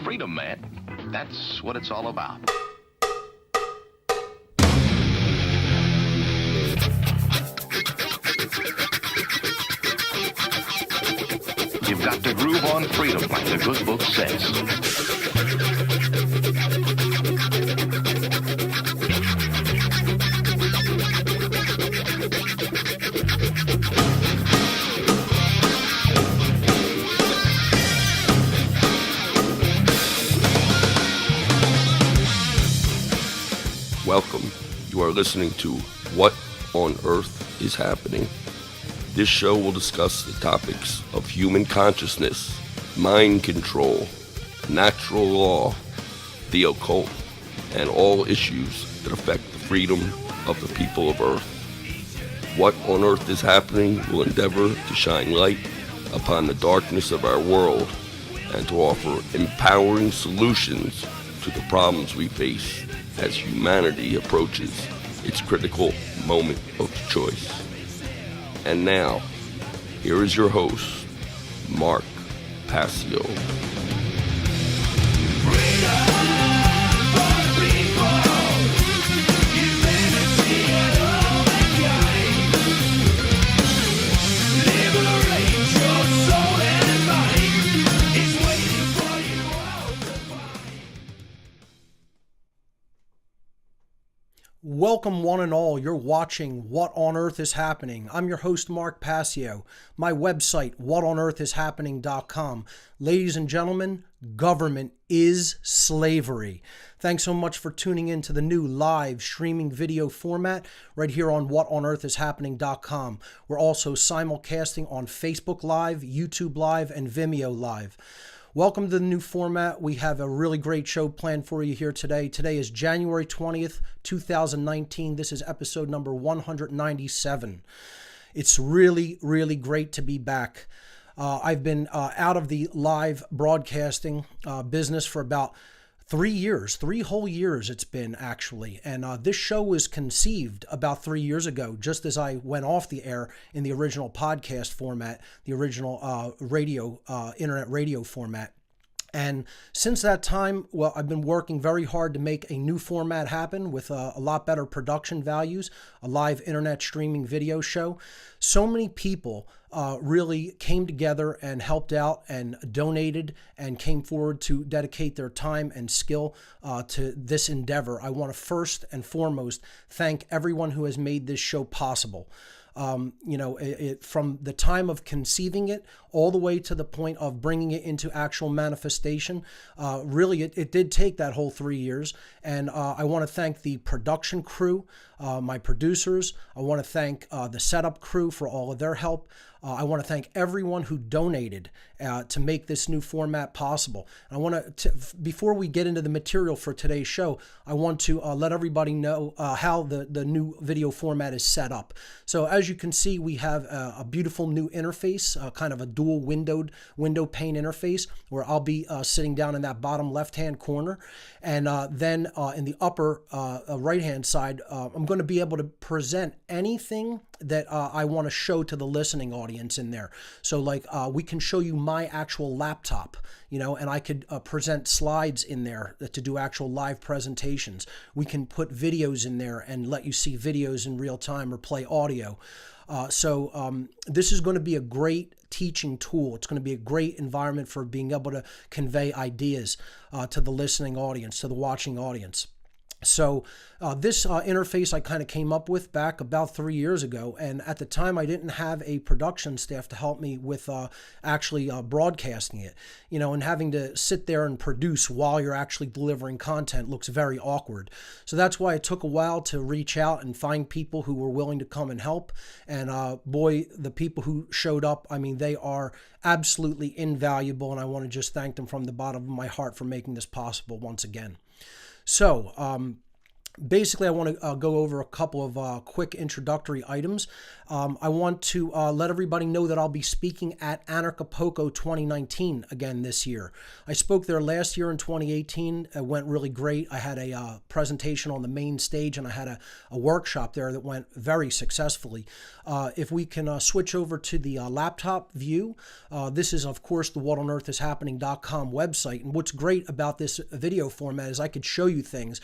freedom, man. That's what it's all about. You've got to groove on freedom, like the good book says. Welcome. You are listening to What on Earth is Happening. This show will discuss the topics of human consciousness, mind control, natural law, the occult, and all issues that affect the freedom of the people of Earth. What on Earth is Happening will endeavor to shine light upon the darkness of our world and to offer empowering solutions to the problems we face as humanity approaches its critical moment of choice. And now, here is your host, Mark Passio. Welcome one and all, you're watching What on Earth is Happening. I'm your host Mark Passio. My website, whatonearthishappening.com. Ladies and gentlemen, government is slavery. Thanks so much for tuning in to the new live streaming video format right here on whatonearthishappening.com. We're also simulcasting on Facebook Live, YouTube Live, and Vimeo Live. Welcome to the new format. We have a really great show planned for you here today. Today is January 20th, 2019. This is episode number 197. It's really, really great to be back. I've been out of the live broadcasting business for about 3 whole years it's been actually. And this show was conceived about 3 years ago, just as I went off the air in the original podcast format, the original internet radio format. And since that time, well, I've been working very hard to make a new format happen with a lot better production values, a live internet streaming video show. So many people really came together and helped out and donated and came forward to dedicate their time and skill to this endeavor. I want to first and foremost thank everyone who has made this show possible. From the time of conceiving it all the way to the point of bringing it into actual manifestation. Really, it did take that whole 3 years. And I want to thank the production crew, my producers. I want to thank the setup crew for all of their help. I want to thank everyone who donated to make this new format possible. And I want to, before we get into the material for today's show, I want to let everybody know how the new video format is set up. So as you can see, we have a beautiful new interface, kind of a dual window pane interface, where I'll be sitting down in that bottom left-hand corner. And then in the upper right-hand side, I'm going to be able to present anything that I want to show to the listening audience in there. So like we can show you my actual laptop, and I could present slides in there to do actual live presentations. We can put videos in there and let you see videos in real time or play audio. So this is going to be a great teaching tool. It's going to be a great environment for being able to convey ideas to the listening audience, to the watching audience. So this interface I kind of came up with back about 3 years ago, and at the time I didn't have a production staff to help me with actually broadcasting it, and having to sit there and produce while you're actually delivering content looks very awkward. So that's why it took a while to reach out and find people who were willing to come and help. And boy, the people who showed up, I mean, they are absolutely invaluable, and I want to just thank them from the bottom of my heart for making this possible once again. So Basically, I want to go over a couple of quick introductory items. I want to let everybody know that I'll be speaking at Anarchapulco 2019 again this year. I spoke there last year in 2018. It went really great. I had a presentation on the main stage, and I had a workshop there that went very successfully. If we can switch over to the laptop view, this is, of course, the whatonearthishappening.com website. And what's great about this video format is I could show you things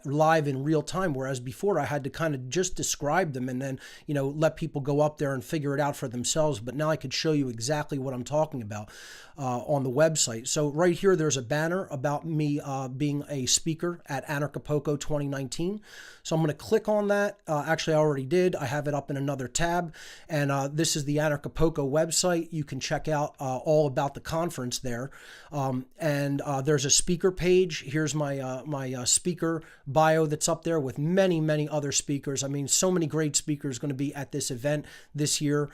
live in real time, whereas before I had to kind of just describe them and then, let people go up there and figure it out for themselves. But now I could show you exactly what I'm talking about on the website. So right here, there's a banner about me being a speaker at Anarchapulco 2019. So I'm going to click on that. Actually, I already did. I have it up in another tab. And this is the Anarchapulco website. You can check out all about the conference there. And there's a speaker page. Here's my speaker bio that's up there with many, many other speakers. I mean, so many great speakers going to be at this event this year.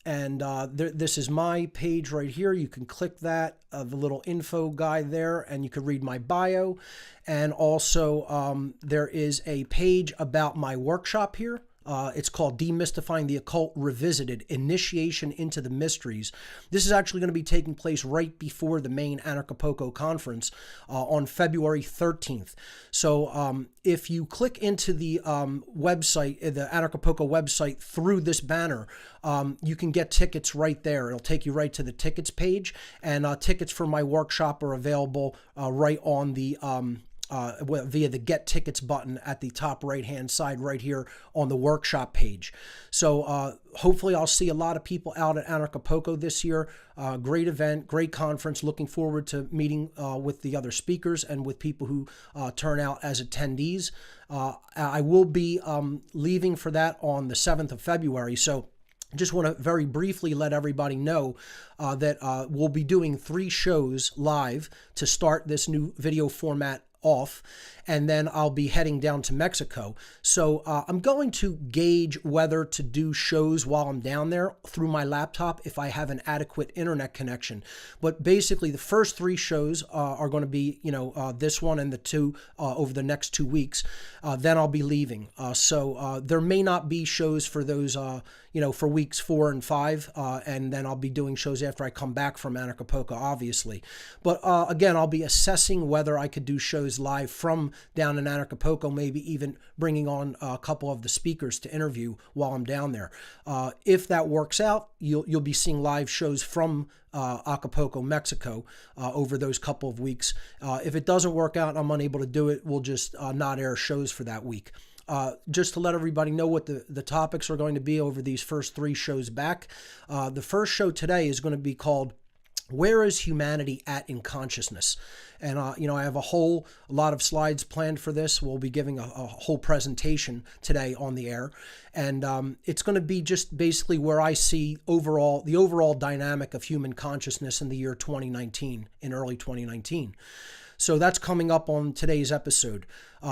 This is my page right here. You can click that, the little info guy there, and you can read my bio. And also there is a page about my workshop here. It's called Demystifying the Occult Revisited, Initiation into the Mysteries. This is actually going to be taking place right before the main Anarchapulco conference on February 13th. So if you click into the website, the Anarchapulco website through this banner, you can get tickets right there. It'll take you right to the tickets page, and tickets for my workshop are available right on the via the Get Tickets button at the top right-hand side right here on the workshop page. So hopefully I'll see a lot of people out at Anarchapulco this year. Great event, great conference. Looking forward to meeting with the other speakers and with people who turn out as attendees. I will be leaving for that on the 7th of February. So just want to very briefly let everybody know that we'll be doing 3 shows live to start this new video format off, and then I'll be heading down to Mexico. So I'm going to gauge whether to do shows while I'm down there through my laptop if I have an adequate internet connection. But basically the first 3 shows are going to be, this one and the 2 over the next 2 weeks. Then I'll be leaving. So there may not be shows for those, for weeks 4 and 5. And then I'll be doing shows after I come back from Anarchapulco, obviously. But again, I'll be assessing whether I could do shows live from down in Anarchapulco, maybe even bringing on a couple of the speakers to interview while I'm down there. If that works out, you'll be seeing live shows from Acapulco, Mexico over those couple of weeks. If it doesn't work out and I'm unable to do it, we'll just not air shows for that week. Just to let everybody know what the topics are going to be over these first 3 shows back. The first show today is going to be called Where is Humanity at in Consciousness? And, I have a lot of slides planned for this. We'll be giving a whole presentation today on the air. And it's going to be just basically where I see the overall dynamic of human consciousness in the year 2019, in early 2019. So that's coming up on today's episode.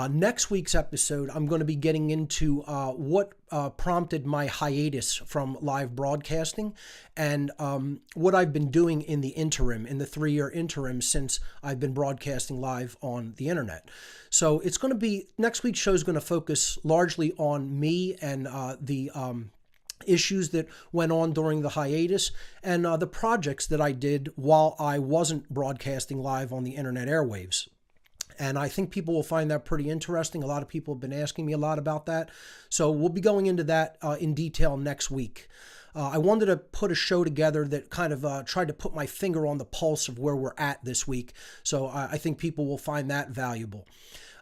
Next week's episode, I'm going to be getting into what prompted my hiatus from live broadcasting and what I've been doing in the interim, in the 3-year interim since I've been broadcasting live on the internet. So it's going to be, next week's show is going to focus largely on me and the issues that went on during the hiatus and the projects that I did while I wasn't broadcasting live on the internet airwaves. And I think people will find that pretty interesting. A lot of people have been asking me a lot about that. So we'll be going into that in detail next week. I wanted to put a show together that kind of tried to put my finger on the pulse of where we're at this week. So I think people will find that valuable.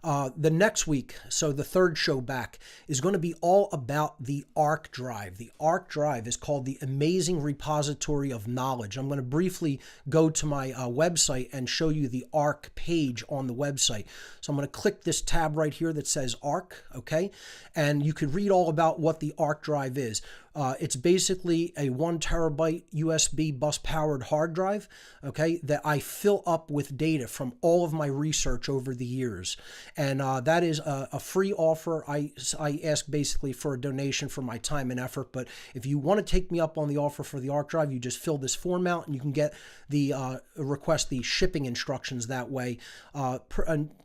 The next week, so the 3rd show back, is going to be all about the ARC drive. The ARC drive is called the Amazing Repository of Knowledge. I'm going to briefly go to my website and show you the ARC page on the website. So I'm going to click this tab right here that says ARC, okay? And you could read all about what the ARC drive is. It's basically a 1 terabyte USB bus powered hard drive, okay, that I fill up with data from all of my research over the years. And that is a free offer. I ask basically for a donation for my time and effort. But if you want to take me up on the offer for the ARC drive, you just fill this form out and you can get the request the shipping instructions that way.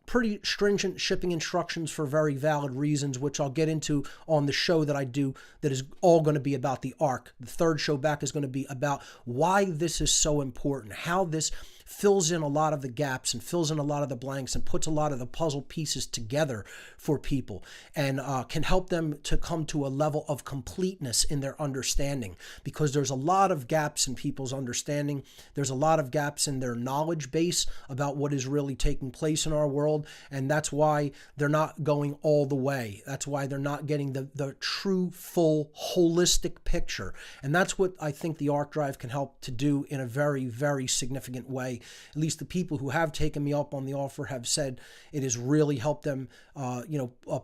Pretty stringent shipping instructions for very valid reasons, which I'll get into on the show that I do that is all going to be about the ARC. The third show back is going to be about why this is so important, how this fills in a lot of the gaps and fills in a lot of the blanks and puts a lot of the puzzle pieces together for people, and can help them to come to a level of completeness in their understanding, because there's a lot of gaps in people's understanding. There's a lot of gaps in their knowledge base about what is really taking place in our world, and that's why they're not going all the way. That's why they're not getting the true, full, holistic picture. And that's what I think the ARC drive can help to do in a very, very significant way. At least the people who have taken me up on the offer have said it has really helped them,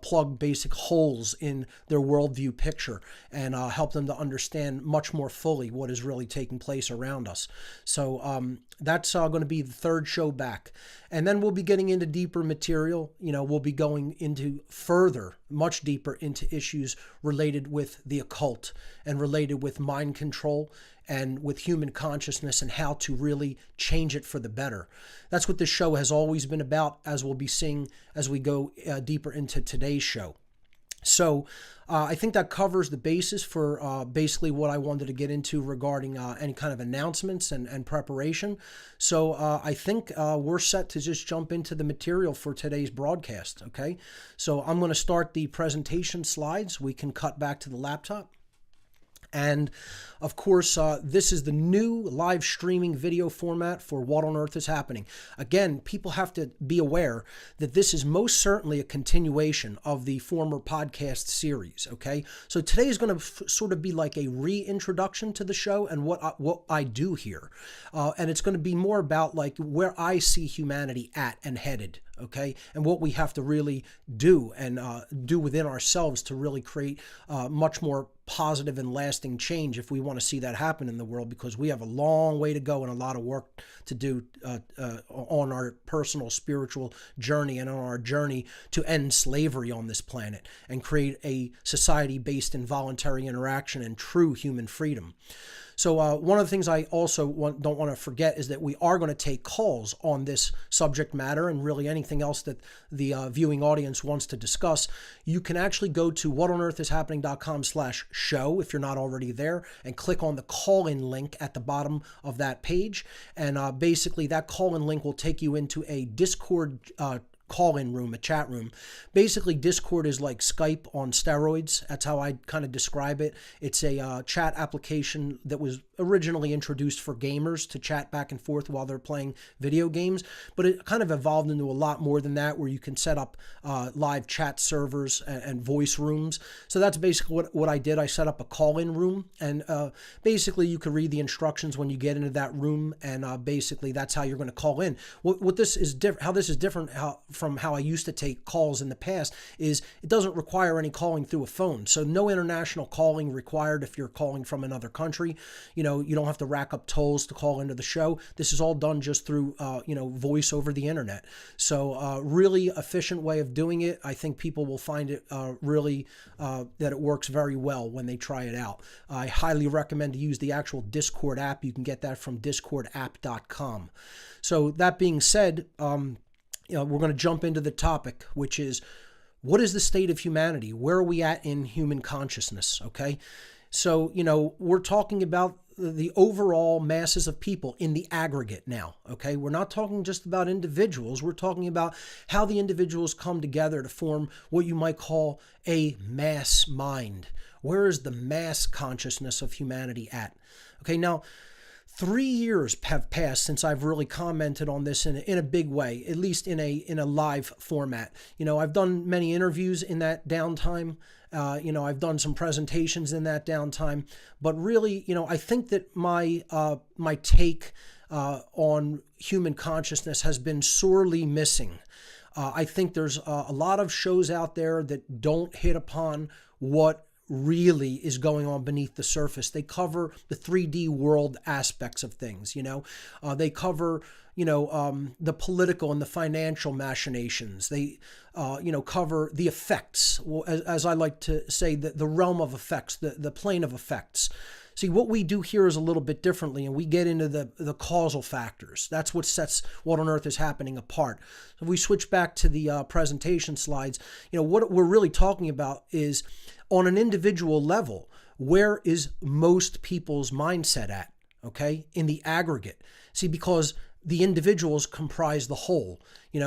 plug basic holes in their worldview picture and help them to understand much more fully what is really taking place around us. So that's going to be the third show back. And then we'll be getting into deeper material. We'll be going into much deeper into issues related with the occult and related with mind control and with human consciousness and how to really change it for the better. That's what this show has always been about, as we'll be seeing as we go deeper into today's show. So I think that covers the basis for basically what I wanted to get into regarding any kind of announcements and preparation. So I think we're set to just jump into the material for today's broadcast, okay? So I'm going to start the presentation slides. We can cut back to the laptop. And of course, this is the new live streaming video format for What on Earth is Happening. Again, people have to be aware that this is most certainly a continuation of the former podcast series, okay? So today is going to sort of be like a reintroduction to the show and what I do here. And it's going to be more about like where I see humanity at and headed, okay? And what we have to really do and do within ourselves to really create much more positive and lasting change if we want to see that happen in the world, because we have a long way to go and a lot of work to do on our personal spiritual journey and on our journey to end slavery on this planet and create a society based in voluntary interaction and true human freedom. So one of the things I also don't want to forget is that we are going to take calls on this subject matter and really anything else that the viewing audience wants to discuss. You can actually go to whatonearthishappening.com/show if you're not already there and click on the call-in link at the bottom of that page. And basically that call-in link will take you into a Discord call-in room, a chat room. Basically, Discord is like Skype on steroids. That's how I kind of describe it. It's a chat application that was originally introduced for gamers to chat back and forth while they're playing video games, but it kind of evolved into a lot more than that, where you can set up live chat servers and voice rooms. So that's basically what I did. I set up a call-in room, and basically you can read the instructions when you get into that room, and basically that's how you're going to call in. What this is different, how this is different from how I used to take calls in the past, is it doesn't require any calling through a phone. So no international calling required if you're calling from another country. You don't have to rack up tolls to call into the show. This is all done just through, voice over the internet. So really efficient way of doing it. I think people will find it really that it works very well when they try it out. I highly recommend to use the actual Discord app. You can get that from discordapp.com. So that being said, we're going to jump into the topic, which is what is the state of humanity? Where are we at in human consciousness? Okay. So, we're talking about the overall masses of people in the aggregate now, okay? We're not talking just about individuals. We're talking about how the individuals come together to form what you might call a mass mind. Where is the mass consciousness of humanity at? Okay, now, 3 years have passed since I've really commented on this in a big way, at least in a live format. I've done many interviews in that downtime. I've done some presentations in that downtime, but really, I think that my take on human consciousness has been sorely missing. I think there's a lot of shows out there that don't hit upon what really is going on beneath the surface. They cover the 3D world aspects of things, they cover, the political and the financial machinations. They, cover the effects, well, as I like to say, the realm of effects, the plane of effects. See, what we do here is a little bit differently, and we get into the causal factors. That's what sets what on earth is happening apart. So if we switch back to the presentation slides, what we're really talking about is on an individual level, where is most people's mindset at, okay, in the aggregate? See, because the individuals comprise the whole,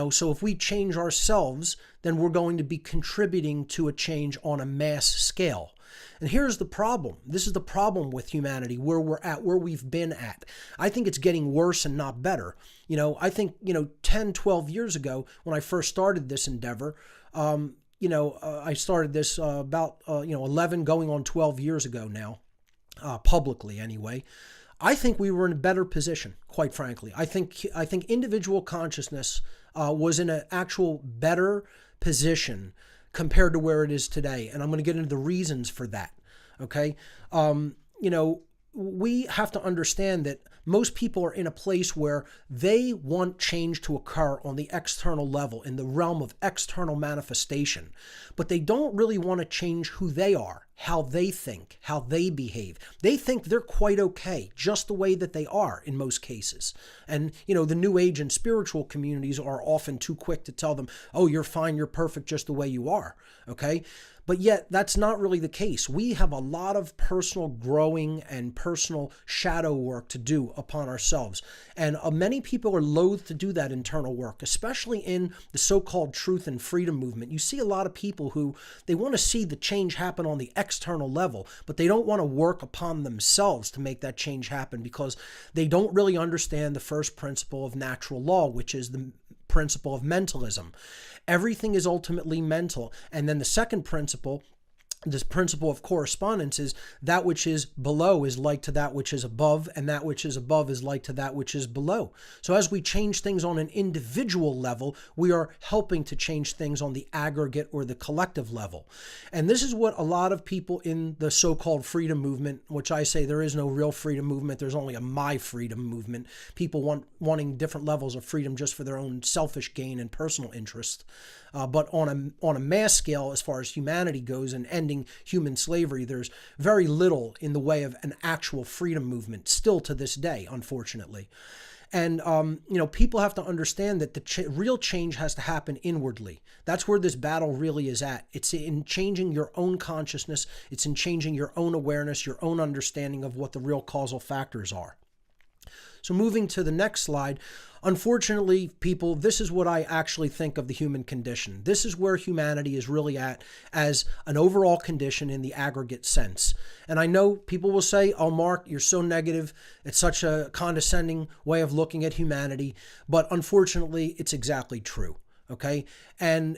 so if we change ourselves, then we're going to be contributing to a change on a mass scale. And here's the problem. This is the problem with humanity, where we're at, where we've been at. I think it's getting worse and not better. I think, 10, 12 years ago, when I first started this endeavor, I started this about, 11 going on 12 years ago now, publicly anyway. I think we were in a better position, quite frankly. I think individual consciousness was in an actual better position compared to where it is today. And I'm going to get into the reasons for that. Okay. We have to understand that most people are in a place where they want change to occur on the external level, in the realm of external manifestation, but they don't really want to change who they are, how they think, how they behave. They think they're quite okay, just the way that they are in most cases. And, the New Age and spiritual communities are often too quick to tell them, oh, you're fine, you're perfect just the way you are, okay? But yet, that's not really the case. We have a lot of personal growing and personal shadow work to do upon ourselves. And many people are loath to do that internal work, especially in the so-called truth and freedom movement. You see a lot of people who, they want to see the change happen on the external level, but they don't want to work upon themselves to make that change happen because they don't really understand the first principle of natural law, which is the principle of mentalism. Everything is ultimately mental. And then the second principle, this principle of correspondence, is that which is below is like to that which is above, and that which is above is like to that which is below. So as we change things on an individual level, we are helping to change things on the aggregate or the collective level. And this is what a lot of people in the so-called freedom movement, which I say there is no real freedom movement, there's only a my freedom movement, people wanting different levels of freedom just for their own selfish gain and personal interest. But on a mass scale, as far as humanity goes and ending human slavery, there's very little in the way of an actual freedom movement still to this day, unfortunately. And, people have to understand that the real change has to happen inwardly. That's where this battle really is at. It's in changing your own consciousness. It's in changing your own awareness, your own understanding of what the real causal factors are. So moving to the next slide, unfortunately, people, this is what I actually think of the human condition. This is where humanity is really at as an overall condition in the aggregate sense. And I know people will say, oh, Mark, you're so negative. It's such a condescending way of looking at humanity. But unfortunately, it's exactly true. Okay. And,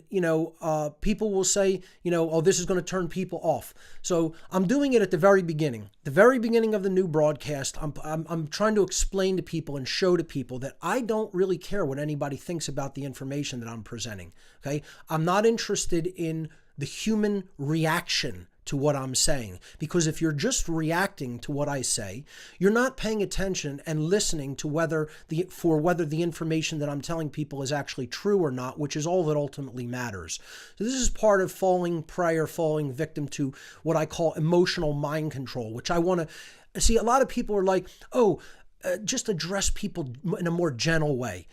people will say, oh, this is going to turn people off. So I'm doing it at the very beginning of the new broadcast. I'm trying to explain to people and show to people that I don't really care what anybody thinks about the information that I'm presenting. Okay. I'm not interested in the human reaction to what I'm saying, because if you're just reacting to what I say, you're not paying attention and listening to whether the information that I'm telling people is actually true or not, which is all that ultimately matters. So this is part of falling prey or falling victim to what I call emotional mind control, which I want to see. A lot of people are like, just address people in a more gentle way.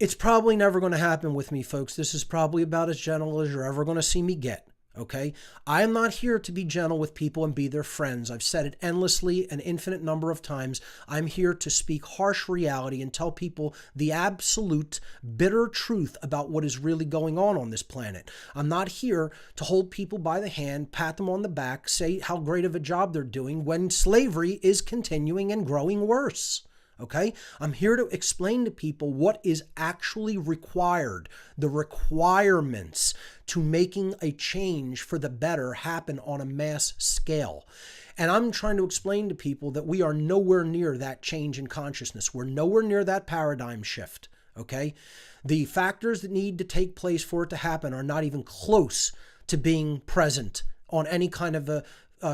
It's probably never going to happen with me, folks. This is probably about as gentle as you're ever going to see me get. Okay, I am not here to be gentle with people and be their friends. I've said it endlessly, an infinite number of times. I'm here to speak harsh reality and tell people the absolute bitter truth about what is really going on this planet. I'm not here to hold people by the hand, pat them on the back, say how great of a job they're doing when slavery is continuing and growing worse. Okay, I'm here to explain to people what is actually required, the requirements to making a change for the better happen on a mass scale. And I'm trying to explain to people that we are nowhere near that change in consciousness. We're nowhere near that paradigm shift. Okay, the factors that need to take place for it to happen are not even close to being present on any kind of a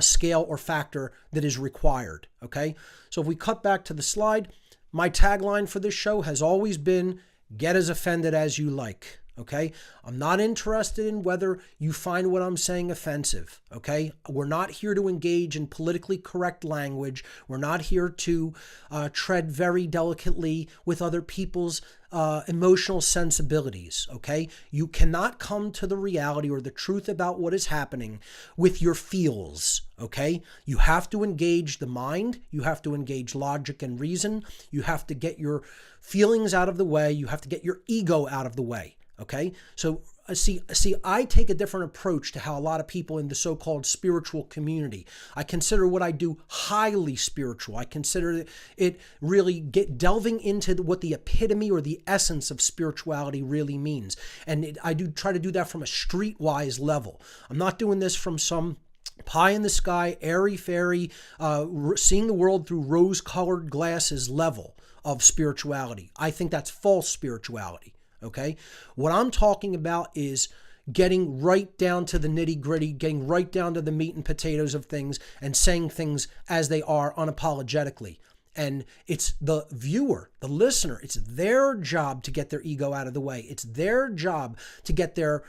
scale or factor that is required. Okay, so if we cut back to the slide, my tagline for this show has always been, get as offended as you like. Okay, I'm not interested in whether you find what I'm saying offensive. Okay, we're not here to engage in politically correct language. We're not here to tread very delicately with other people's emotional sensibilities. Okay, you cannot come to the reality or the truth about what is happening with your feels. Okay, you have to engage the mind. You have to engage logic and reason. You have to get your feelings out of the way. You have to get your ego out of the way. Okay, so see, I take a different approach to how a lot of people in the so-called spiritual community. I consider what I do highly spiritual. I consider it really delving into what the epitome or the essence of spirituality really means. And I do try to do that from a streetwise level. I'm not doing this from some pie in the sky, airy-fairy, seeing the world through rose-colored glasses level of spirituality. I think that's false spirituality. Okay, what I'm talking about is getting right down to the nitty gritty, getting right down to the meat and potatoes of things and saying things as they are unapologetically. And it's the viewer, the listener, it's their job to get their ego out of the way. It's their job to get their,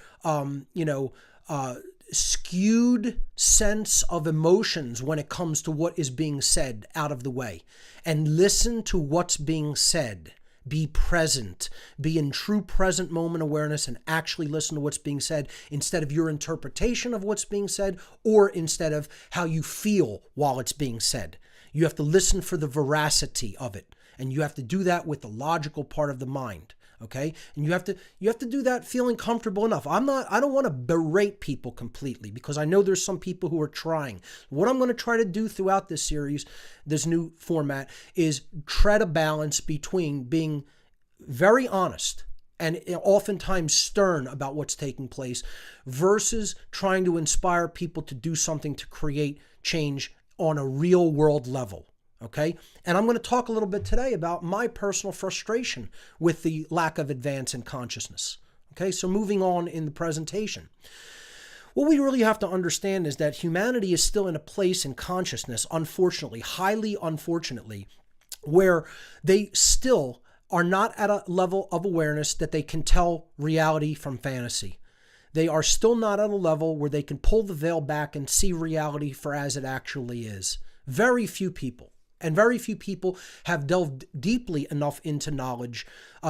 skewed sense of emotions when it comes to what is being said out of the way and listen to what's being said. Be present, be in true present moment awareness and actually listen to what's being said instead of your interpretation of what's being said or instead of how you feel while it's being said. You have to listen for the veracity of it, and you have to do that with the logical part of the mind. Okay, and you have to do that feeling comfortable enough. I don't want to berate people completely because I know there's some people who are trying. What I'm going to try to do throughout this series, this new format, is tread a balance between being very honest and oftentimes stern about what's taking place versus trying to inspire people to do something to create change on a real world level. Okay, and I'm going to talk a little bit today about my personal frustration with the lack of advance in consciousness. Okay, so moving on in the presentation. What we really have to understand is that humanity is still in a place in consciousness, unfortunately, highly unfortunately, where they still are not at a level of awareness that they can tell reality from fantasy. They are still not at a level where they can pull the veil back and see reality for as it actually is. Very few people. And very few people have delved deeply enough into knowledge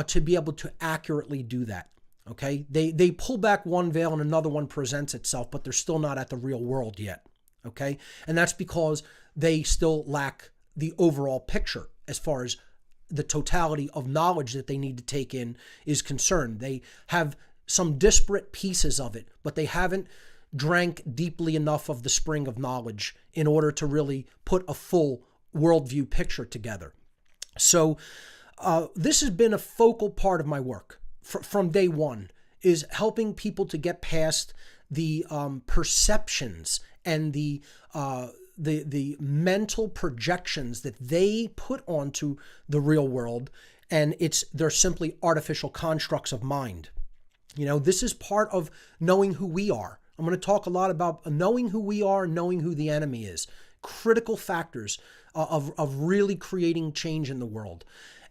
to be able to accurately do that. Okay, they pull back one veil and another one presents itself, but they're still not at the real world yet. Okay, and that's because they still lack the overall picture as far as the totality of knowledge that they need to take in is concerned. They have some disparate pieces of it, but they haven't drank deeply enough of the spring of knowledge in order to really put a full worldview picture together. So this has been a focal part of my work from day one, is helping people to get past the perceptions and the mental projections that they put onto the real world, and they're simply artificial constructs of mind. You know, this is part of knowing who we are. I'm going to talk a lot about knowing who we are and knowing who the enemy is. Critical factors of really creating change in the world.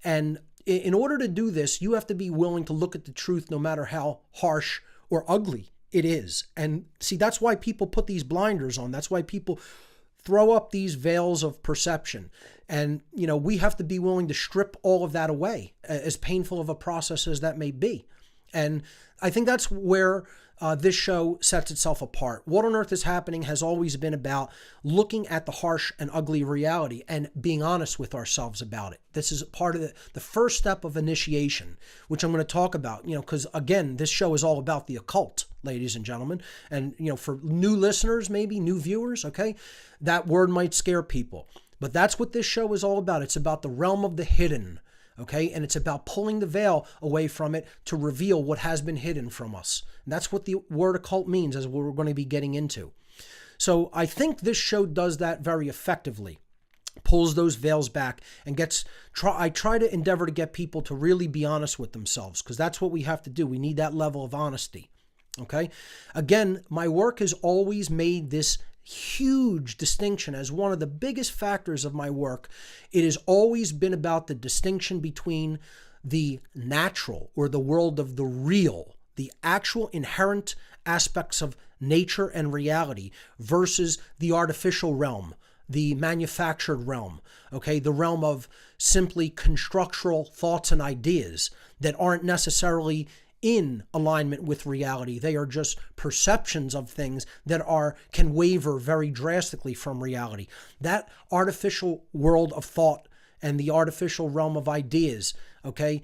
And in order to do this, you have to be willing to look at the truth no matter how harsh or ugly it is. And see, that's why people put these blinders on. That's why people throw up these veils of perception. And, you know, we have to be willing to strip all of that away, as painful of a process as that may be. And I think that's where this show sets itself apart. What on Earth is Happening has always been about looking at the harsh and ugly reality and being honest with ourselves about it. This is part of the first step of initiation, which I'm going to talk about, you know, because again, this show is all about the occult, ladies and gentlemen. And, you know, for new listeners, maybe new viewers, okay, that word might scare people. But that's what this show is all about. It's about the realm of the hidden. Okay, and it's about pulling the veil away from it to reveal what has been hidden from us. And that's what the word occult means, as we're going to be getting into. So I think this show does that very effectively. Pulls those veils back and I try to endeavor to get people to really be honest with themselves, because that's what we have to do. We need that level of honesty. Okay, again, my work has always made this huge distinction as one of the biggest factors of my work. It has always been about the distinction between the natural, or the world of the real, the actual inherent aspects of nature and reality, versus the artificial realm, the manufactured realm, okay? The realm of simply constructural thoughts and ideas that aren't necessarily in alignment with reality. They are just perceptions of things that can waver very drastically from reality. That artificial world of thought and the artificial realm of ideas, okay?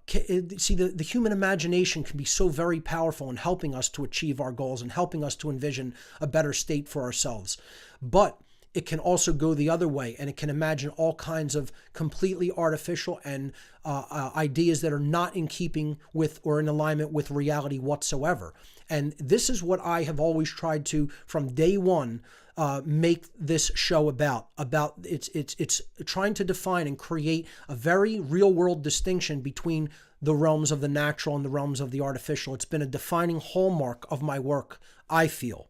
See, the human imagination can be so very powerful in helping us to achieve our goals and helping us to envision a better state for ourselves. But it can also go the other way, and it can imagine all kinds of completely artificial and ideas that are not in keeping with or in alignment with reality whatsoever. And this is what I have always tried to, from day one, make this show about. It's trying to define and create a very real world distinction between the realms of the natural and the realms of the artificial. It's been a defining hallmark of my work, I feel.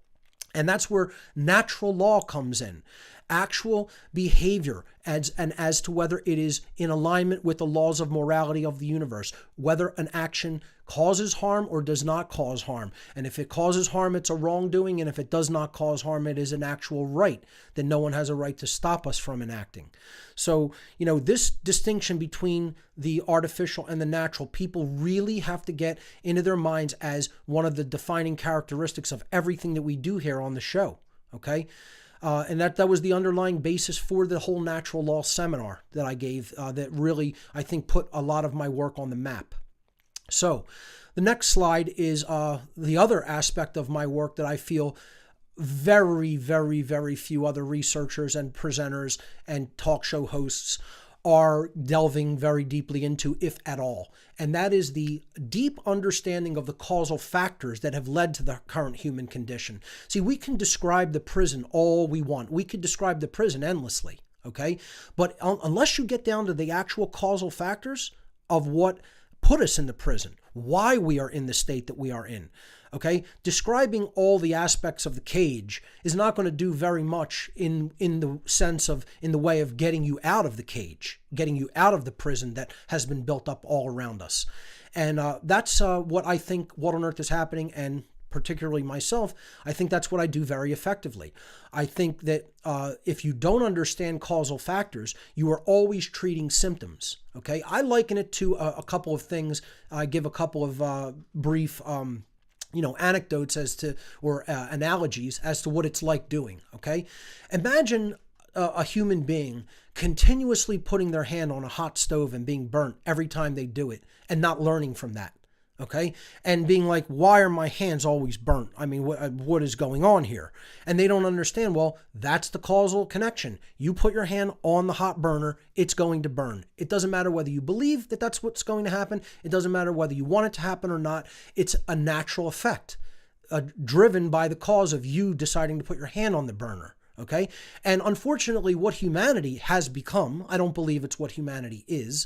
And that's where natural law comes in. Actual behavior as to whether it is in alignment with the laws of morality of the universe, whether an action causes harm or does not cause harm. And if it causes harm, it's a wrongdoing. And if it does not cause harm, it is an actual right. Then no one has a right to stop us from enacting. So, this distinction between the artificial and the natural, people really have to get into their minds as one of the defining characteristics of everything that we do here on the show. Okay? And that was the underlying basis for the whole natural law seminar that I gave that really, I think, put a lot of my work on the map. So the next slide is the other aspect of my work that I feel very, very, very few other researchers and presenters and talk show hosts are delving very deeply into, if at all. And that is the deep understanding of the causal factors that have led to the current human condition. See, we can describe the prison all we want. We could describe the prison endlessly, okay? But unless you get down to the actual causal factors of what put us in the prison, why we are in the state that we are in, okay? Describing all the aspects of the cage is not going to do very much in the way of getting you out of the cage, getting you out of the prison that has been built up all around us. And that's what I think, what on earth is happening, and particularly myself, I think that's what I do very effectively. I think that if you don't understand causal factors, you are always treating symptoms, okay? I liken it to a couple of things. I give a couple of brief anecdotes or analogies as to what it's like doing, okay? Imagine a human being continuously putting their hand on a hot stove and being burnt every time they do it and not learning from that, okay? And being like, why are my hands always burnt? I mean, what is going on here? And they don't understand, well, that's the causal connection. You put your hand on the hot burner, it's going to burn. It doesn't matter whether you believe that that's what's going to happen. It doesn't matter whether you want it to happen or not. It's a natural effect driven by the cause of you deciding to put your hand on the burner. Okay. And unfortunately, what humanity has become, I don't believe it's what humanity is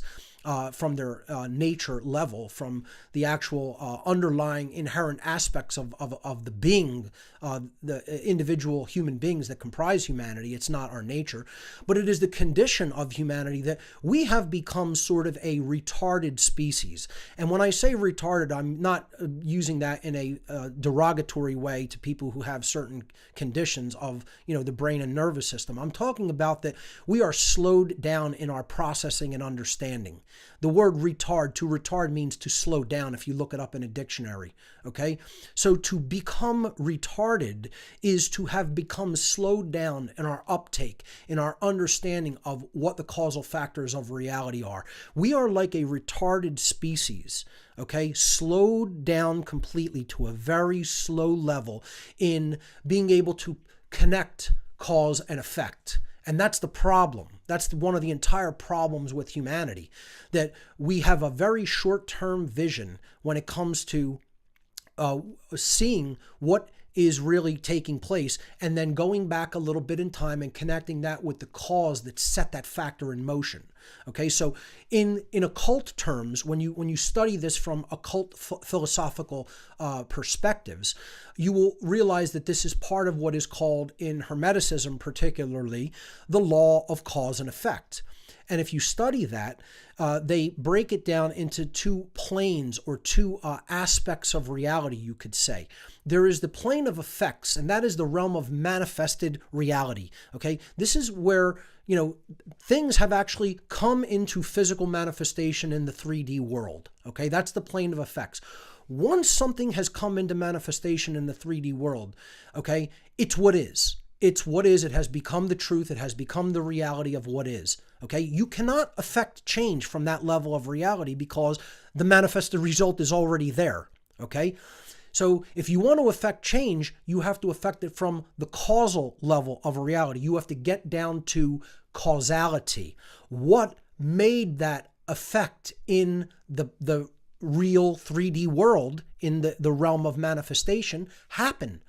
from their nature level, from the actual underlying inherent aspects of the being, the individual human beings that comprise humanity. It's not our nature, but it is the condition of humanity that we have become sort of a retarded species. And when I say retarded, I'm not using that in a derogatory way to people who have certain conditions of, the brain and nervous system. I'm talking about that we are slowed down in our processing and understanding. The word to retard means to slow down if you look it up in a dictionary, okay? So to become retarded is to have become slowed down in our uptake, in our understanding of what the causal factors of reality are. We are like a retarded species, okay? Slowed down completely to a very slow level in being able to connect cause and effect. And that's the problem. That's one of the entire problems with humanity, that we have a very short-term vision when it comes to seeing what is really taking place, and then going back a little bit in time and connecting that with the cause that set that factor in motion. Okay, so in occult terms, when you study this from occult philosophical perspectives, you will realize that this is part of what is called, in Hermeticism particularly, the law of cause and effect. And if you study that, they break it down into two planes, or two aspects of reality, you could say. There is the plane of effects, and that is the realm of manifested reality. Okay, this is where, things have actually come into physical manifestation in the 3D world. Okay, that's the plane of effects. Once something has come into manifestation in the 3D world, okay, it's what is. It's what is. It has become the truth. It has become the reality of what is. Okay, you cannot affect change from that level of reality because the manifested result is already there. Okay, so if you want to affect change, you have to affect it from the causal level of reality. You have to get down to causality. What made that effect in the real 3D world, in the realm of manifestation, happen?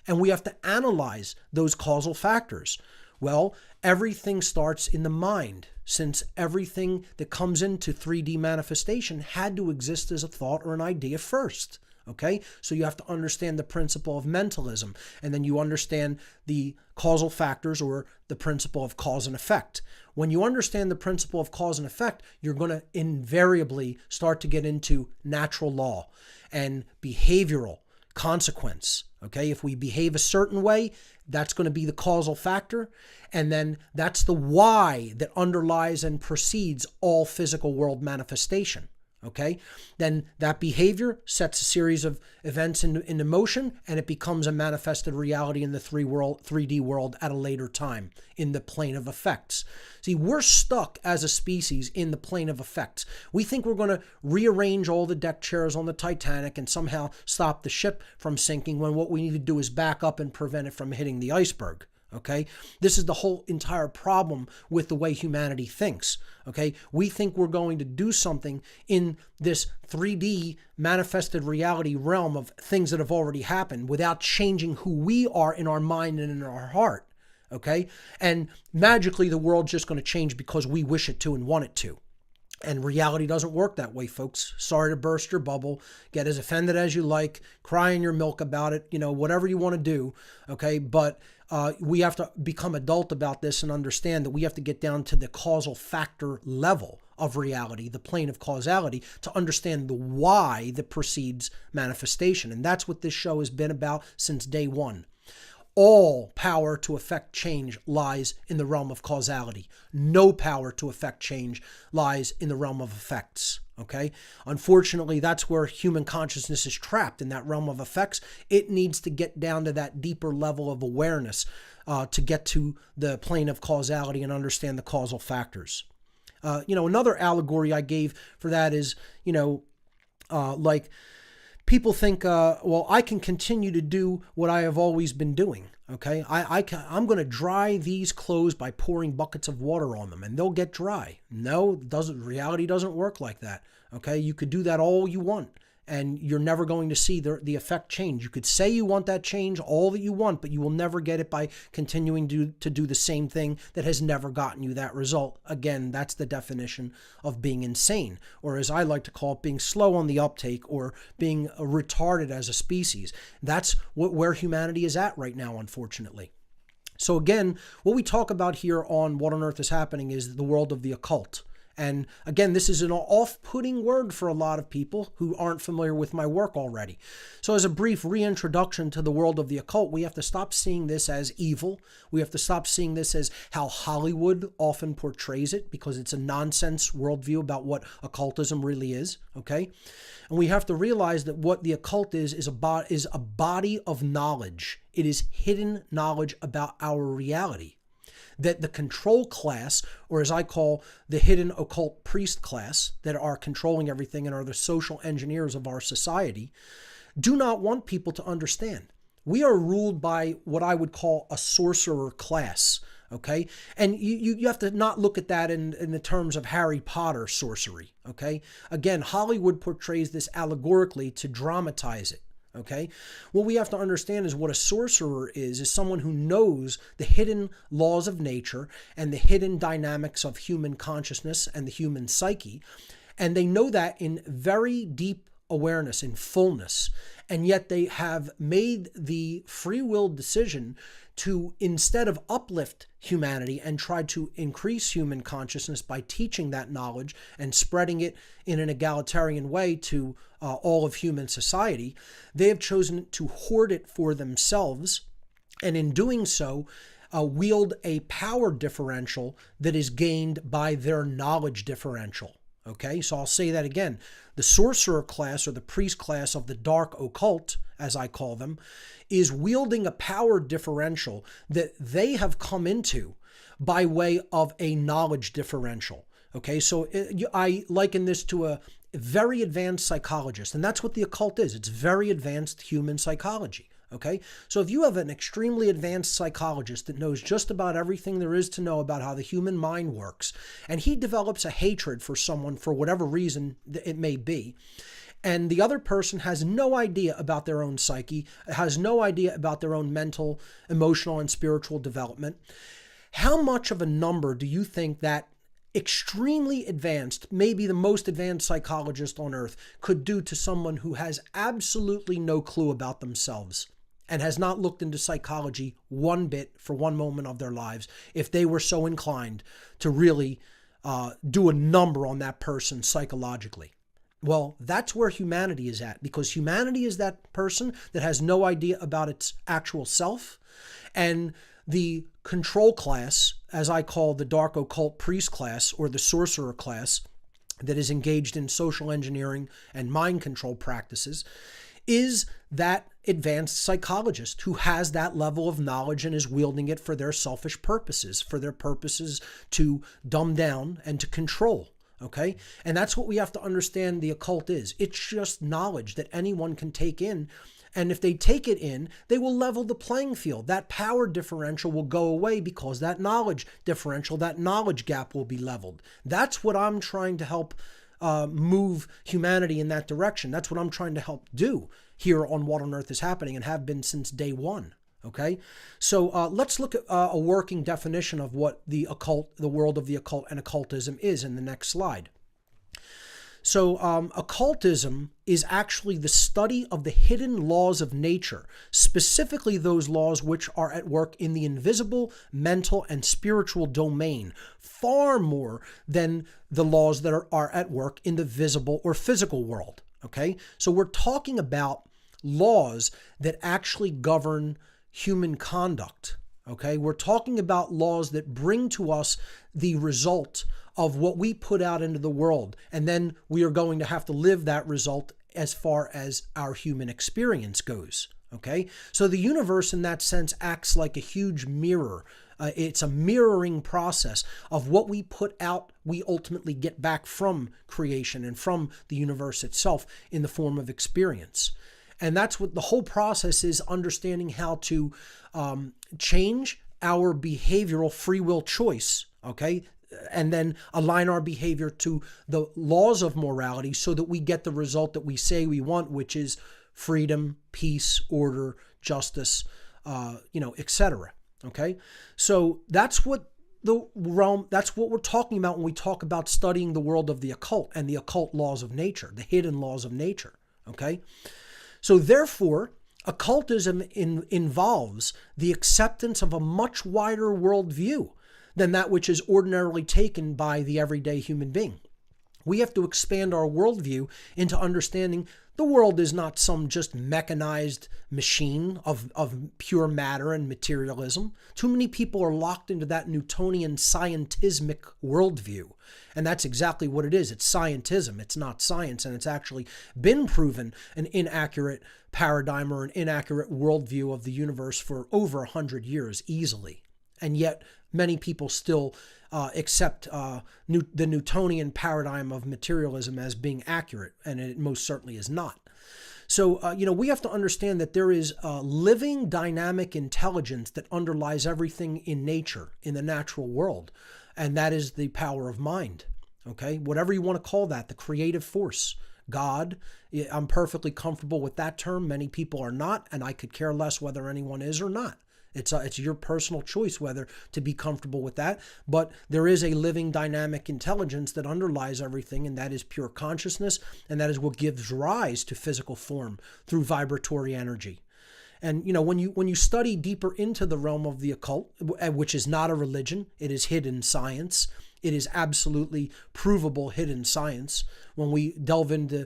And we have to analyze those causal factors. Well, everything starts in the mind, since everything that comes into 3D manifestation had to exist as a thought or an idea first. Okay, so you have to understand the principle of mentalism, and then you understand the causal factors, or the principle of cause and effect. When you understand the principle of cause and effect, you're going to invariably start to get into natural law and behavioral consequence. Okay, if we behave a certain way, that's going to be the causal factor, and then that's the why that underlies and precedes all physical world manifestation. Okay, then that behavior sets a series of events into motion, and it becomes a manifested reality in the 3D world at a later time, in the plane of effects. See, we're stuck as a species in the plane of effects. We think we're going to rearrange all the deck chairs on the Titanic and somehow stop the ship from sinking, when what we need to do is back up and prevent it from hitting the iceberg. Okay, this is the whole entire problem with the way humanity thinks. Okay, we think we're going to do something in this 3D manifested reality realm of things that have already happened without changing who we are in our mind and in our heart. Okay, and magically the world's just going to change because we wish it to and want it to. And reality doesn't work that way, folks. Sorry to burst your bubble. Get as offended as you like. Cry in your milk about it. Whatever you want to do. Okay, but we have to become adult about this and understand that we have to get down to the causal factor level of reality, the plane of causality, to understand the why that precedes manifestation. And that's what this show has been about since day one. All power to affect change lies in the realm of causality. No power to affect change lies in the realm of effects. Okay? Unfortunately, that's where human consciousness is trapped, in that realm of effects. It needs to get down to that deeper level of awareness to get to the plane of causality and understand the causal factors. Another allegory I gave for that is, like, people think, well, I can continue to do what I have always been doing. Okay, I'm going to dry these clothes by pouring buckets of water on them, and they'll get dry. No, reality doesn't work like that. Okay, you could do that all you want, and you're never going to see the effect change. You could say you want that change all that you want, but you will never get it by continuing to do the same thing that has never gotten you that result. Again, that's the definition of being insane, or as I like to call it, being slow on the uptake, or being retarded as a species. That's where humanity is at right now, unfortunately. So again, what we talk about here on What on Earth is Happening is the world of the occult. And again, this is an off-putting word for a lot of people who aren't familiar with my work already. So as a brief reintroduction to the world of the occult, we have to stop seeing this as evil. We have to stop seeing this as how Hollywood often portrays it, because it's a nonsense worldview about what occultism really is, okay? And we have to realize that what the occult is a body of knowledge. It is hidden knowledge about our reality. That the control class, or as I call the hidden occult priest class, that are controlling everything and are the social engineers of our society, do not want people to understand. We are ruled by what I would call a sorcerer class, okay? And you have to not look at that in the terms of Harry Potter sorcery, okay? Again, Hollywood portrays this allegorically to dramatize it. Okay, what we have to understand is what a sorcerer is someone who knows the hidden laws of nature and the hidden dynamics of human consciousness and the human psyche. And they know that in very deep awareness, in fullness. And yet they have made the free will decision to, instead of uplift humanity and try to increase human consciousness by teaching that knowledge and spreading it in an egalitarian way to all of human society, they have chosen to hoard it for themselves, and in doing so, wield a power differential that is gained by their knowledge differential. Okay, so I'll say that again. The sorcerer class, or the priest class of the dark occult, as I call them, is wielding a power differential that they have come into by way of a knowledge differential. Okay, so I liken this to a very advanced psychologist, and that's what the occult is. It's very advanced human psychology. Okay, so if you have an extremely advanced psychologist that knows just about everything there is to know about how the human mind works, and he develops a hatred for someone for whatever reason it may be, and the other person has no idea about their own psyche, has no idea about their own mental, emotional, and spiritual development, how much of a number do you think that extremely advanced, maybe the most advanced psychologist on earth could do to someone who has absolutely no clue about themselves and has not looked into psychology one bit for one moment of their lives, if they were so inclined to really do a number on that person psychologically? Well, that's where humanity is at, because humanity is that person that has no idea about its actual self, and the control class, as I call the dark occult priest class or the sorcerer class, that is engaged in social engineering and mind control practices, is that advanced psychologist who has that level of knowledge and is wielding it for their selfish purposes, for their purposes to dumb down and to control. Okay? And that's what we have to understand the occult is. It's just knowledge that anyone can take in. And if they take it in, they will level the playing field. That power differential will go away because that knowledge differential, that knowledge gap will be leveled. That's what I'm trying to help move humanity in that direction. That's what I'm trying to help do here on What on Earth is Happening, and have been since day one. Okay, so let's look at a working definition of what the occult, the world of the occult and occultism is in the next slide. So occultism is actually the study of the hidden laws of nature, specifically those laws which are at work in the invisible, mental, and spiritual domain, far more than the laws that are at work in the visible or physical world. Okay, so we're talking about laws that actually govern human conduct. Okay, we're talking about laws that bring to us the result of what we put out into the world, and then we are going to have to live that result as far as our human experience goes. Okay, so the universe in that sense acts like a huge mirror. It's a mirroring process of what we put out, we ultimately get back from creation and from the universe itself in the form of experience. And that's what the whole process is, understanding how to change our behavioral free will choice, okay? And then align our behavior to the laws of morality so that we get the result that we say we want, which is freedom, peace, order, justice, etc. Okay? So that's what that's what we're talking about when we talk about studying the world of the occult and the occult laws of nature, the hidden laws of nature. Okay? So therefore, occultism involves the acceptance of a much wider worldview than that which is ordinarily taken by the everyday human being. We have to expand our worldview into understanding the world is not some just mechanized machine of pure matter and materialism. Too many people are locked into that Newtonian scientismic worldview. And that's exactly what it is. It's scientism. It's not science. And it's actually been proven an inaccurate paradigm or an inaccurate worldview of the universe for over 100 years easily. And yet many people still accept the Newtonian paradigm of materialism as being accurate, and it most certainly is not. So, we have to understand that there is a living dynamic intelligence that underlies everything in nature, in the natural world, and that is the power of mind. Okay, whatever you want to call that, the creative force, God. I'm perfectly comfortable with that term. Many people are not, and I could care less whether anyone is or not. It's your personal choice whether to be comfortable with that. But there is a living dynamic intelligence that underlies everything, and that is pure consciousness, and that is what gives rise to physical form through vibratory energy. And when you study deeper into the realm of the occult, which is not a religion, it is hidden science. It is absolutely provable hidden science. When we delve into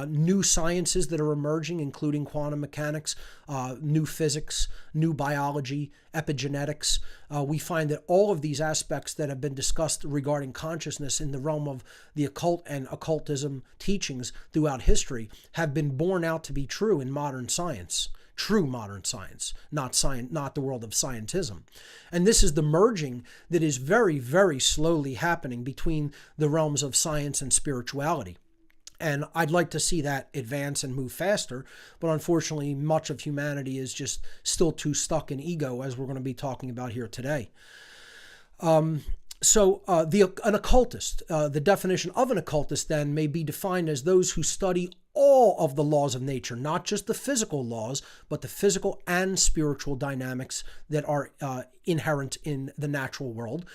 new sciences that are emerging, including quantum mechanics, new physics, new biology, epigenetics, we find that all of these aspects that have been discussed regarding consciousness in the realm of the occult and occultism teachings throughout history have been borne out to be true in modern science. True modern science, not the world of scientism. And this is the merging that is very, very slowly happening between the realms of science and spirituality. And I'd like to see that advance and move faster, but unfortunately, much of humanity is just still too stuck in ego, as we're going to be talking about here today. An occultist, the definition of an occultist then may be defined as those who study all of the laws of nature, not just the physical laws, but the physical and spiritual dynamics that are inherent in the natural world,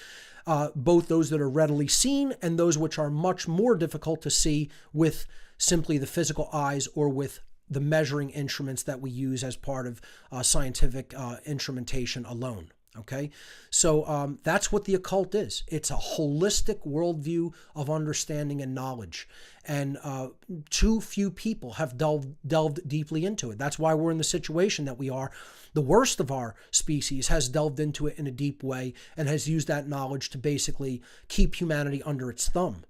both those that are readily seen and those which are much more difficult to see with simply the physical eyes or with the measuring instruments that we use as part of scientific instrumentation alone. Okay, so that's what the occult is. It's a holistic worldview of understanding and knowledge. And too few people have delved deeply into it. That's why we're in the situation that we are. The worst of our species has delved into it in a deep way and has used that knowledge to basically keep humanity under its thumb.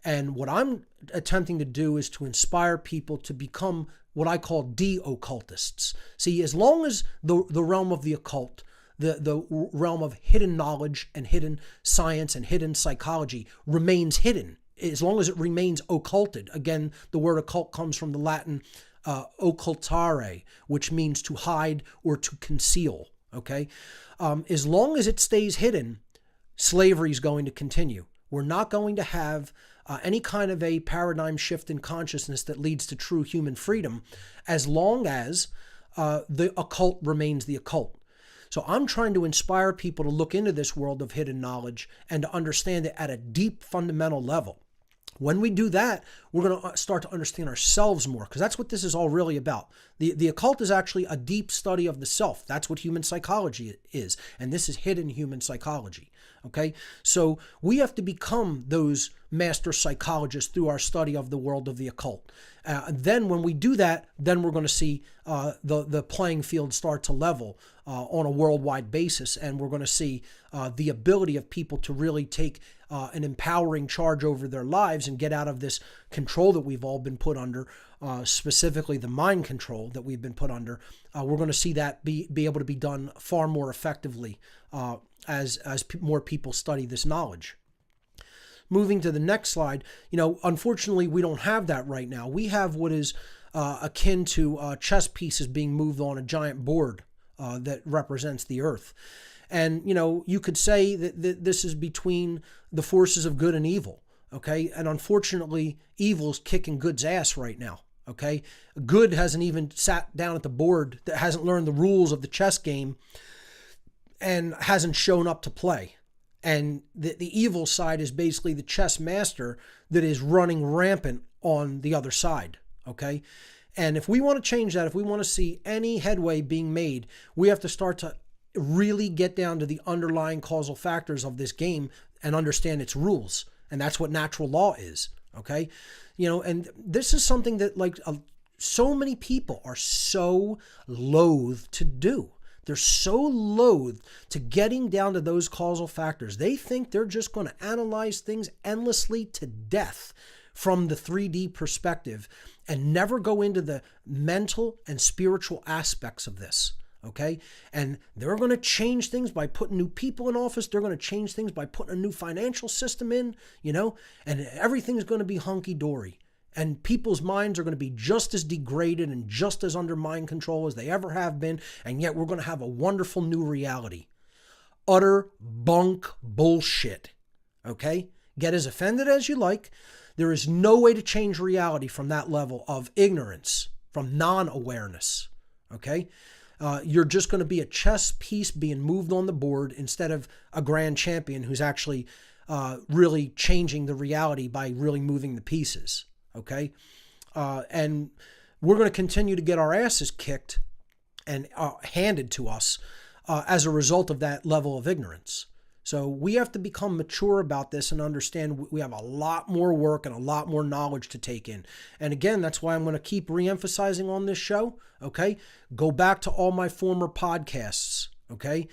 And what I'm attempting to do is to inspire people to become what I call de-occultists. See, as long as the realm of the occult, the realm of hidden knowledge and hidden science and hidden psychology remains hidden, as long as it remains occulted. Again, the word occult comes from the Latin occultare, which means to hide or to conceal. Okay, as long as it stays hidden, slavery is going to continue. We're not going to have any kind of a paradigm shift in consciousness that leads to true human freedom as long as the occult remains the occult. So I'm trying to inspire people to look into this world of hidden knowledge and to understand it at a deep fundamental level. When we do that, we're going to start to understand ourselves more, because that's what this is all really about. The occult is actually a deep study of the self. That's what human psychology is. And this is hidden human psychology. Okay, so we have to become those master psychologists through our study of the world of the occult. Then when we do that, then we're going to see the playing field start to level on a worldwide basis. And we're going to see the ability of people to really take an empowering charge over their lives and get out of this control that we've all been put under, specifically the mind control that we've been put under. We're going to see that be able to be done far more effectively as more people study this knowledge. Moving to the next slide, unfortunately, we don't have that right now. We have what is akin to chess pieces being moved on a giant board that represents the earth. And, you could say that this is between the forces of good and evil, okay? And unfortunately, evil's kicking good's ass right now, okay? Good hasn't even sat down at the board, that hasn't learned the rules of the chess game and hasn't shown up to play. And the evil side is basically the chess master that is running rampant on the other side, okay? And if we want to change that, if we want to see any headway being made, we have to start to really get down to the underlying causal factors of this game and understand its rules. And that's what natural law is, okay? And this is something that so many people are so loath to do. They're so loath to getting down to those causal factors. They think they're just going to analyze things endlessly to death from the 3D perspective and never go into the mental and spiritual aspects of this. Okay. And they're going to change things by putting new people in office. They're going to change things by putting a new financial system in, and everything's going to be hunky dory. And people's minds are going to be just as degraded and just as under mind control as they ever have been. And yet we're going to have a wonderful new reality. Utter bunk bullshit. Okay? Get as offended as you like. There is no way to change reality from that level of ignorance, from non-awareness, okay? You're just going to be a chess piece being moved on the board instead of a grand champion who's actually really changing the reality by really moving the pieces, okay? And we're going to continue to get our asses kicked and handed to us as a result of that level of ignorance. So we have to become mature about this and understand we have a lot more work and a lot more knowledge to take in. And again, that's why I'm going to keep re-emphasizing on this show, okay? Go back to all my former podcasts, okay?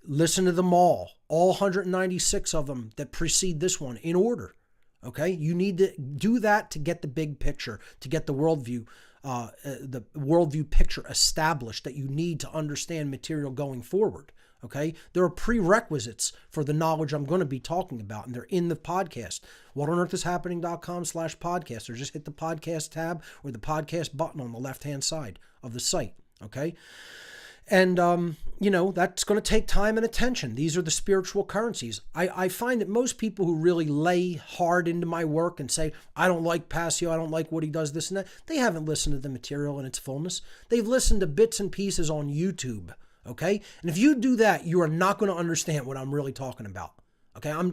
Listen to them all 196 of them that precede this one in order, okay? You need to do that to get the big picture, to get the worldview picture established that you need to understand material going forward. Okay, there are prerequisites for the knowledge I'm going to be talking about, and they're in the podcast. whatonearthishappening.com/podcast, or just hit the podcast tab or the podcast button on the left-hand side of the site. Okay, and that's going to take time and attention. These are the spiritual currencies. I find that most people who really lay hard into my work and say, I don't like Passio, I don't like what he does, this and that, they haven't listened to the material in its fullness. They've listened to bits and pieces on YouTube. Okay. And if you do that, you are not going to understand what I'm really talking about. Okay. I'm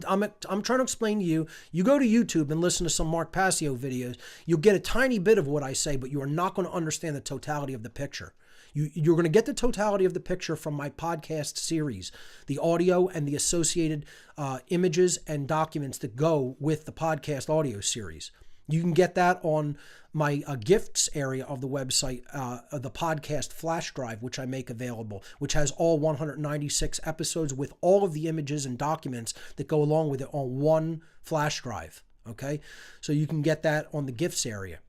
trying to explain to you, you go to YouTube and listen to some Mark Passio videos, you'll get a tiny bit of what I say, but you are not going to understand the totality of the picture. You're going to get the totality of the picture from my podcast series, the audio and the associated images and documents that go with the podcast audio series. You can get that on my gifts area of the website, the podcast flash drive, which I make available, which has all 196 episodes with all of the images and documents that go along with it on one flash drive. Okay, so you can get that on the gifts area.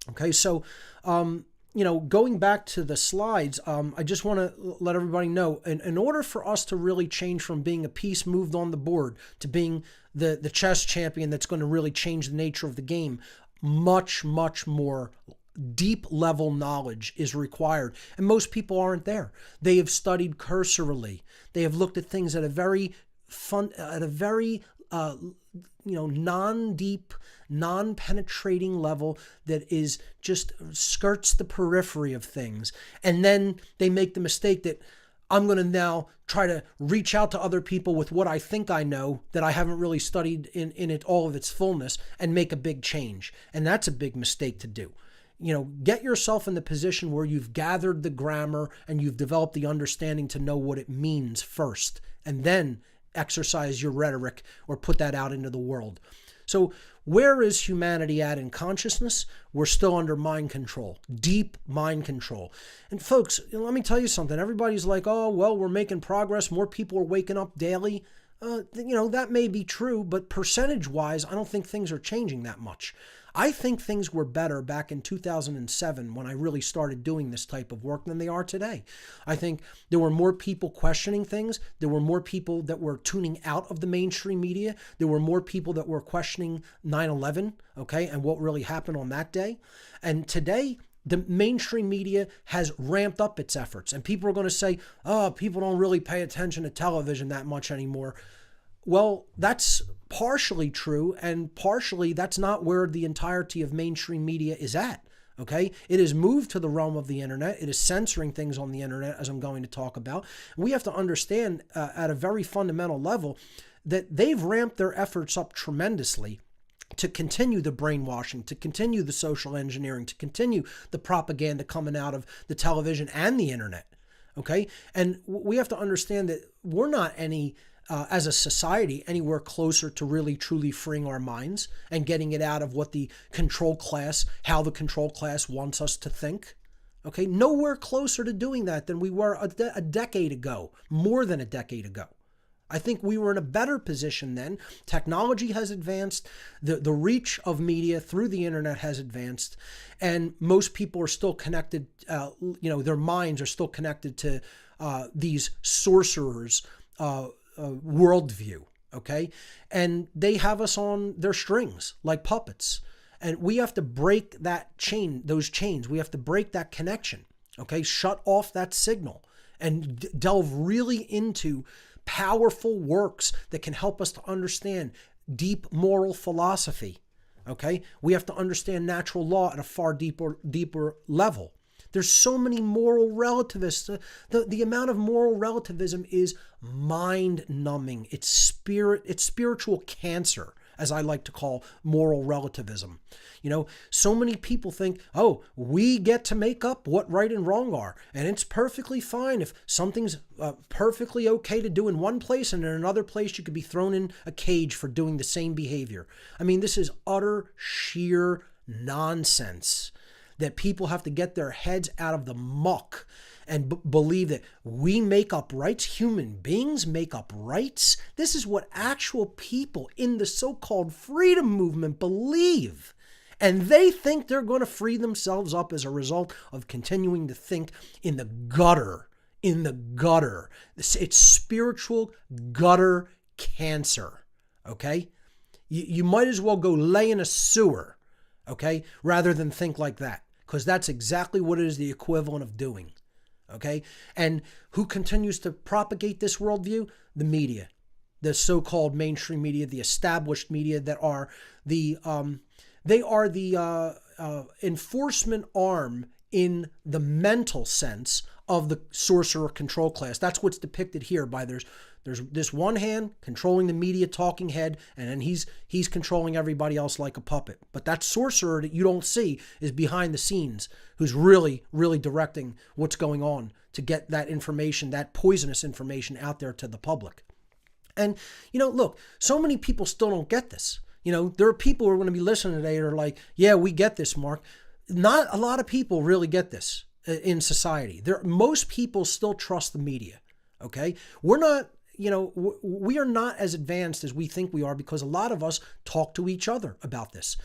Okay, so going back to the slides, I just want to let everybody know, in order for us to really change from being a piece moved on the board to being the chess champion that's going to really change the nature of the game, much, much more deep level knowledge is required. And most people aren't there. They have studied cursorily. They have looked at things at a very non-deep, non-penetrating level that is just skirts the periphery of things. And then they make the mistake that I'm going to now try to reach out to other people with what I think I know that I haven't really studied in it all of its fullness and make a big change. And that's a big mistake to do. Get yourself in the position where you've gathered the grammar and you've developed the understanding to know what it means first, and then exercise your rhetoric or put that out into the world. So where is humanity at in consciousness? We're still under mind control, deep mind control. And folks, let me tell you something. Everybody's like, oh, well, we're making progress. More people are waking up daily. That may be true, but percentage-wise, I don't think things are changing that much. I think things were better back in 2007 when I really started doing this type of work than they are today. I think there were more people questioning things. There were more people that were tuning out of the mainstream media. There were more people that were questioning 9/11, okay, and what really happened on that day. And today, the mainstream media has ramped up its efforts. And people are going to say, oh, people don't really pay attention to television that much anymore. Well, that's partially true, and partially that's not where the entirety of mainstream media is at, okay? It has moved to the realm of the internet. It is censoring things on the internet, as I'm going to talk about. We have to understand at a very fundamental level that they've ramped their efforts up tremendously to continue the brainwashing, to continue the social engineering, to continue the propaganda coming out of the television and the internet, okay? And we have to understand that we're not as a society, anywhere closer to really truly freeing our minds and getting it out of what the control class, how the control class wants us to think. Okay, nowhere closer to doing that than we were a decade ago, more than a decade ago. I think we were in a better position then. Technology has advanced, the reach of media through the internet has advanced, and most people are still connected, their minds are still connected to these sorcerers' worldview, okay? And they have us on their strings like puppets. And we have to break that chain, those chains. We have to break that connection, okay? Shut off that signal and delve really into powerful works that can help us to understand deep moral philosophy. Okay? We have to understand natural law at a far deeper level. There's so many moral relativists. The amount of moral relativism is mind-numbing. It's spiritual cancer, as I like to call moral relativism. So many people think, oh, we get to make up what right and wrong are, and it's perfectly fine if something's perfectly okay to do in one place, and in another place you could be thrown in a cage for doing the same behavior. I mean, this is utter sheer nonsense that people have to get their heads out of the muck and believe that we make up rights. Human beings make up rights. This is what actual people in the so-called freedom movement believe. And they think they're going to free themselves up as a result of continuing to think in the gutter. It's spiritual gutter cancer, okay? You might as well go lay in a sewer, okay, rather than think like that, because that's exactly what it is the equivalent of doing, okay? And who continues to propagate this worldview? The media, the so-called mainstream media, the established media that are the enforcement arm in the mental sense of the sorcerer control class. That's what's depicted here by there's this one hand controlling the media talking head, and then he's controlling everybody else like a puppet. But that sorcerer that you don't see is behind the scenes, who's really, really directing what's going on to get that information, that poisonous information out there to the public. And, look, so many people still don't get this. There are people who are going to be listening today that are like, yeah, we get this, Mark. Not a lot of people really get this in society. Most people still trust the media, okay? We're not, we are not as advanced as we think we are, because a lot of us talk to each other about this.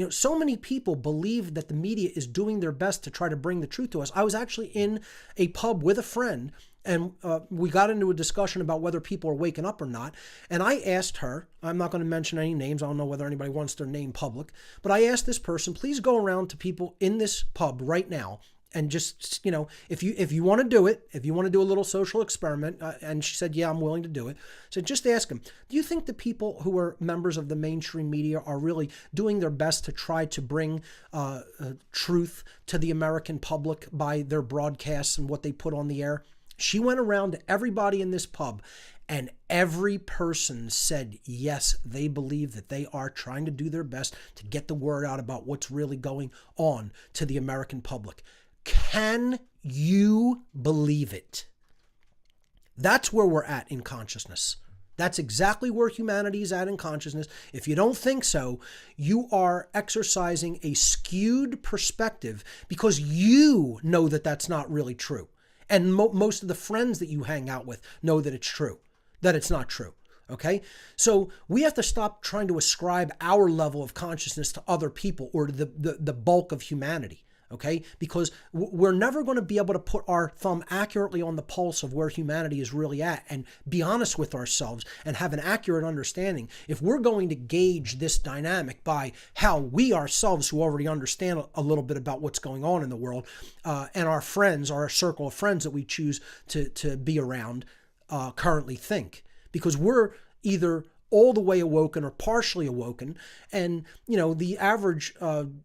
So many people believe that the media is doing their best to try to bring the truth to us. I was actually in a pub with a friend, and we got into a discussion about whether people are waking up or not. And I asked her, I'm not going to mention any names, I don't know whether anybody wants their name public, but I asked this person, please go around to people in this pub right now and just, if you want to do it, if you want to do a little social experiment, and she said, yeah, I'm willing to do it. So just ask them, do you think the people who are members of the mainstream media are really doing their best to try to bring truth to the American public by their broadcasts and what they put on the air? She went around to everybody in this pub, and every person said, yes, they believe that they are trying to do their best to get the word out about what's really going on to the American public. Can you believe it? That's where we're at in consciousness. That's exactly where humanity is at in consciousness. If you don't think so, you are exercising a skewed perspective because you know that that's not really true. And most of the friends that you hang out with know that it's true, that it's not true. Okay? So we have to stop trying to ascribe our level of consciousness to other people or to the bulk of humanity. Okay? Because we're never going to be able to put our thumb accurately on the pulse of where humanity is really at and be honest with ourselves and have an accurate understanding. If we're going to gauge this dynamic by how we ourselves, who already understand a little bit about what's going on in the world, and our friends, our circle of friends that we choose to be around, currently think. Because we're either all the way awoken or partially awoken, and the average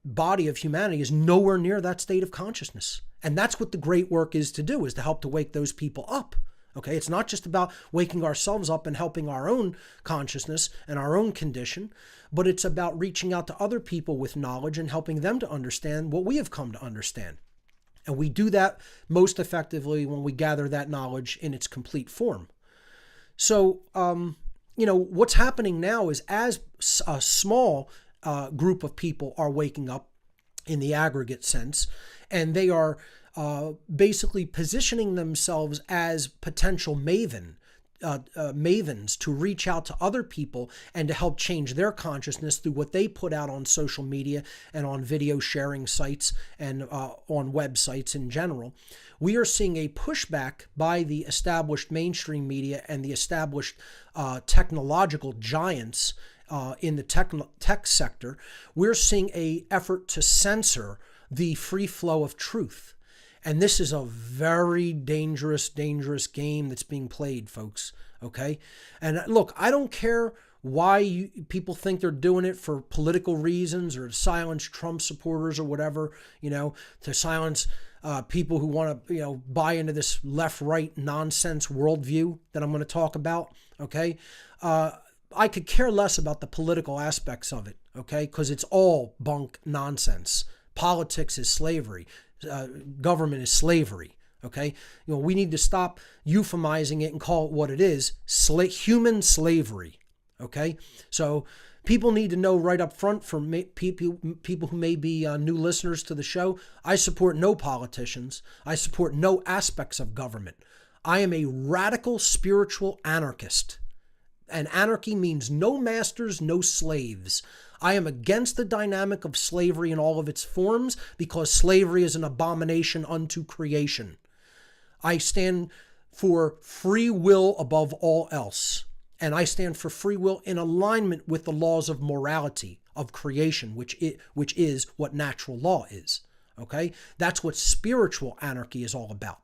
body of humanity is nowhere near that state of consciousness. And that's what the great work is to do, is to help to wake those people up. Okay, it's not just about waking ourselves up and helping our own consciousness and our own condition, but it's about reaching out to other people with knowledge and helping them to understand what we have come to understand. And we do that most effectively when we gather that knowledge in its complete form. So, what's happening now is, as a small group of people are waking up in the aggregate sense, and they are basically positioning themselves as potential mavens to reach out to other people and to help change their consciousness through what they put out on social media and on video sharing sites and on websites in general. We are seeing a pushback by the established mainstream media and the established technological giants in the tech sector. We're seeing an effort to censor the free flow of truth. And this is a very dangerous game that's being played, folks. Okay? And look, I don't care why people think they're doing it for political reasons or to silence Trump supporters or whatever, to silence people who want to, buy into this left-right nonsense worldview that I'm going to talk about, okay? I could care less about the political aspects of it, okay? Because it's all bunk nonsense. Politics is slavery. Government is slavery, okay? We need to stop euphemizing it and call it what it is, human slavery, okay? So people need to know right up front, for people who may be new listeners to the show, I support no politicians. I support no aspects of government. I am a radical spiritual anarchist. And anarchy means no masters, no slaves. I am against the dynamic of slavery in all of its forms because slavery is an abomination unto creation. I stand for free will above all else. And I stand for free will in alignment with the laws of morality, of creation, which is what natural law is. Okay? That's what spiritual anarchy is all about.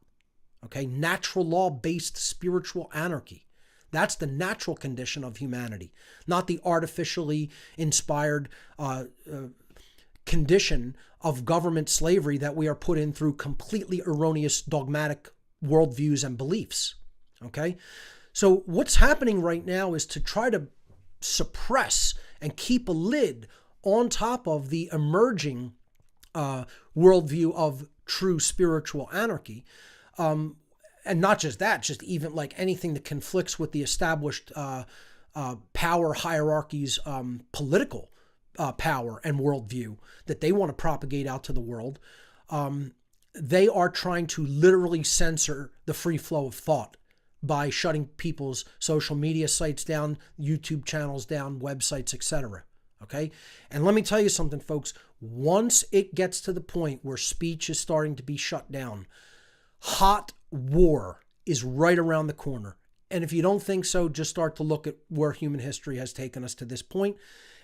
Okay? Natural law-based spiritual anarchy. That's the natural condition of humanity, not the artificially inspired condition of government slavery that we are put in through completely erroneous dogmatic worldviews and beliefs. Okay? So what's happening right now is to try to suppress and keep a lid on top of the emerging worldview of true spiritual anarchy. And not just that, just even like anything that conflicts with the established power hierarchies, political power and worldview that they want to propagate out to the world. They are trying to literally censor the free flow of thought by shutting people's social media sites down, YouTube channels down, websites, etc. Okay? And let me tell you something, folks. Once it gets to the point where speech is starting to be shut down, hot war is right around the corner. And if you don't think so, just start to look at where human history has taken us to this point.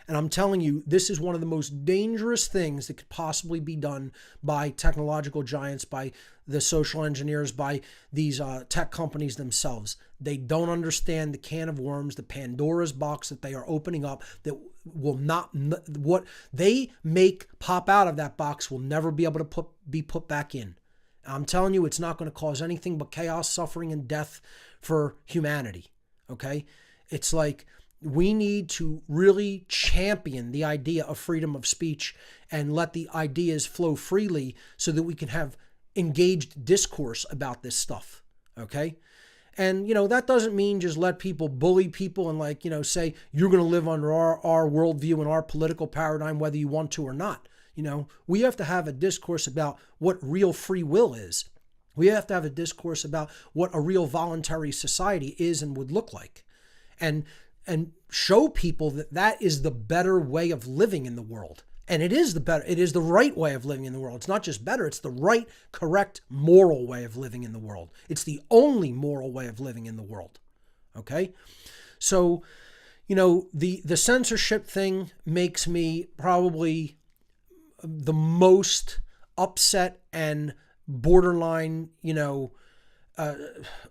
And I'm telling you, this is one of the most dangerous things that could possibly be done by technological giants, by the social engineers, by these tech companies themselves. They don't understand the can of worms, the Pandora's box that they are opening up that will not, what they make pop out of that box will never be able to be put back in. I'm telling you, it's not going to cause anything but chaos, suffering, and death for humanity, okay? It's like we need to really champion the idea of freedom of speech and let the ideas flow freely so that we can have engaged discourse about this stuff, okay? And, that doesn't mean just let people bully people and say, you're going to live under our worldview and our political paradigm whether you want to or not. We have to have a discourse about what real free will is. We have to have a discourse about what a real voluntary society is and would look like. And show people that that is the better way of living in the world. And it is the right way of living in the world. It's not just better, it's the right, correct, moral way of living in the world. It's the only moral way of living in the world. Okay? So, the censorship thing makes me probably the most upset and borderline,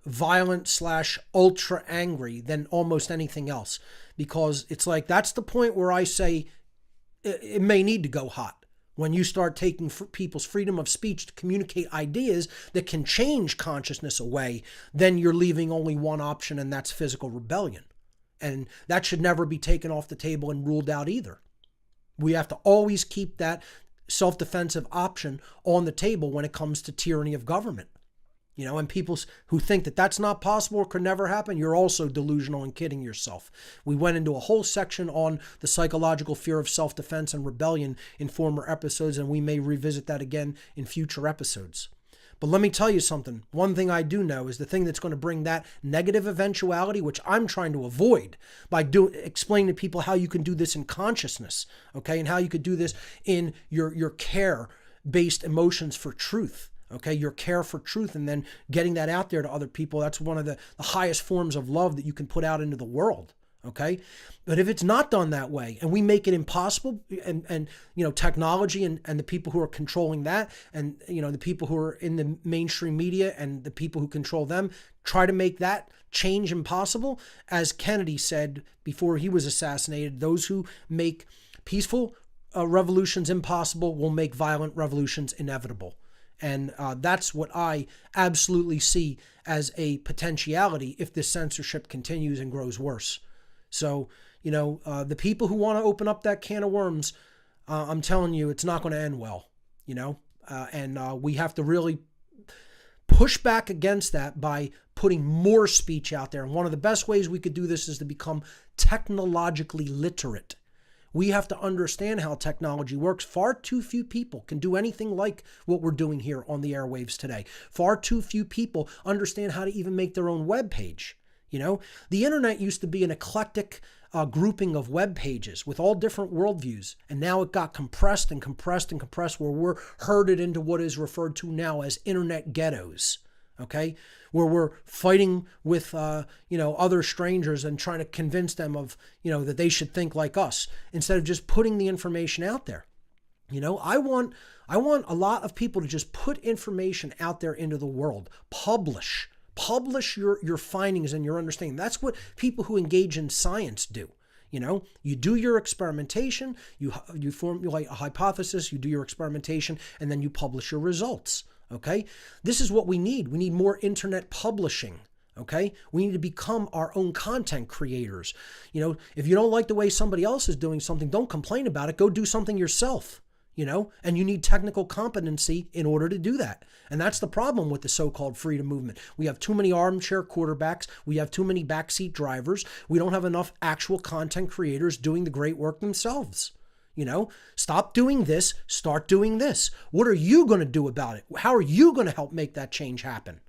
violent / ultra angry than almost anything else, because it's like that's the point where I say it may need to go hot when you start taking people's freedom of speech to communicate ideas that can change consciousness away. Then you're leaving only one option, and that's physical rebellion, and that should never be taken off the table and ruled out either. We have to always keep that self-defensive option on the table when it comes to tyranny of government. And people who think that that's not possible or could never happen, you're also delusional and kidding yourself. We went into a whole section on the psychological fear of self-defense and rebellion in former episodes, and we may revisit that again in future episodes. But let me tell you something. One thing I do know is the thing that's going to bring that negative eventuality, which I'm trying to avoid by explaining to people how you can do this in consciousness, okay, and how you could do this in your care-based emotions for truth. Okay, your care for truth, and then getting that out there to other people. That's one of the highest forms of love that you can put out into the world. Okay. But if it's not done that way and we make it impossible and technology and the people who are controlling that and, the people who are in the mainstream media and the people who control them try to make that change impossible, as Kennedy said before he was assassinated, those who make peaceful revolutions impossible will make violent revolutions inevitable. And that's what I absolutely see as a potentiality if this censorship continues and grows worse. So, the people who want to open up that can of worms, I'm telling you, it's not going to end well, and we have to really push back against that by putting more speech out there. And one of the best ways we could do this is to become technologically literate. We have to understand how technology works. Far too few people can do anything like what we're doing here on the airwaves today. Far too few people understand how to even make their own web page. The internet used to be an eclectic grouping of web pages with all different worldviews. And now it got compressed and compressed and compressed where we're herded into what is referred to now as internet ghettos. Okay, where we're fighting with, other strangers and trying to convince them of, that they should think like us instead of just putting the information out there. I want a lot of people to just put information out there into the world. Publish your findings and your understanding. That's what people who engage in science do. You do your experimentation, you formulate a hypothesis, you do your experimentation, and then you publish your results. Okay, this is what we need. We need more internet publishing. Okay, we need to become our own content creators. If you don't like the way somebody else is doing something, don't complain about it. Go do something yourself. And you need technical competency in order to do that. And that's the problem with the so-called freedom movement. We have too many armchair quarterbacks. We have too many backseat drivers. We don't have enough actual content creators doing the great work themselves. Stop doing this, start doing this. What are you going to do about it? How are you going to help make that change happen?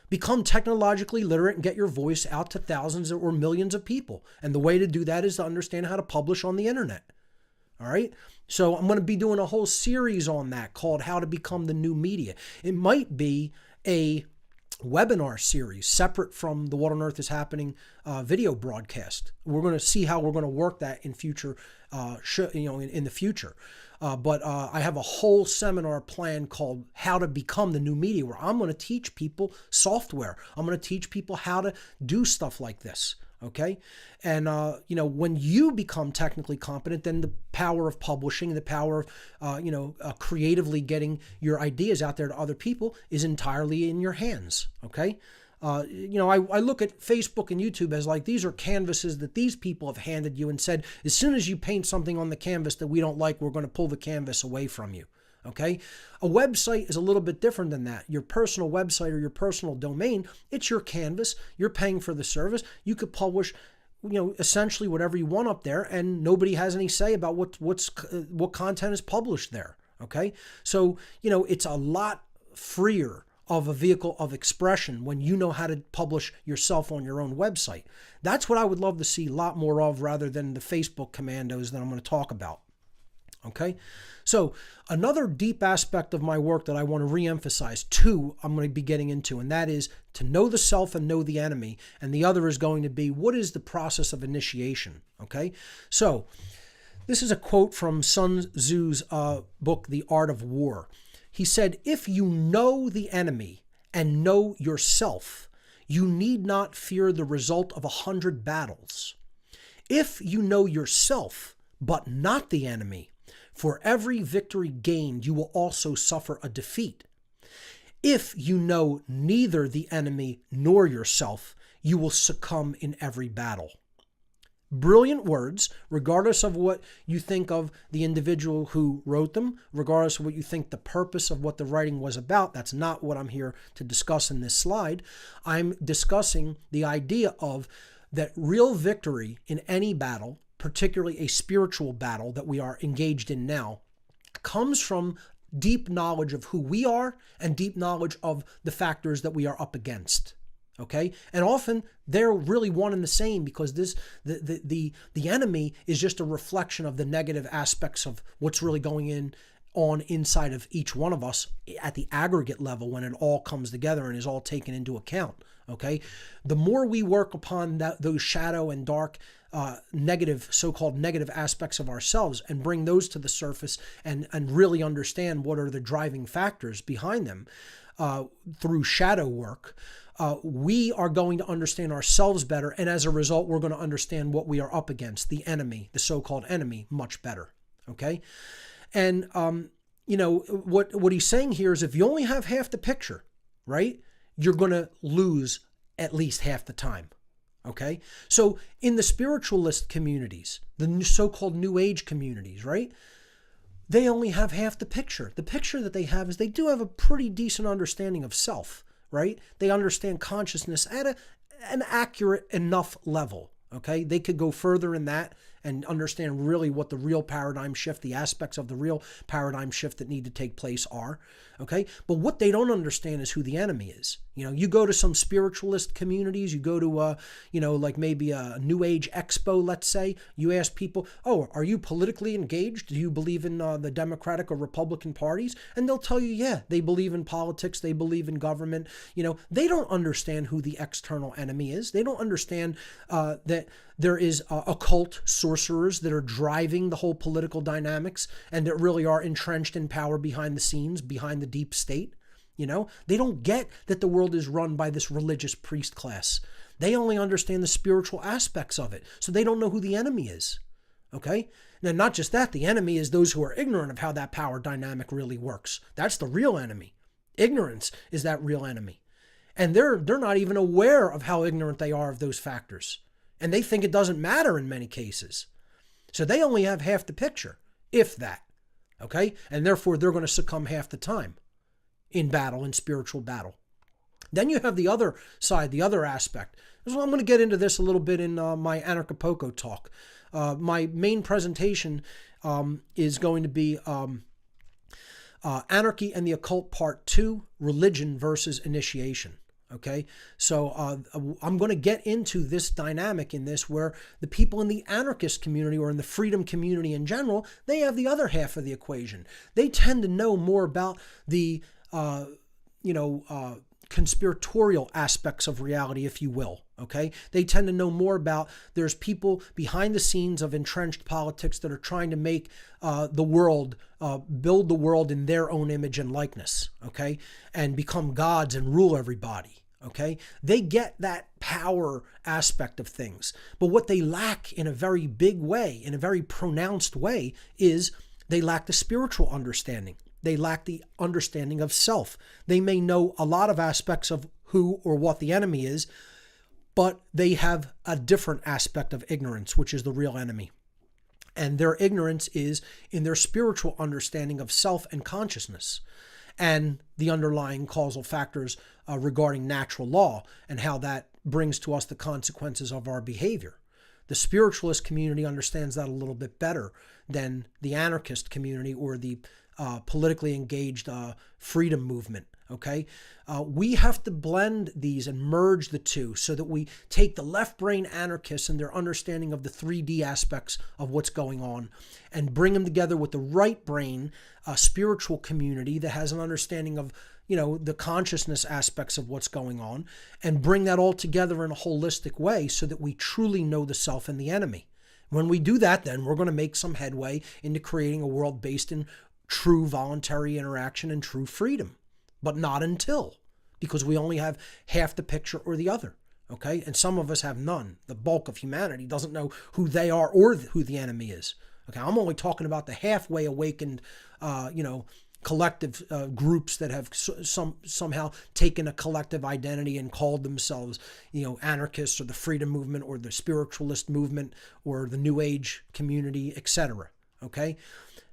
Become technologically literate and get your voice out to thousands or millions of people. And the way to do that is to understand how to publish on the internet. All right. So I'm going to be doing a whole series on that called How to Become the New Media. It might be a webinar series separate from the What on Earth is Happening video broadcast. We're going to see how we're going to work that in future, in the future. But I have a whole seminar plan called How to Become the New Media, where I'm going to teach people software. I'm going to teach people how to do stuff like this. Okay. And, when you become technically competent, then the power of publishing, the power of, creatively getting your ideas out there to other people is entirely in your hands. Okay. I look at Facebook and YouTube as like, these are canvases that these people have handed you and said, as soon as you paint something on the canvas that we don't like, we're going to pull the canvas away from you. Okay. A website is a little bit different than that. Your personal website or your personal domain, it's your canvas. You're paying for the service. You could publish, essentially whatever you want up there, and nobody has any say about what content is published there. Okay. So, it's a lot freer of a vehicle of expression when you know how to publish yourself on your own website. That's what I would love to see a lot more of rather than the Facebook commandos that I'm going to talk about. Okay, so another deep aspect of my work that I want to reemphasize, I'm going to be getting into, and that is to know the self and know the enemy. And the other is going to be, what is the process of initiation? Okay, so this is a quote from Sun Tzu's book, The Art of War. He said, if you know the enemy and know yourself, you need not fear the result of 100 battles. If you know yourself, but not the enemy, for every victory gained, you will also suffer a defeat. If you know neither the enemy nor yourself, you will succumb in every battle. Brilliant words, regardless of what you think of the individual who wrote them, regardless of what you think the purpose of what the writing was about. That's not what I'm here to discuss in this slide. I'm discussing the idea of that real victory in any battle, particularly a spiritual battle that we are engaged in now, comes from deep knowledge of who we are and deep knowledge of the factors that we are up against. Okay, and often they're really one and the same, because the enemy is just a reflection of the negative aspects of what's really going on inside of each one of us at the aggregate level when it all comes together and is all taken into account. Okay, the more we work upon those shadow and dark, negative, so-called negative aspects of ourselves, and bring those to the surface, and really understand what are the driving factors behind them through shadow work, we are going to understand ourselves better, and as a result, we're going to understand what we are up against, the enemy, the so-called enemy, much better. Okay, and what he's saying here is, if you only have half the picture, right, you're going to lose at least half the time. Okay, so in the spiritualist communities, the so-called New Age communities, right, they only have half the picture. The picture that they have is they do have a pretty decent understanding of self, right? They understand consciousness at an accurate enough level. Okay, they could go further in that and understand really what the real paradigm shift, the aspects of the real paradigm shift that need to take place are. Okay, but what they don't understand is who the enemy is. You go to some spiritualist communities, you go to like maybe a New Age expo, let's say, you ask people, oh, are you politically engaged? Do you believe in the Democratic or Republican parties? And they'll tell you, yeah, they believe in politics, they believe in government. They don't understand who the external enemy is. They don't understand that there is occult sorcerers that are driving the whole political dynamics, and that really are entrenched in power behind the scenes, behind the deep state. They don't get that the world is run by this religious priest class. They only understand the spiritual aspects of it. So they don't know who the enemy is. Okay? Now, not just that, the enemy is those who are ignorant of how that power dynamic really works. That's the real enemy. Ignorance is that real enemy. And they're not even aware of how ignorant they are of those factors. And they think it doesn't matter in many cases. So they only have half the picture, if that. Okay? And therefore, they're going to succumb half the time in battle, in spiritual battle. Then you have the other side, the other aspect. So I'm going to get into this a little bit in my Anarchapulco talk. My main presentation is going to be Anarchy and the Occult Part 2, Religion versus Initiation. Okay, so I'm going to get into this dynamic in this, where the people in the anarchist community or in the freedom community in general, they have the other half of the equation. They tend to know more about the conspiratorial aspects of reality, if you will. Okay, they tend to know more about, there's people behind the scenes of entrenched politics that are trying to make the world, build the world in their own image and likeness. Okay, and become gods and rule everybody. Okay, they get that power aspect of things, but what they lack in a very big way, in a very pronounced way, is they lack the spiritual understanding. They lack the understanding of self. They may know a lot of aspects of who or what the enemy is, but they have a different aspect of ignorance, which is the real enemy. And their ignorance is in their spiritual understanding of self and consciousness, and the underlying causal factors regarding natural law and how that brings to us the consequences of our behavior. The spiritualist community understands that a little bit better than the anarchist community or the politically engaged freedom movement. Okay, we have to blend these and merge the two so that we take the left brain anarchists and their understanding of the 3D aspects of what's going on and bring them together with the right brain spiritual community that has an understanding of the consciousness aspects of what's going on, and bring that all together in a holistic way so that we truly know the self and the enemy. When we do that, then we're going to make some headway into creating a world based in true voluntary interaction and true freedom. But not until, because we only have half the picture or the other. Okay, and some of us have none. The bulk of humanity doesn't know who they are or who the enemy is. Okay, I'm only talking about the halfway awakened, collective groups that have somehow taken a collective identity and called themselves, anarchists or the freedom movement or the spiritualist movement or the New Age community, etc. Okay,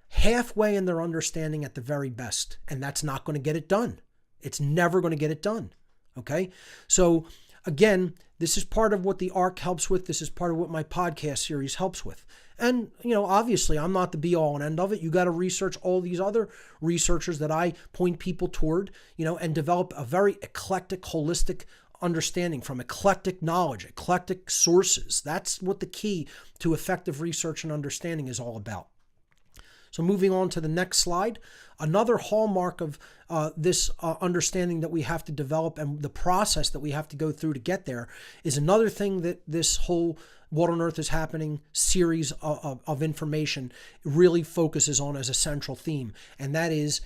halfway in their understanding at the very best, and that's not going to get it done. It's never going to get it done. Okay, so again, this is part of what the ARC helps with. This is part of what my podcast series helps with. And, obviously I'm not the be all and end of it. You got to research all these other researchers that I point people toward, and develop a very eclectic, holistic understanding from eclectic knowledge, eclectic sources. That's what the key to effective research and understanding is all about. So moving on to the next slide, another hallmark of this understanding that we have to develop and the process that we have to go through to get there is another thing that this whole What on Earth is Happening series of information really focuses on as a central theme, and that is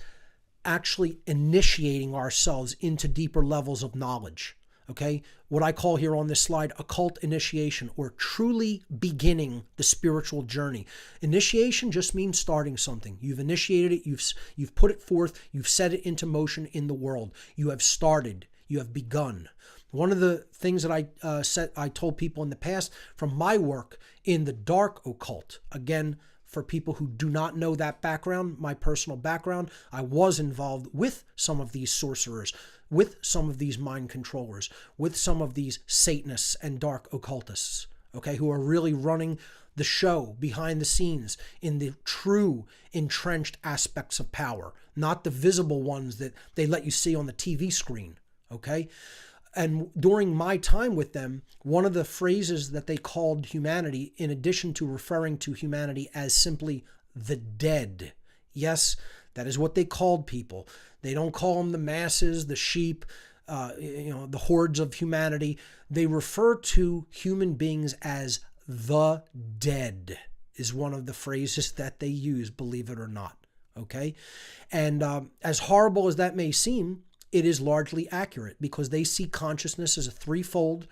actually initiating ourselves into deeper levels of knowledge. Okay, what I call here on this slide occult initiation, or truly beginning the spiritual journey. Initiation just means starting something. You've initiated it, you've put it forth, you've set it into motion in the world. You have started, you have begun. One of the things that I told people in the past from my work in the dark occult, again, for people who do not know that background, my personal background, I was involved with some of these sorcerers, with some of these mind controllers, with some of these Satanists and dark occultists, okay, who are really running the show behind the scenes in the true entrenched aspects of power, not the visible ones that they let you see on the TV screen, okay? And during my time with them, one of the phrases that they called humanity, in addition to referring to humanity as simply the dead, yes, that is what they called people. They don't call them the masses, the sheep, the hordes of humanity. They refer to human beings as the dead, is one of the phrases that they use, believe it or not, okay? And as horrible as that may seem, it is largely accurate because they see consciousness as a threefold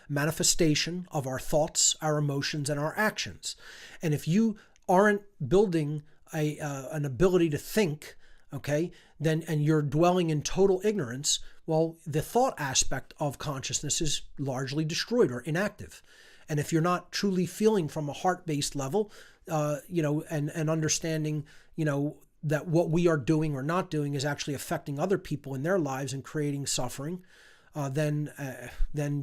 manifestation of our thoughts, our emotions, and our actions. And if you aren't building an ability to think, okay, and you're dwelling in total ignorance, well, the thought aspect of consciousness is largely destroyed or inactive. And if you're not truly feeling from a heart-based level, and understanding, that what we are doing or not doing is actually affecting other people in their lives and creating suffering, then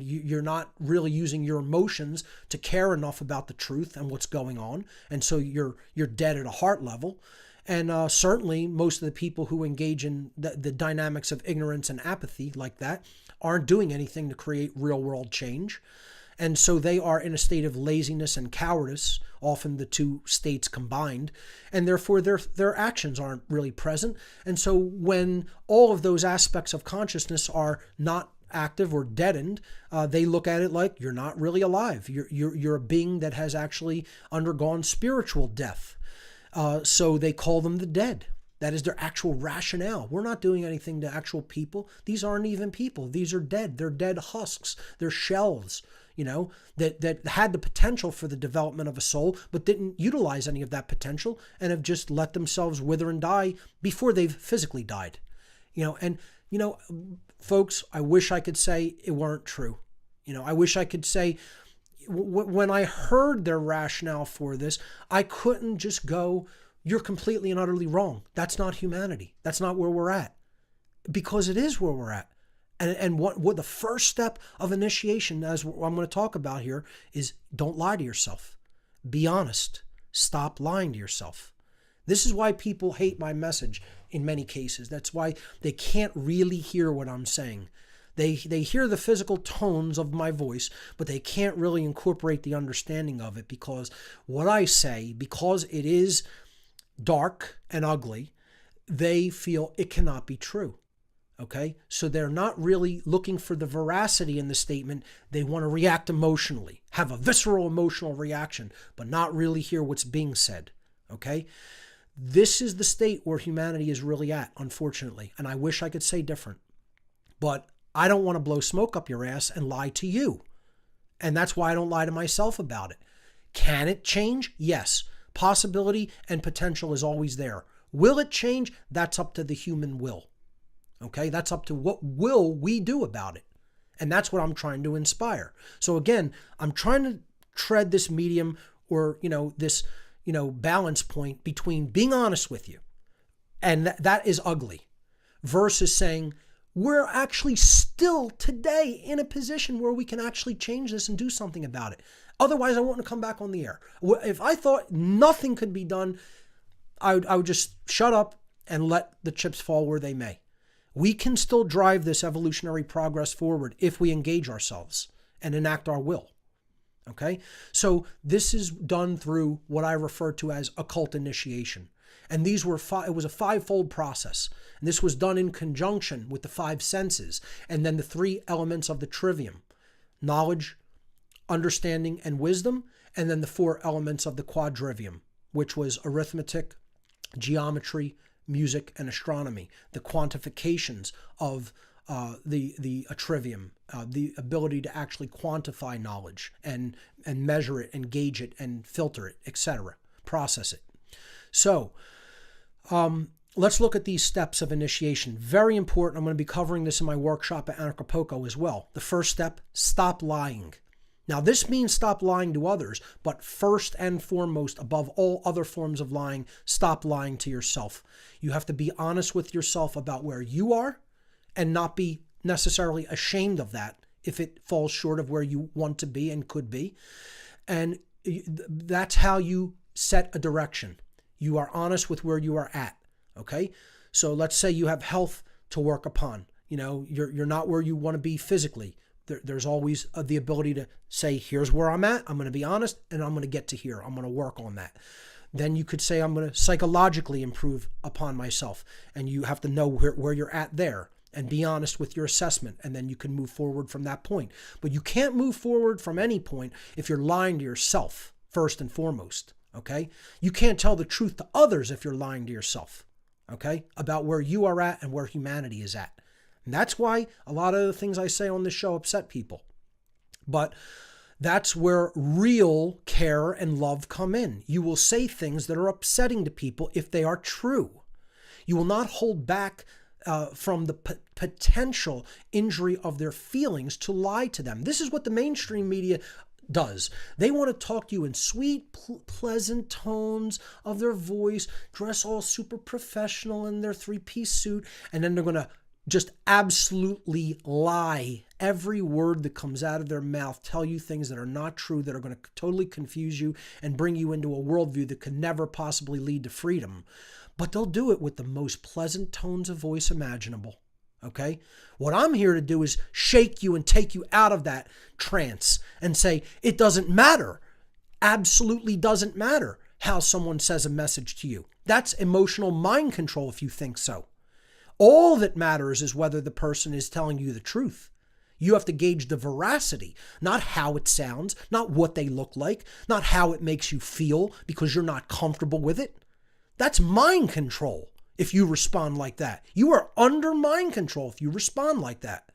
you're not really using your emotions to care enough about the truth and what's going on, and so you're dead at a heart level. And certainly most of the people who engage in the dynamics of ignorance and apathy like that aren't doing anything to create real world change. And so they are in a state of laziness and cowardice, often the two states combined, and therefore their actions aren't really present. And so when all of those aspects of consciousness are not active or deadened, they look at it like you're not really alive. You're a being that has actually undergone spiritual death. So they call them the dead. That is their actual rationale. We're not doing anything to actual people. These aren't even people. These are dead. They're dead husks. They're shells, that had the potential for the development of a soul, but didn't utilize any of that potential and have just let themselves wither and die before they've physically died. Folks, I wish I could say it weren't true. I wish I could say, when I heard their rationale for this, I couldn't just go, you're completely and utterly wrong. That's not humanity. That's not where we're at. Because it is where we're at. And what the first step of initiation, as I'm going to talk about here, is don't lie to yourself. Be honest. Stop lying to yourself. This is why people hate my message in many cases. That's why they can't really hear what I'm saying. They hear the physical tones of my voice, but they can't really incorporate the understanding of it, because what I say, because it is dark and ugly, they feel it cannot be true. Okay? So they're not really looking for the veracity in the statement. They want to react emotionally, have a visceral emotional reaction, but not really hear what's being said. Okay? This is the state where humanity is really at, unfortunately. And I wish I could say different. But I don't want to blow smoke up your ass and lie to you. And that's why I don't lie to myself about it. Can it change? Yes. Possibility and potential is always there. Will it change? That's up to the human will. Okay, that's up to what will we do about it. And that's what I'm trying to inspire. So again, I'm trying to tread this medium, or, this, balance point between being honest with you, and that is ugly, versus saying we're actually still today in a position where we can actually change this and do something about it. Otherwise, I wouldn't come back on the air. If I thought nothing could be done, I would just shut up and let the chips fall where they may. We can still drive this evolutionary progress forward if we engage ourselves and enact our will. Okay, so this is done through what I refer to as occult initiation. And these were it was a five-fold process. And this was done in conjunction with the five senses and then the three elements of the trivium: knowledge, understanding, and wisdom, and then the four elements of the quadrivium, which was arithmetic, geometry, music, and astronomy, the quantifications of the trivium, the ability to actually quantify knowledge and measure it and gauge it and filter it, etc., process it. So let's look at these steps of initiation. Very important. I'm going to be covering this in my workshop at Anarchapulco as well. The first step, stop lying. Now, this means stop lying to others, but first and foremost, above all other forms of lying, stop lying to yourself. You have to be honest with yourself about where you are and not be necessarily ashamed of that if it falls short of where you want to be and could be. And that's how you set a direction. You are honest with where you are at, okay? So let's say you have health to work upon. You know, you're not where you want to be physically. There's always the ability to say, here's where I'm at. I'm going to be honest, and I'm going to get to here. I'm going to work on that. Then you could say, I'm going to psychologically improve upon myself. And you have to know where you're at there and be honest with your assessment. And then you can move forward from that point. But you can't move forward from any point if you're lying to yourself, first and foremost. Okay? You can't tell the truth to others if you're lying to yourself. Okay? About where you are at and where humanity is at. And that's why a lot of the things I say on this show upset people. But that's where real care and love come in. You will say things that are upsetting to people if they are true. You will not hold back from the potential injury of their feelings to lie to them. This is what the mainstream media does. They want to talk to you in sweet, pleasant tones of their voice, dress all super professional in their three-piece suit, and then they're going to just absolutely lie. Every word that comes out of their mouth, tell you things that are not true, that are going to totally confuse you and bring you into a worldview that could never possibly lead to freedom. But they'll do it with the most pleasant tones of voice imaginable. Okay? What I'm here to do is shake you and take you out of that trance and say, it doesn't matter. Absolutely doesn't matter how someone says a message to you. That's emotional mind control if you think so. All that matters is whether the person is telling you the truth. You have to gauge the veracity, not how it sounds, not what they look like, not how it makes you feel because you're not comfortable with it. That's mind control if you respond like that. You are under mind control if you respond like that.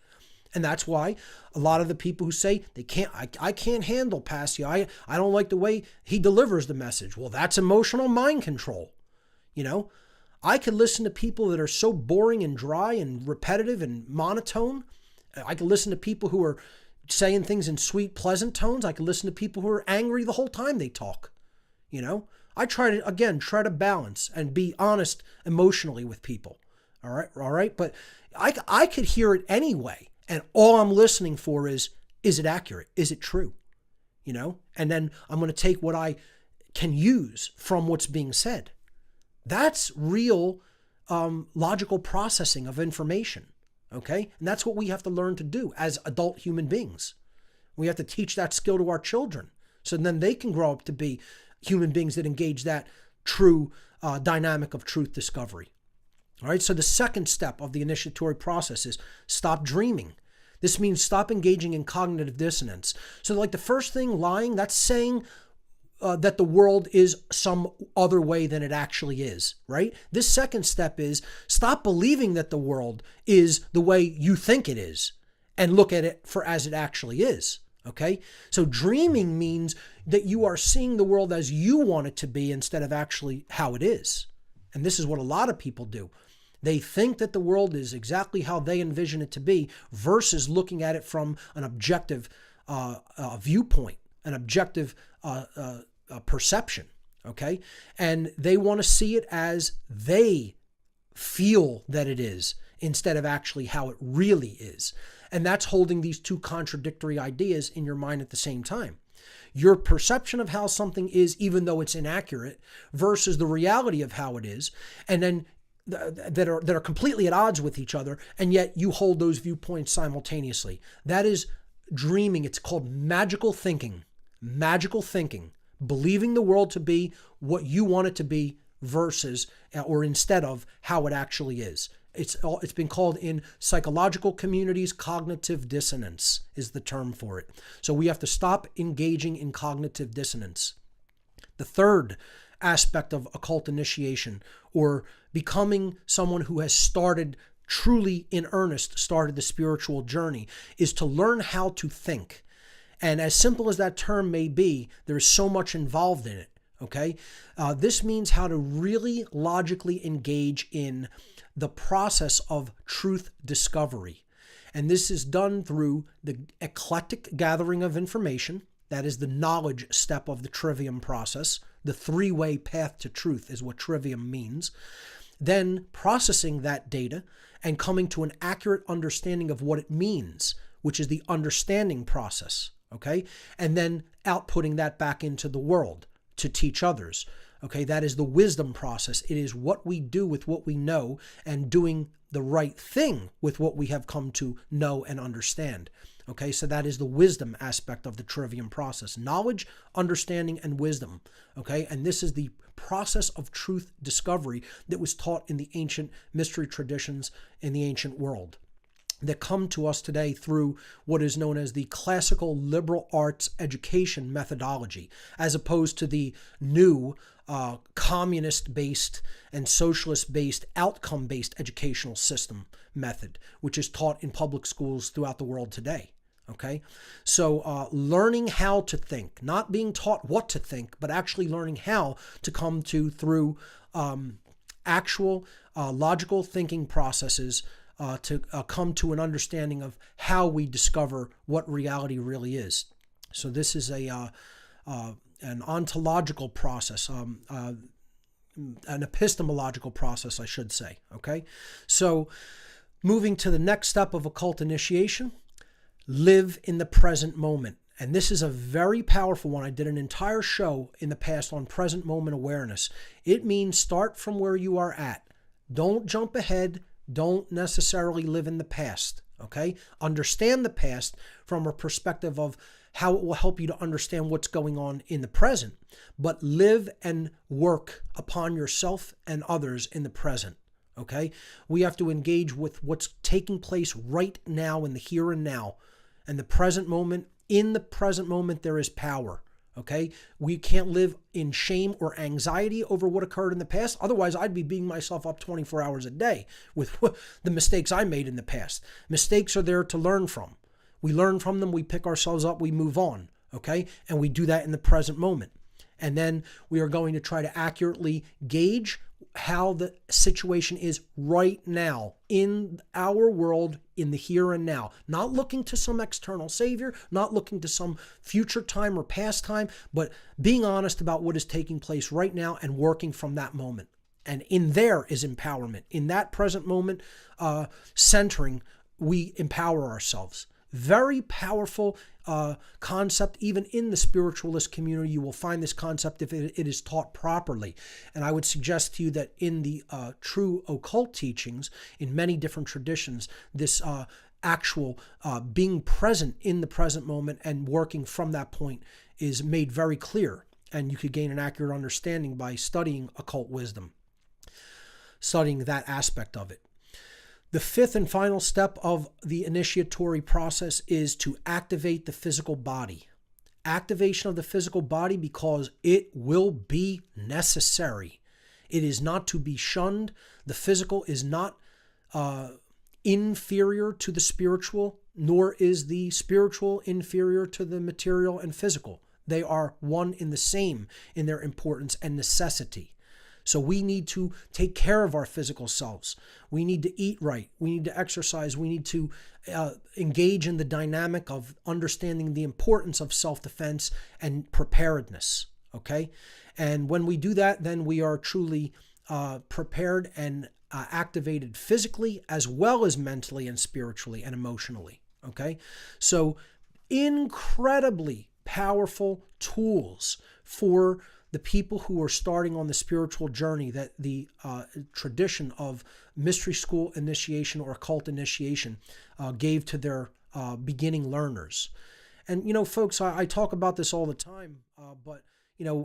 And that's why a lot of the people who say I can't handle Passio. I don't like the way he delivers the message. Well, that's emotional mind control. You know, I could listen to people that are so boring and dry and repetitive and monotone. I could listen to people who are saying things in sweet, pleasant tones. I could listen to people who are angry the whole time they talk. You know, I try to balance and be honest emotionally with people. All right. But I could hear it anyway. And all I'm listening for is it accurate? Is it true? You know, and then I'm going to take what I can use from what's being said. That's real logical processing of information, okay? And that's what we have to learn to do as adult human beings. We have to teach that skill to our children so then they can grow up to be human beings that engage that true dynamic of truth discovery. All right, so the second step of the initiatory process is stop dreaming. This means stop engaging in cognitive dissonance. So like the first thing, lying, that's saying that the world is some other way than it actually is, right? This second step is stop believing that the world is the way you think it is and look at it for as it actually is, okay? So dreaming means that you are seeing the world as you want it to be instead of actually how it is. And this is what a lot of people do. They think that the world is exactly how they envision it to be versus looking at it from an objective viewpoint, an objective perception, okay? And they want to see it as they feel that it is instead of actually how it really is. And that's holding these two contradictory ideas in your mind at the same time. Your perception of how something is, even though it's inaccurate, versus the reality of how it is, and then that are completely at odds with each other, and yet you hold those viewpoints simultaneously. That is dreaming. It's called magical thinking. magical thinking, believing the world to be what you want it to be versus or instead of how it actually is. It's been called in psychological communities cognitive dissonance is the term for it. So we have to stop engaging in cognitive dissonance. The third aspect of occult initiation, or becoming someone who has started truly in earnest, started the spiritual journey, is to learn how to think. And as simple as that term may be, there is so much involved in it. Okay? This means how to really logically engage in the process of truth discovery. And this is done through the eclectic gathering of information. That is the knowledge step of the trivium process. The three-way path to truth is what trivium means. Then processing that data and coming to an accurate understanding of what it means, which is the understanding process. Okay? And then outputting that back into the world to teach others. Okay, that is the wisdom process. It is what we do with what we know and doing the right thing with what we have come to know and understand. Okay, so that is the wisdom aspect of the trivium process. Knowledge, understanding, and wisdom. Okay, and this is the process of truth discovery that was taught in the ancient mystery traditions in the ancient world, that come to us today through what is known as the classical liberal arts education methodology, as opposed to the new communist-based and socialist-based, outcome-based educational system method, which is taught in public schools throughout the world today. Okay, so learning how to think, not being taught what to think, but actually learning how to come to through actual logical thinking processes to come to an understanding of how we discover what reality really is. So this is an ontological process, an epistemological process, I should say. Okay, so moving to the next step of occult initiation, live in the present moment. And this is a very powerful one. I did an entire show in the past on present moment awareness. It means start from where you are at. Don't jump ahead. Don't necessarily live in the past, okay? Understand the past from a perspective of how it will help you to understand what's going on in the present, but live and work upon yourself and others in the present, okay? We have to engage with what's taking place right now in the here and now, and the present moment. In the present moment, there is power. Okay, we can't live in shame or anxiety over what occurred in the past. Otherwise, I'd be beating myself up 24 hours a day with the mistakes I made in the past. Mistakes are there to learn from. We learn from them, we pick ourselves up, we move on. Okay, and we do that in the present moment. And then we are going to try to accurately gauge how the situation is right now in our world, in the here and now. Not looking to some external savior, not looking to some future time or past time, but being honest about what is taking place right now and working from that moment. And in there is empowerment. In that present moment, centering, we empower ourselves. Very powerful concept. Even in the spiritualist community, you will find this concept if it is taught properly. And I would suggest to you that in the true occult teachings, in many different traditions, this actual being present in the present moment and working from that point is made very clear. And you could gain an accurate understanding by studying occult wisdom, studying that aspect of it. The fifth and final step of the initiatory process is to activate the physical body. Activation of the physical body because it will be necessary. It is not to be shunned. The physical is not inferior to the spiritual, nor is the spiritual inferior to the material and physical. They are one in the same in their importance and necessity. So we need to take care of our physical selves. We need to eat right. We need to exercise. We need to engage in the dynamic of understanding the importance of self-defense and preparedness, okay? And when we do that, then we are truly prepared and activated physically as well as mentally and spiritually and emotionally, okay? So incredibly powerful tools for the people who are starting on the spiritual journey that the tradition of mystery school initiation or occult initiation gave to their beginning learners. And, folks, I talk about this all the time, but,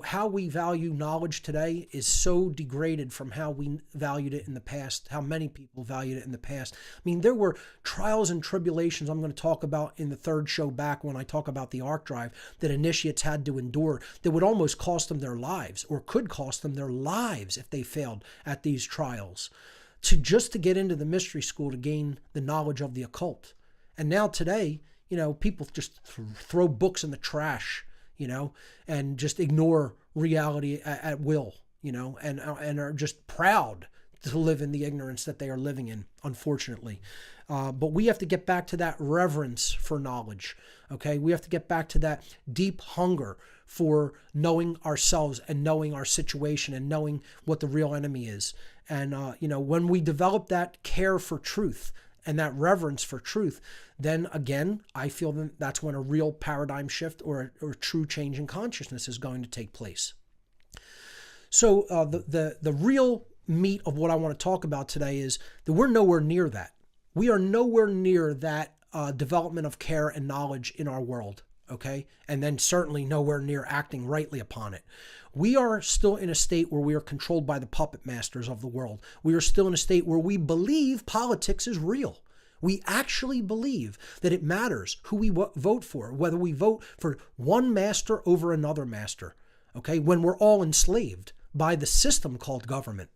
how we value knowledge today is so degraded from how we valued it in the past, how many people valued it in the past. I mean, there were trials and tribulations I'm going to talk about in the third show back when I talk about the arc drive that initiates had to endure that would almost cost them their lives, or could cost them their lives if they failed at these trials, just to get into the mystery school to gain the knowledge of the occult. And now today, people just throw books in the trash, and just ignore reality at will, and are just proud to live in the ignorance that they are living in, unfortunately. But we have to get back to that reverence for knowledge, okay? We have to get back to that deep hunger for knowing ourselves and knowing our situation and knowing what the real enemy is. And, when we develop that care for truth and that reverence for truth, then again, I feel that that's when a real paradigm shift or a true change in consciousness is going to take place. So the real meat of what I want to talk about today is that we're nowhere near that. We are nowhere near that development of care and knowledge in our world, okay? And then certainly nowhere near acting rightly upon it. We are still in a state where we are controlled by the puppet masters of the world. We are still in a state where we believe politics is real. We actually believe that it matters who we vote for, whether we vote for one master over another master, okay? When we're all enslaved by the system called government,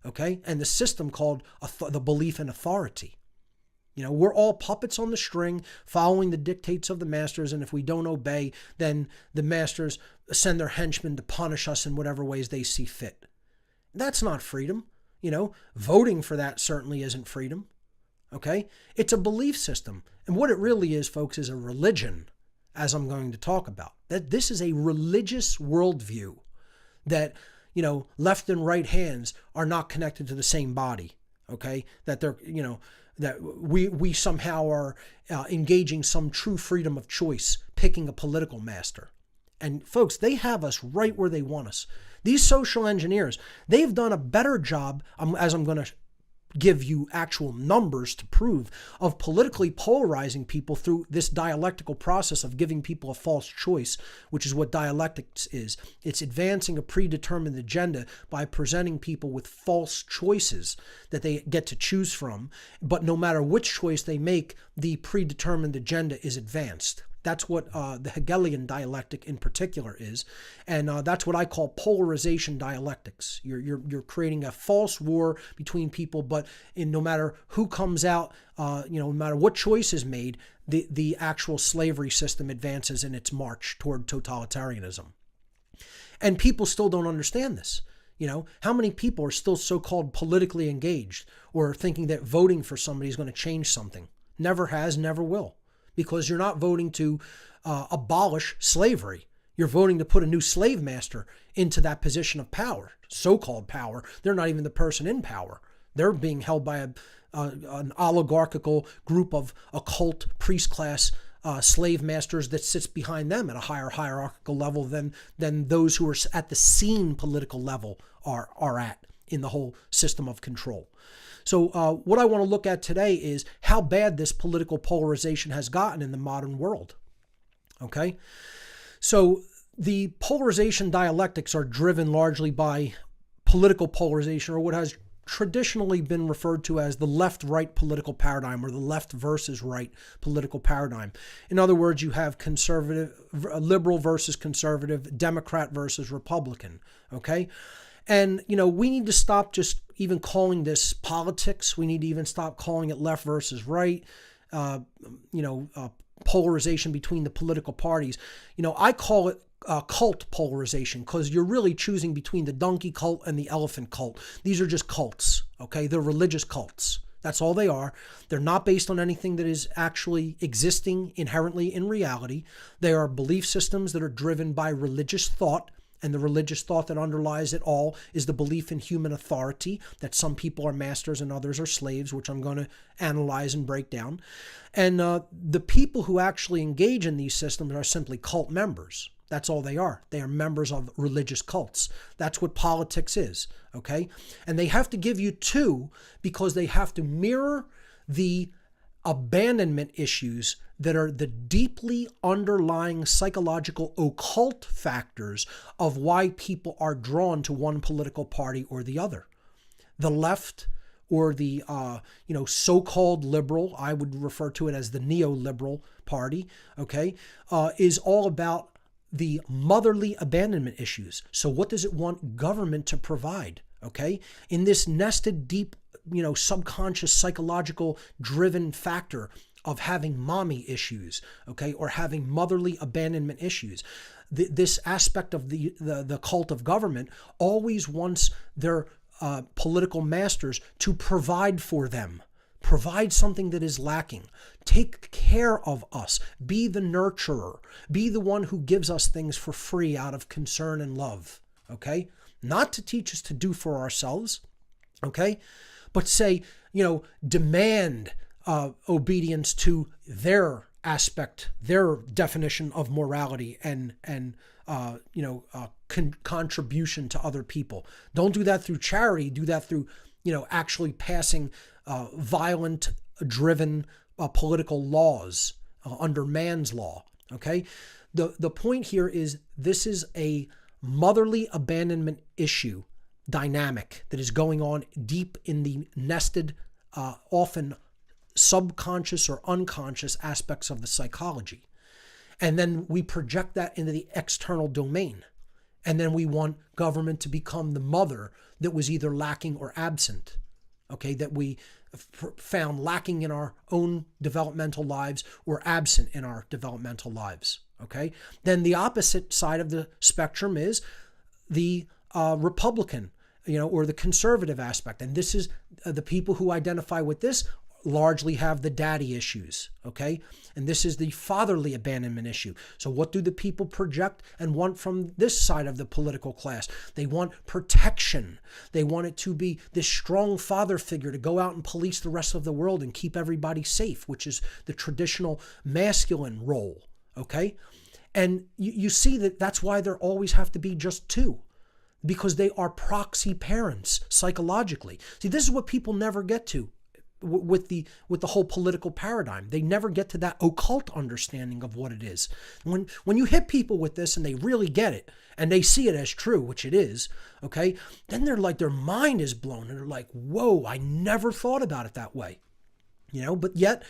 okay? And the system called the belief in authority. We're all puppets on the string following the dictates of the masters, and if we don't obey, then the masters send their henchmen to punish us in whatever ways they see fit. That's not freedom. Voting for that certainly isn't freedom. Okay? It's a belief system. And what it really is, folks, is a religion, as I'm going to talk about. That this is a religious worldview that, left and right hands are not connected to the same body. Okay? That they're, that we somehow are engaging some true freedom of choice, picking a political master. And folks, they have us right where they want us. These social engineers, they've done a better job, as I'm going to give you actual numbers to prove, of politically polarizing people through this dialectical process of giving people a false choice, which is what dialectics is. It's advancing a predetermined agenda by presenting people with false choices that they get to choose from. But no matter which choice they make, the predetermined agenda is advanced. That's what the Hegelian dialectic in particular is, and that's what I call polarization dialectics. You're creating a false war between people, but no matter who comes out, no matter what choice is made, the actual slavery system advances in its march toward totalitarianism. And people still don't understand this. How many people are still so-called politically engaged or thinking that voting for somebody is going to change something? Never has, never will. Because you're not voting to abolish slavery. You're voting to put a new slave master into that position of power, so-called power. They're not even the person in power. They're being held by an oligarchical group of occult priest class slave masters that sits behind them at a higher hierarchical level than those who are at the seen political level are at in the whole system of control. So what I want to look at today is how bad this political polarization has gotten in the modern world. Okay? So the polarization dialectics are driven largely by political polarization, or what has traditionally been referred to as the left-right political paradigm, or the left versus right political paradigm. In other words, you have liberal versus conservative, Democrat versus Republican. Okay? And, we need to stop just even calling this politics. We need to even stop calling it left versus right, polarization between the political parties. I call it cult polarization because you're really choosing between the donkey cult and the elephant cult. These are just cults, okay? They're religious cults. That's all they are. They're not based on anything that is actually existing inherently in reality. They are belief systems that are driven by religious thought. And the religious thought that underlies it all is the belief in human authority, that some people are masters and others are slaves, which I'm going to analyze and break down. And the people who actually engage in these systems are simply cult members. That's all they are. They are members of religious cults. That's what politics is, okay? And they have to give you two because they have to mirror the abandonment issues that are the deeply underlying psychological occult factors of why people are drawn to one political party or the other. The left, or the so-called liberal, I would refer to it as the neoliberal party, okay, is all about the motherly abandonment issues. So what does it want government to provide? Okay, in this nested, deep, subconscious, psychological driven factor of having mommy issues, okay, or having motherly abandonment issues. This aspect of the cult of government always wants their political masters to provide for them. Provide something that is lacking. Take care of us. Be the nurturer. Be the one who gives us things for free out of concern and love. Okay? Not to teach us to do for ourselves. Okay? But say, demand obedience to their aspect, their definition of morality and contribution to other people. Don't do that through charity. Do that through, actually passing violent-driven political laws under man's law. Okay, the point here is this is a motherly abandonment issue dynamic that is going on deep in the nested, often subconscious or unconscious aspects of the psychology. And then we project that into the external domain. And then we want government to become the mother that was either lacking or absent, okay, that we found lacking in our own developmental lives or absent in our developmental lives, okay? Then the opposite side of the spectrum is the Republican, or the conservative aspect. And this is the people who identify with this largely have the daddy issues, okay? And this is the fatherly abandonment issue. So what do the people project and want from this side of the political class? They want protection. They want it to be this strong father figure to go out and police the rest of the world and keep everybody safe, which is the traditional masculine role, okay? And you see that that's why there always have to be just two, because they are proxy parents psychologically. See, this is what people never get to with the whole political paradigm. They never get to that occult understanding of what it is. When you hit people with this and they really get it and they see it as true, which it is, okay, then they're like, their mind is blown and they're like, whoa, I never thought about it that way. But yet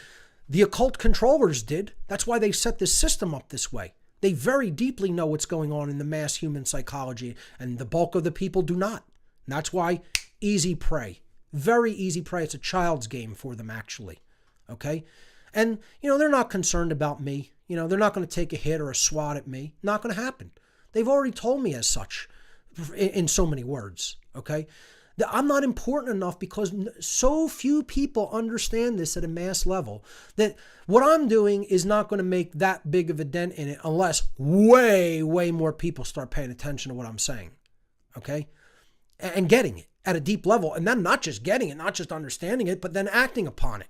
the occult controllers did. That's why they set this system up this way. They very deeply know what's going on in the mass human psychology, and the bulk of the people do not. And that's why easy prey. Very easy prey. It's a child's game for them, actually. Okay? And, they're not concerned about me. They're not going to take a hit or a swat at me. Not going to happen. They've already told me as such in so many words. Okay? That I'm not important enough because so few people understand this at a mass level that what I'm doing is not going to make that big of a dent in it unless way, way more people start paying attention to what I'm saying. Okay? And getting it at a deep level, and then not just getting it, not just understanding it, but then acting upon it.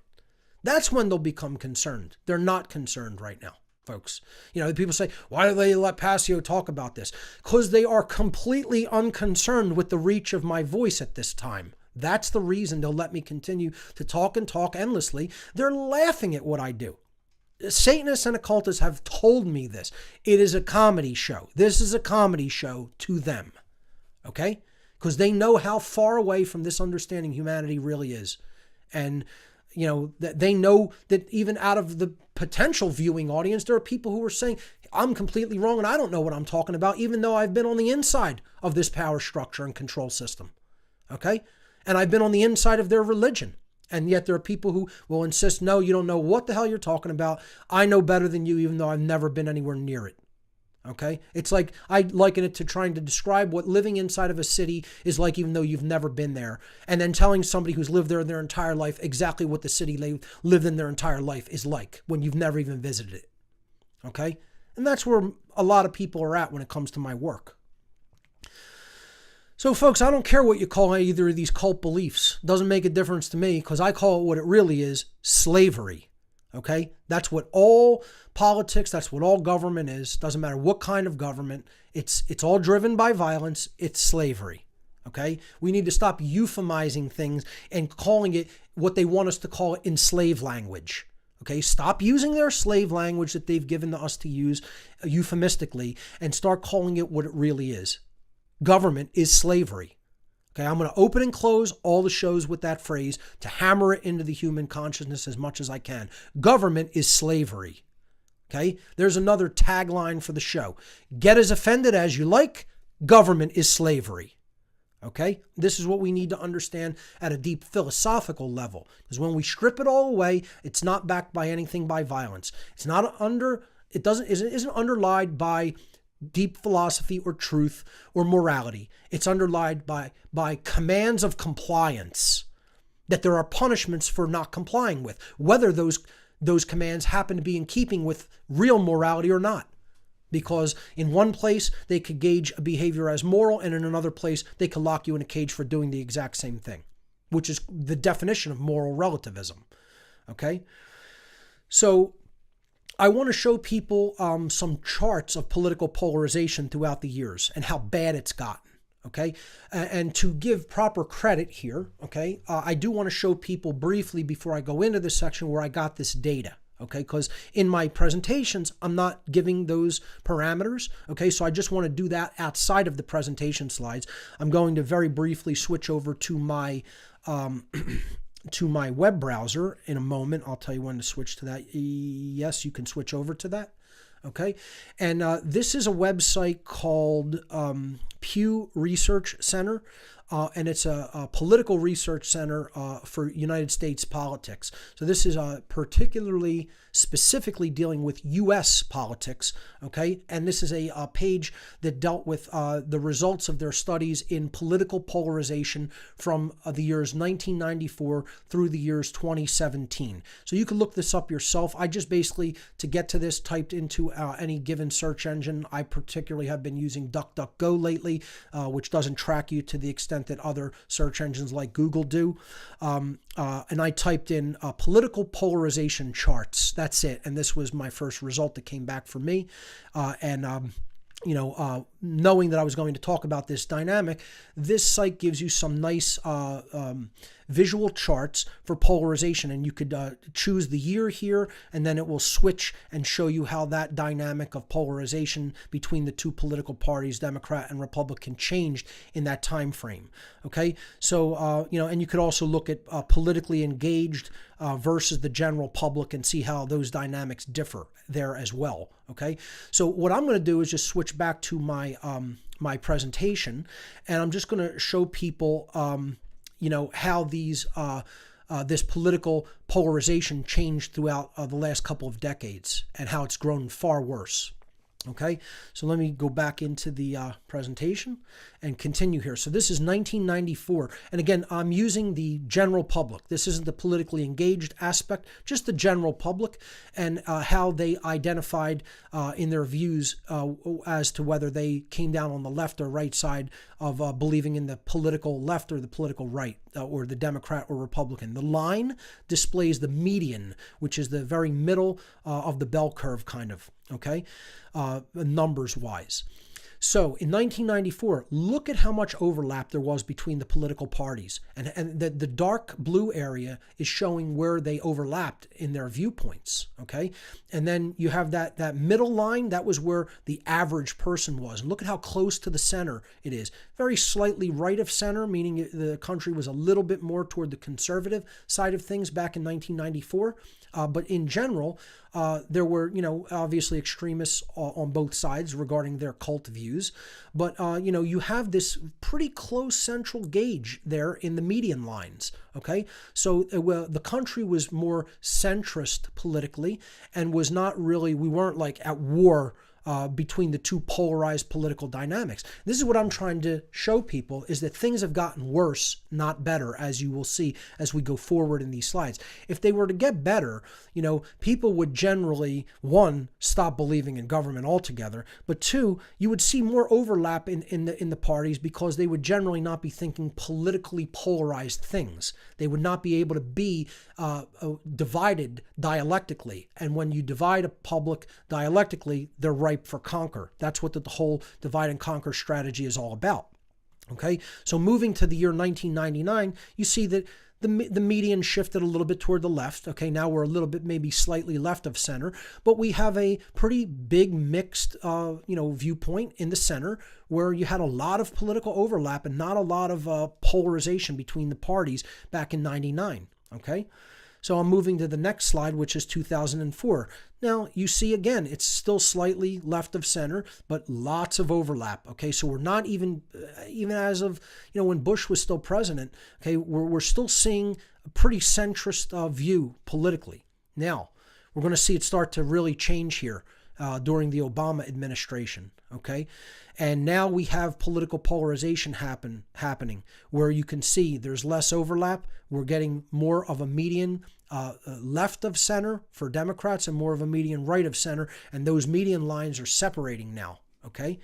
That's when they'll become concerned. They're not concerned right now, folks. People say, why do they let Passio talk about this? Because they are completely unconcerned with the reach of my voice at this time. That's the reason they'll let me continue to talk and talk endlessly. They're laughing at what I do. Satanists and occultists have told me this. It is a comedy show. This is a comedy show to them. Okay? Because they know how far away from this understanding humanity really is. And, that they know that even out of the potential viewing audience, there are people who are saying, I'm completely wrong and I don't know what I'm talking about, even though I've been on the inside of this power structure and control system. Okay? And I've been on the inside of their religion. And yet there are people who will insist, no, you don't know what the hell you're talking about. I know better than you, even though I've never been anywhere near it. Okay? It's like, I liken it to trying to describe what living inside of a city is like, even though you've never been there. And then telling somebody who's lived there their entire life exactly what the city they lived in their entire life is like when you've never even visited it. Okay? And that's where a lot of people are at when it comes to my work. So folks, I don't care what you call either of these cult beliefs. It doesn't make a difference to me because I call it what it really is, slavery. Okay? That's what all politics, that's what all government is. Doesn't matter what kind of government. It's all driven by violence. It's slavery. Okay? We need to stop euphemizing things and calling it what they want us to call it in slave language. Okay, stop using their slave language that they've given to us to use euphemistically and start calling it what it really is. Government is slavery. Okay, I'm going to open and close all the shows with that phrase to hammer it into the human consciousness as much as I can. Government is slavery. Okay, there's another tagline for the show. Get as offended as you like. Government is slavery. Okay, this is what we need to understand at a deep philosophical level. Because when we strip it all away, it's not backed by anything by violence. It's not isn't underlined by deep philosophy or truth or morality. It's underlined by commands of compliance that there are punishments for not complying with, whether those commands happen to be in keeping with real morality or not. Because in one place, they could gauge a behavior as moral, and in another place, they could lock you in a cage for doing the exact same thing, which is the definition of moral relativism. Okay? So I want to show people some charts of political polarization throughout the years and how bad it's gotten. Okay? And to give proper credit here, okay, I do want to show people briefly before I go into this section where I got this data. Okay, because in my presentations, I'm not giving those parameters. Okay, so I just want to do that outside of the presentation slides. I'm going to very briefly switch over to my web browser in a moment. I'll tell you when to switch to that. Yes, you can switch over to that. Okay, and this is a website called Pew Research Center. And it's a political research center for United States politics. So this is particularly specifically dealing with U.S. politics, okay? And this is a page that dealt with the results of their studies in political polarization from the years 1994 through the years 2017. So you can look this up yourself. I just basically, to get to this, typed into any given search engine. I particularly have been using DuckDuckGo lately, which doesn't track you to the extent that other search engines like Google do. And I typed in political polarization charts. That's it. And this was my first result that came back for me. Knowing that I was going to talk about this dynamic, this site gives you some nice visual charts for polarization, and you could choose the year here, and then it will switch and show you how that dynamic of polarization between the two political parties, Democrat and Republican, changed in that time frame. Okay, so and you could also look at politically engaged versus the general public and see how those dynamics differ there as well. Okay, so what I'm going to do is just switch back to my my presentation, and I'm just going to show people how these this political polarization changed throughout the last couple of decades and how it's grown far worse. Okay, so let me go back into the presentation and continue here. So this is 1994. And again, I'm using the general public. This isn't the politically engaged aspect, just the general public and how they identified in their views as to whether they came down on the left or right side of believing in the political left or the political right, or the Democrat or Republican. The line displays the median, which is the very middle of the bell curve kind of, okay, numbers wise. So in 1994, look at how much overlap there was between the political parties. And the dark blue area is showing where they overlapped in their viewpoints, okay? And then you have that middle line, that was where the average person was. And look at how close to the center it is. Very slightly right of center, meaning the country was a little bit more toward the conservative side of things back in 1994. But in general, there were, obviously extremists on both sides regarding their cult views. But, you have this pretty close central gauge there in the median lines. Okay, so the country was more centrist politically and was not really, we weren't like at war between the two polarized political dynamics. This is what I'm trying to show people, is that things have gotten worse, not better, as you will see as we go forward in these slides. If they were to get better, people would generally, one, stop believing in government altogether, but two, you would see more overlap in the parties because they would generally not be thinking politically polarized things. They would not be able to be divided dialectically. And when you divide a public dialectically, they're ripe for conquer. That's what the whole divide and conquer strategy is all about. Okay, so moving to the year 1999, you see that the median shifted a little bit toward the left. Okay, now we're a little bit maybe slightly left of center, but we have a pretty big mixed viewpoint in the center, where you had a lot of political overlap and not a lot of polarization between the parties back in 99. Okay. So I'm moving to the next slide, which is 2004. Now, you see again, it's still slightly left of center, but lots of overlap. Okay, so we're not even as of, when Bush was still president, okay, we're still seeing a pretty centrist view politically. Now, we're going to see it start to really change here during the Obama administration. Okay, and now we have political polarization happening, where you can see there's less overlap. We're getting more of a median left of center for Democrats and more of a median right of center, and those median lines are separating now. Okay,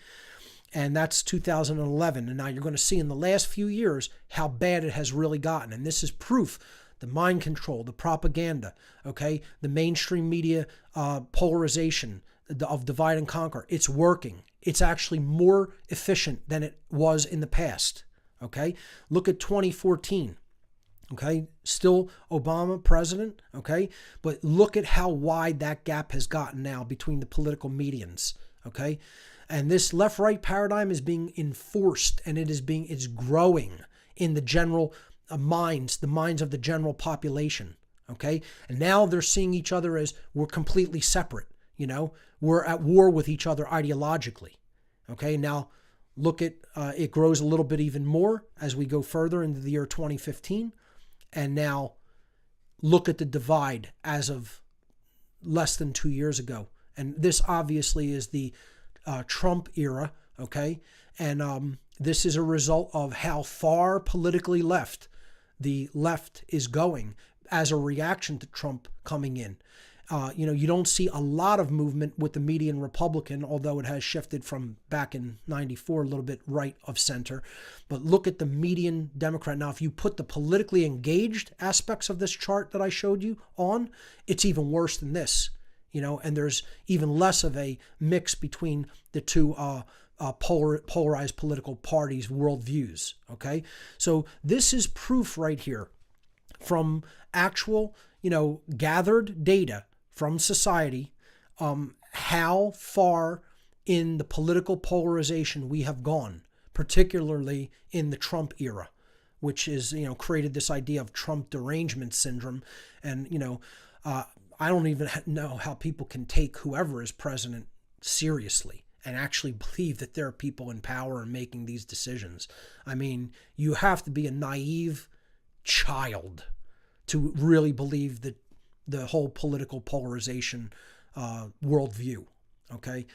and that's 2011, and now you're going to see in the last few years how bad it has really gotten, and this is proof. The mind control, the propaganda, okay, the mainstream media polarization of divide and conquer, it's working. It's actually more efficient than it was in the past. Okay, look at 2014. Okay, still Obama president. Okay, but look at how wide that gap has gotten now between the political medians. Okay, and this left-right paradigm is being enforced, and it's growing in the general minds of the general population. Okay, and now they're seeing each other as we're completely separate. We're at war with each other ideologically. Okay, now look at it grows a little bit even more as we go further into the year 2015. And now look at the divide as of less than 2 years ago. And this obviously is the Trump era. Okay, and this is a result of how far politically left the left is going as a reaction to Trump coming in. You don't see a lot of movement with the median Republican, although it has shifted from back in 94 a little bit right of center. But look at the median Democrat. Now, if you put the politically engaged aspects of this chart that I showed you on, it's even worse than this, and there's even less of a mix between the two polarized political parties' worldviews. Okay, so this is proof right here from actual, gathered data from society, how far in the political polarization we have gone, particularly in the Trump era, which is, created this idea of Trump derangement syndrome. And, I don't even know how people can take whoever is president seriously and actually believe that there are people in power and making these decisions. I mean, you have to be a naive child to really believe that the whole political polarization worldview. Okay,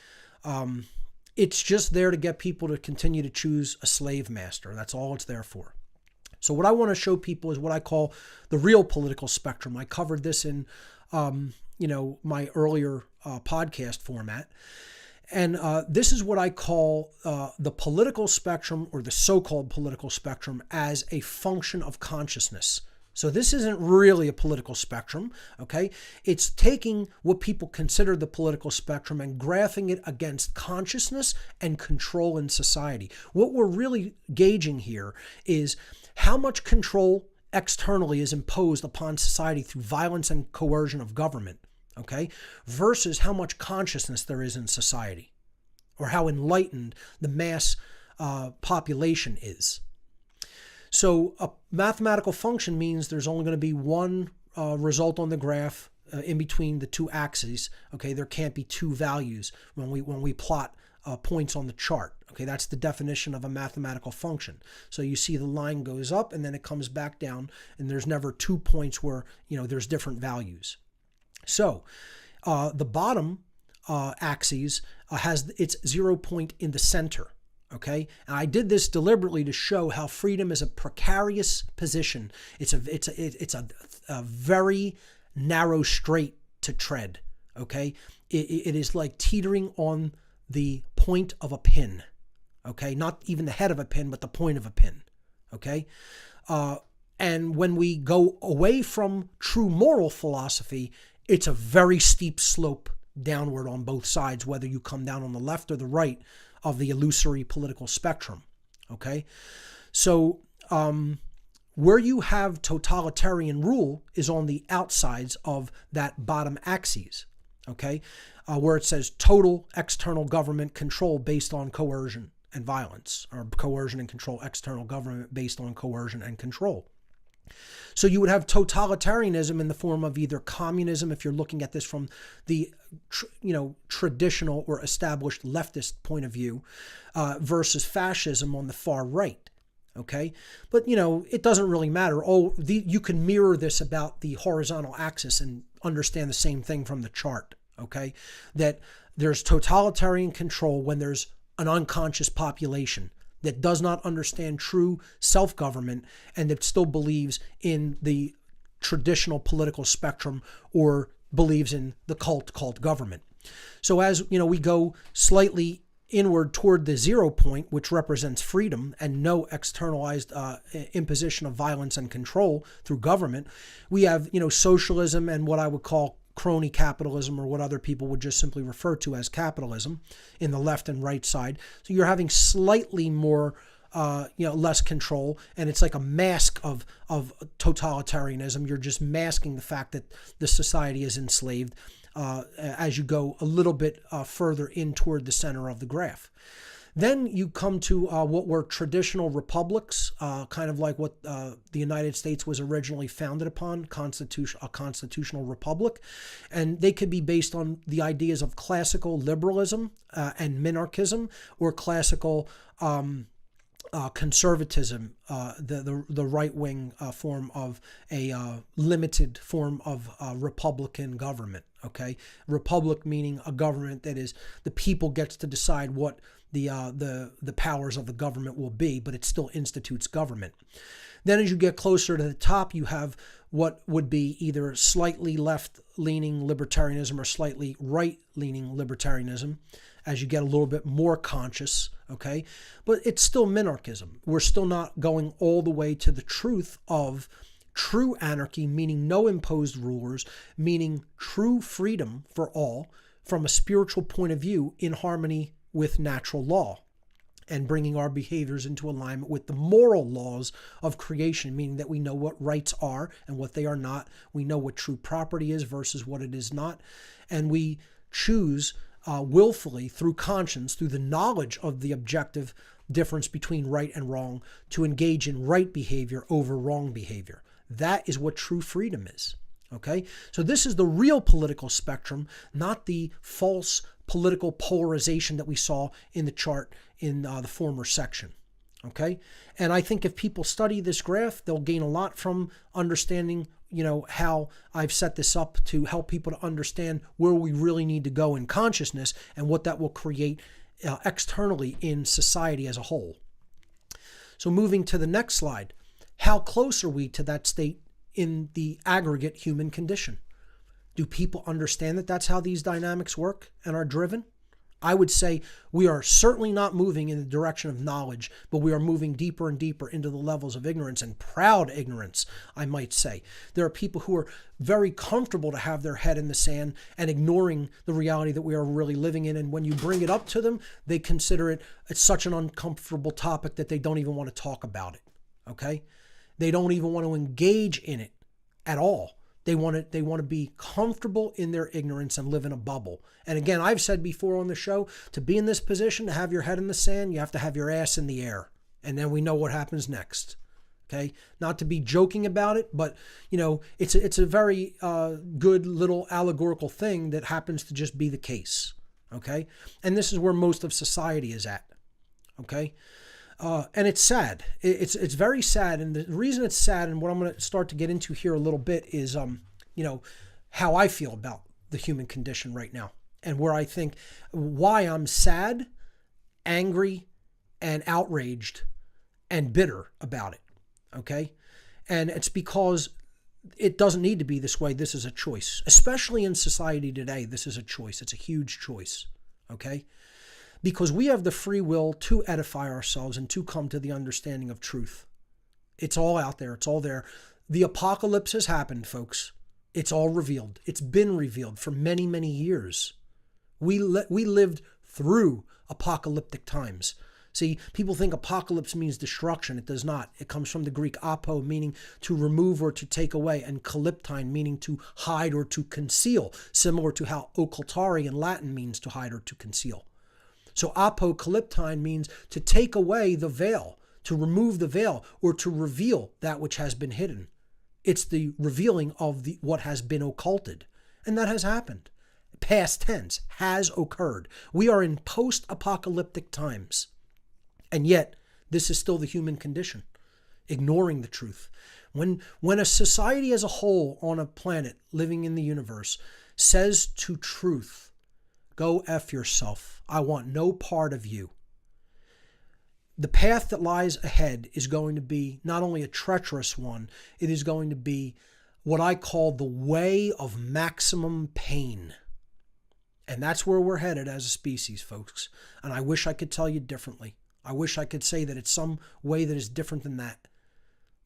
it's just there to get people to continue to choose a slave master. That's all it's there for. So what I want to show people is what I call the real political spectrum. I covered this in my earlier podcast format. And this is what I call the political spectrum, or the so-called political spectrum, as a function of consciousness. So this isn't really a political spectrum, okay? It's taking what people consider the political spectrum and graphing it against consciousness and control in society. What we're really gauging here is how much control externally is imposed upon society through violence and coercion of government, okay, versus how much consciousness there is in society, or how enlightened the mass population is. So a mathematical function means there's only going to be one result on the graph in between the two axes. Okay, there can't be two values when we plot points on the chart. Okay, that's the definition of a mathematical function. So you see the line goes up and then it comes back down, and there's never 2 points where there's different values. So the bottom axis has its 0 point in the center. Okay, and I did this deliberately to show how freedom is a precarious position. It's a very narrow straight to tread. Okay, it is like teetering on the point of a pin. Okay, not even the head of a pin, but the point of a pin. Okay, and when we go away from true moral philosophy, it's a very steep slope downward on both sides, whether you come down on the left or the right of the illusory political spectrum. Okay, so Where you have totalitarian rule is on the outsides of that bottom axis, okay? Where it says total external government control based on coercion and violence, or coercion and control, external government based on coercion and control. So you would have totalitarianism in the form of either communism, if you're looking at this from the traditional or established leftist point of view, versus fascism on the far right. Okay, but it doesn't really matter. You can mirror this about the horizontal axis and understand the same thing from the chart. Okay, that there's totalitarian control when there's an unconscious population that does not understand true self-government and that still believes in the traditional political spectrum or believes in the cult called government. So as we go slightly inward toward the 0 point, which represents freedom and no externalized imposition of violence and control through government, we have socialism and what I would call crony capitalism, or what other people would just simply refer to as capitalism, in the left and right side. So you're having slightly more less control, and it's like a mask of totalitarianism. You're just masking the fact that the society is enslaved as you go a little bit further in toward the center of the graph. Then you come to what were traditional republics, kind of like what the United States was originally founded upon, a constitutional republic. And they could be based on the ideas of classical liberalism and minarchism, or classical conservatism, the right-wing form of a limited form of republican government. Okay, republic meaning a government that is the people gets to decide what the powers of the government will be, but it still institutes government. Then as you get closer to the top, you have what would be either slightly left-leaning libertarianism or slightly right-leaning libertarianism, as you get a little bit more conscious, okay? But it's still minarchism. We're still not going all the way to the truth of true anarchy, meaning no imposed rulers, meaning true freedom for all from a spiritual point of view in harmony with natural law, and bringing our behaviors into alignment with the moral laws of creation, meaning that we know what rights are and what they are not. We know what true property is versus what it is not. And we choose willfully through conscience, through the knowledge of the objective difference between right and wrong, to engage in right behavior over wrong behavior. That is what true freedom is. Okay? So this is the real political spectrum, not the false political polarization that we saw in the chart in the former section. Okay? And I think if people study this graph, they'll gain a lot from understanding, how I've set this up to help people to understand where we really need to go in consciousness and what that will create externally in society as a whole. So moving to the next slide, how close are we to that state in the aggregate human condition? Do people understand that that's how these dynamics work and are driven? I would say we are certainly not moving in the direction of knowledge, but we are moving deeper and deeper into the levels of ignorance, and proud ignorance, I might say. There are people who are very comfortable to have their head in the sand and ignoring the reality that we are really living in. And when you bring it up to them, they consider it's such an uncomfortable topic that they don't even want to talk about it. Okay? They don't even want to engage in it at all. They want to be comfortable in their ignorance and live in a bubble. And again, I've said before on the show, to be in this position, to have your head in the sand, you have to have your ass in the air. And then we know what happens next. Okay? Not to be joking about it, but it's a very good little allegorical thing that happens to just be the case. Okay? And this is where most of society is at. Okay? And it's sad. It's very sad. And the reason it's sad, and what I'm going to start to get into here a little bit, is, how I feel about the human condition right now, and where I think why I'm sad, angry, and outraged and bitter about it. Okay. And it's because it doesn't need to be this way. This is a choice, especially in society today. This is a choice. It's a huge choice. Okay. Because we have the free will to edify ourselves and to come to the understanding of truth. It's all out there. It's all there. The apocalypse has happened, folks. It's all revealed. It's been revealed for many, many years. We lived through apocalyptic times. See, people think apocalypse means destruction. It does not. It comes from the Greek apo, meaning to remove or to take away, and kalyptine, meaning to hide or to conceal, similar to how occultare in Latin means to hide or to conceal. So apocalyptine means to take away the veil, to remove the veil, or to reveal that which has been hidden. It's the revealing of what has been occulted. And that has happened. Past tense, has occurred. We are in post-apocalyptic times. And yet, this is still the human condition, ignoring the truth. When a society as a whole on a planet living in the universe says to truth, go F yourself, I want no part of you, the path that lies ahead is going to be not only a treacherous one, it is going to be what I call the way of maximum pain. And that's where we're headed as a species, folks. And I wish I could tell you differently. I wish I could say that it's some way that is different than that.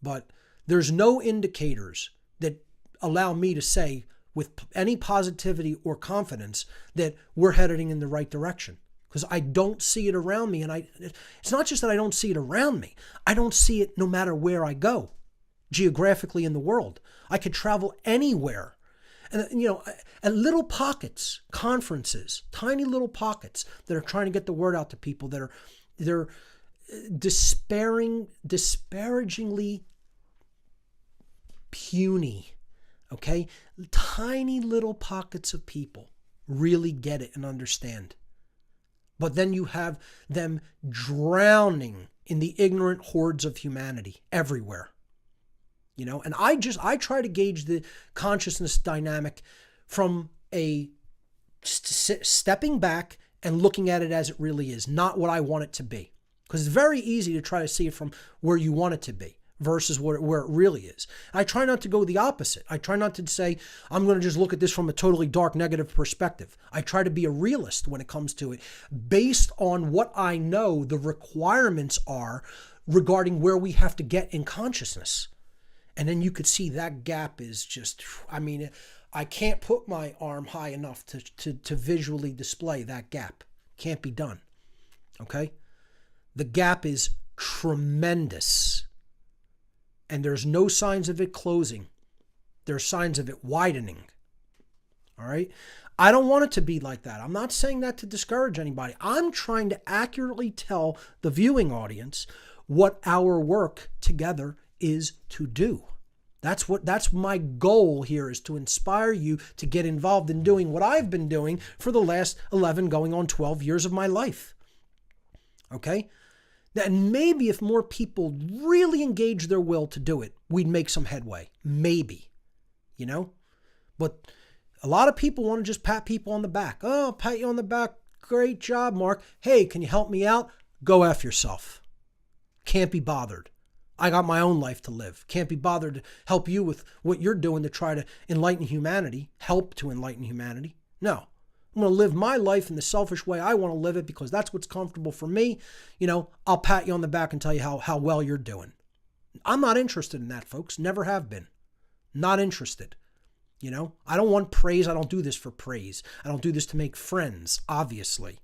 But there's no indicators that allow me to say with any positivity or confidence that we're heading in the right direction. Because I don't see it around me. And it's not just that I don't see it around me. I don't see it no matter where I go, geographically in the world. I could travel anywhere. And, at little pockets, conferences, tiny little pockets that are trying to get the word out to people they're disparagingly puny, okay? Tiny little pockets of people really get it and understand. But then you have them drowning in the ignorant hordes of humanity everywhere. And I try to gauge the consciousness dynamic from a stepping back and looking at it as it really is, not what I want it to be. Because it's very easy to try to see it from where you want it to be versus where it really is. I try not to go the opposite. I try not to say, I'm going to just look at this from a totally dark, negative perspective. I try to be a realist when it comes to it, based on what I know the requirements are regarding where we have to get in consciousness. And then you could see that gap is just, I can't put my arm high enough to visually display that gap. Can't be done. Okay? The gap is tremendous. And there's no signs of it closing. There's signs of it widening. All right? I don't want it to be like that. I'm not saying that to discourage anybody. I'm trying to accurately tell the viewing audience what our work together is to do. That's my goal here, is to inspire you to get involved in doing what I've been doing for the last 11 going on 12 years of my life. Okay? And maybe if more people really engage their will to do it, we'd make some headway. Maybe. But a lot of people want to just pat people on the back. Oh, pat you on the back. Great job, Mark. Hey, can you help me out? Go F yourself. Can't be bothered. I got my own life to live. Can't be bothered to help you with what you're doing to try to enlighten humanity, help to enlighten humanity. No, I'm going to live my life in the selfish way I want to live it because that's what's comfortable for me. I'll pat you on the back and tell you how well you're doing. I'm not interested in that, folks. Never have been. Not interested. I don't want praise. I don't do this for praise. I don't do this to make friends, obviously.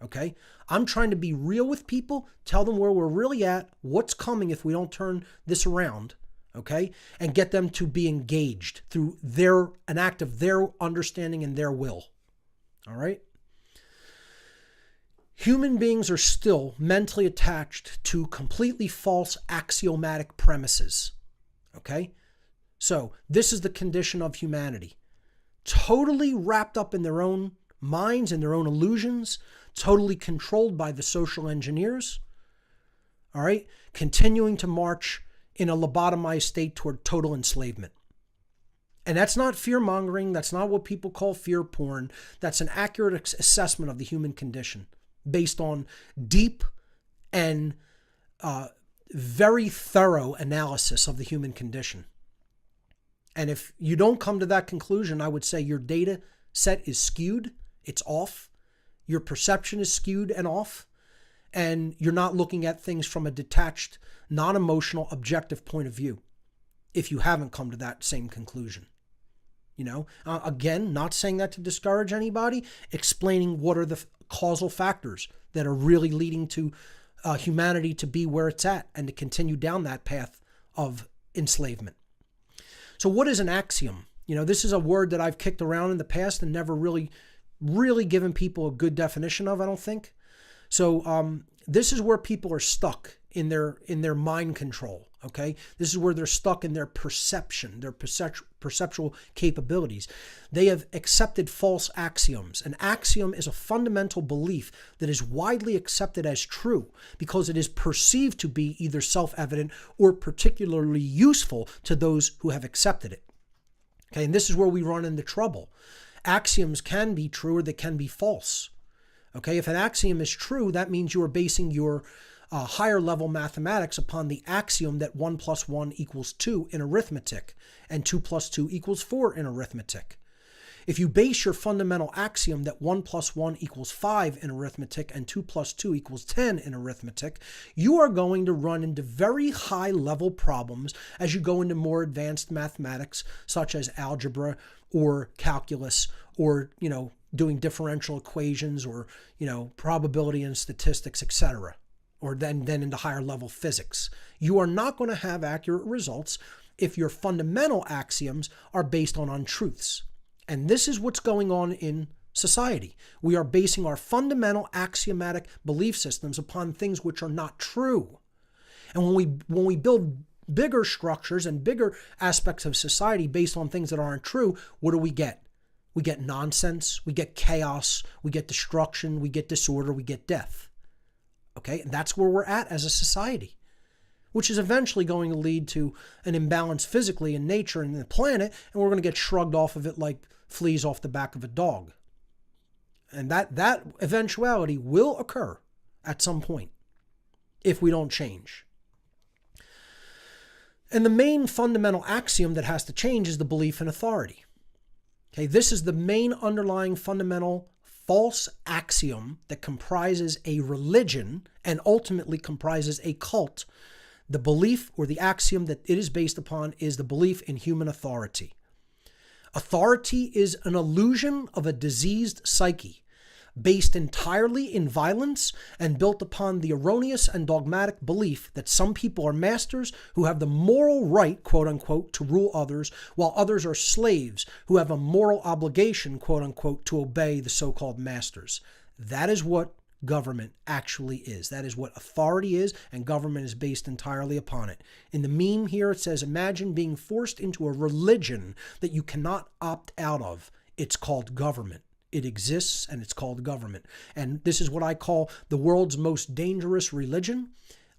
Okay? I'm trying to be real with people, tell them where we're really at, what's coming if we don't turn this around, okay? And get them to be engaged through an act of their understanding and their will. All right? Human beings are still mentally attached to completely false axiomatic premises. Okay? So, this is the condition of humanity. Totally wrapped up in their own minds and their own illusions, totally controlled by the social engineers, all right, continuing to march in a lobotomized state toward total enslavement. And that's not fear-mongering. That's not what people call fear porn. That's an accurate assessment of the human condition based on deep and very thorough analysis of the human condition. And if you don't come to that conclusion, I would say your data set is skewed. It's off. Your perception is skewed and off, and you're not looking at things from a detached, non-emotional, objective point of view if you haven't come to that same conclusion. Again, not saying that to discourage anybody, explaining what are the causal factors that are really leading to humanity to be where it's at and to continue down that path of enslavement. So what is an axiom? This is a word that I've kicked around in the past and never really given people a good definition of, I don't think. So this is where people are stuck in their mind control, okay? This is where they're stuck in their perception, their perceptual capabilities. They have accepted false axioms. An axiom is a fundamental belief that is widely accepted as true because it is perceived to be either self-evident or particularly useful to those who have accepted it. Okay, and this is where we run into trouble. Axioms can be true or they can be false. Okay, if an axiom is true, that means you are basing your higher level mathematics upon the axiom that 1 + 1 = 2 in arithmetic and 2 + 2 = 4 in arithmetic. If you base your fundamental axiom that 1 + 1 = 5 in arithmetic and 2 + 2 = 10 in arithmetic, you are going to run into very high level problems as you go into more advanced mathematics such as algebra or calculus or, doing differential equations or, probability and statistics, etc. Or then into higher level physics. You are not going to have accurate results if your fundamental axioms are based on untruths. And this is what's going on in society. We are basing our fundamental axiomatic belief systems upon things which are not true. And when we build bigger structures and bigger aspects of society based on things that aren't true, what do we get? We get nonsense, we get chaos, we get destruction, we get disorder, we get death. Okay, and that's where we're at as a society, which is eventually going to lead to an imbalance physically in nature and the planet, and we're going to get shrugged off of it like fleas off the back of a dog. And that eventuality will occur at some point if we don't change. And the main fundamental axiom that has to change is the belief in authority. Okay, this is the main underlying fundamental false axiom that comprises a religion and ultimately comprises a cult. The belief or the axiom that it is based upon is the belief in human authority. Authority is an illusion of a diseased psyche, based entirely in violence and built upon the erroneous and dogmatic belief that some people are masters who have the moral right, quote unquote, to rule others, while others are slaves who have a moral obligation, quote unquote, to obey the so-called masters. That is what government actually is. That is what authority is, and government is based entirely upon it. In the meme here, it says, imagine being forced into a religion that you cannot opt out of. It's called government. It exists, and it's called government. And this is what I call the world's most dangerous religion.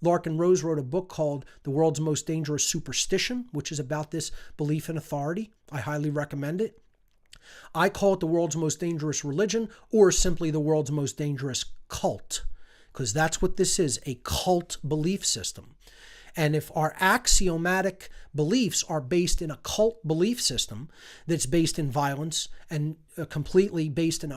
Larkin Rose wrote a book called The World's Most Dangerous Superstition, which is about this belief in authority. I highly recommend it. I call it the world's most dangerous religion, or simply the world's most dangerous cult, because that's what this is, a cult belief system. And if our axiomatic beliefs are based in a cult belief system that's based in violence and completely based in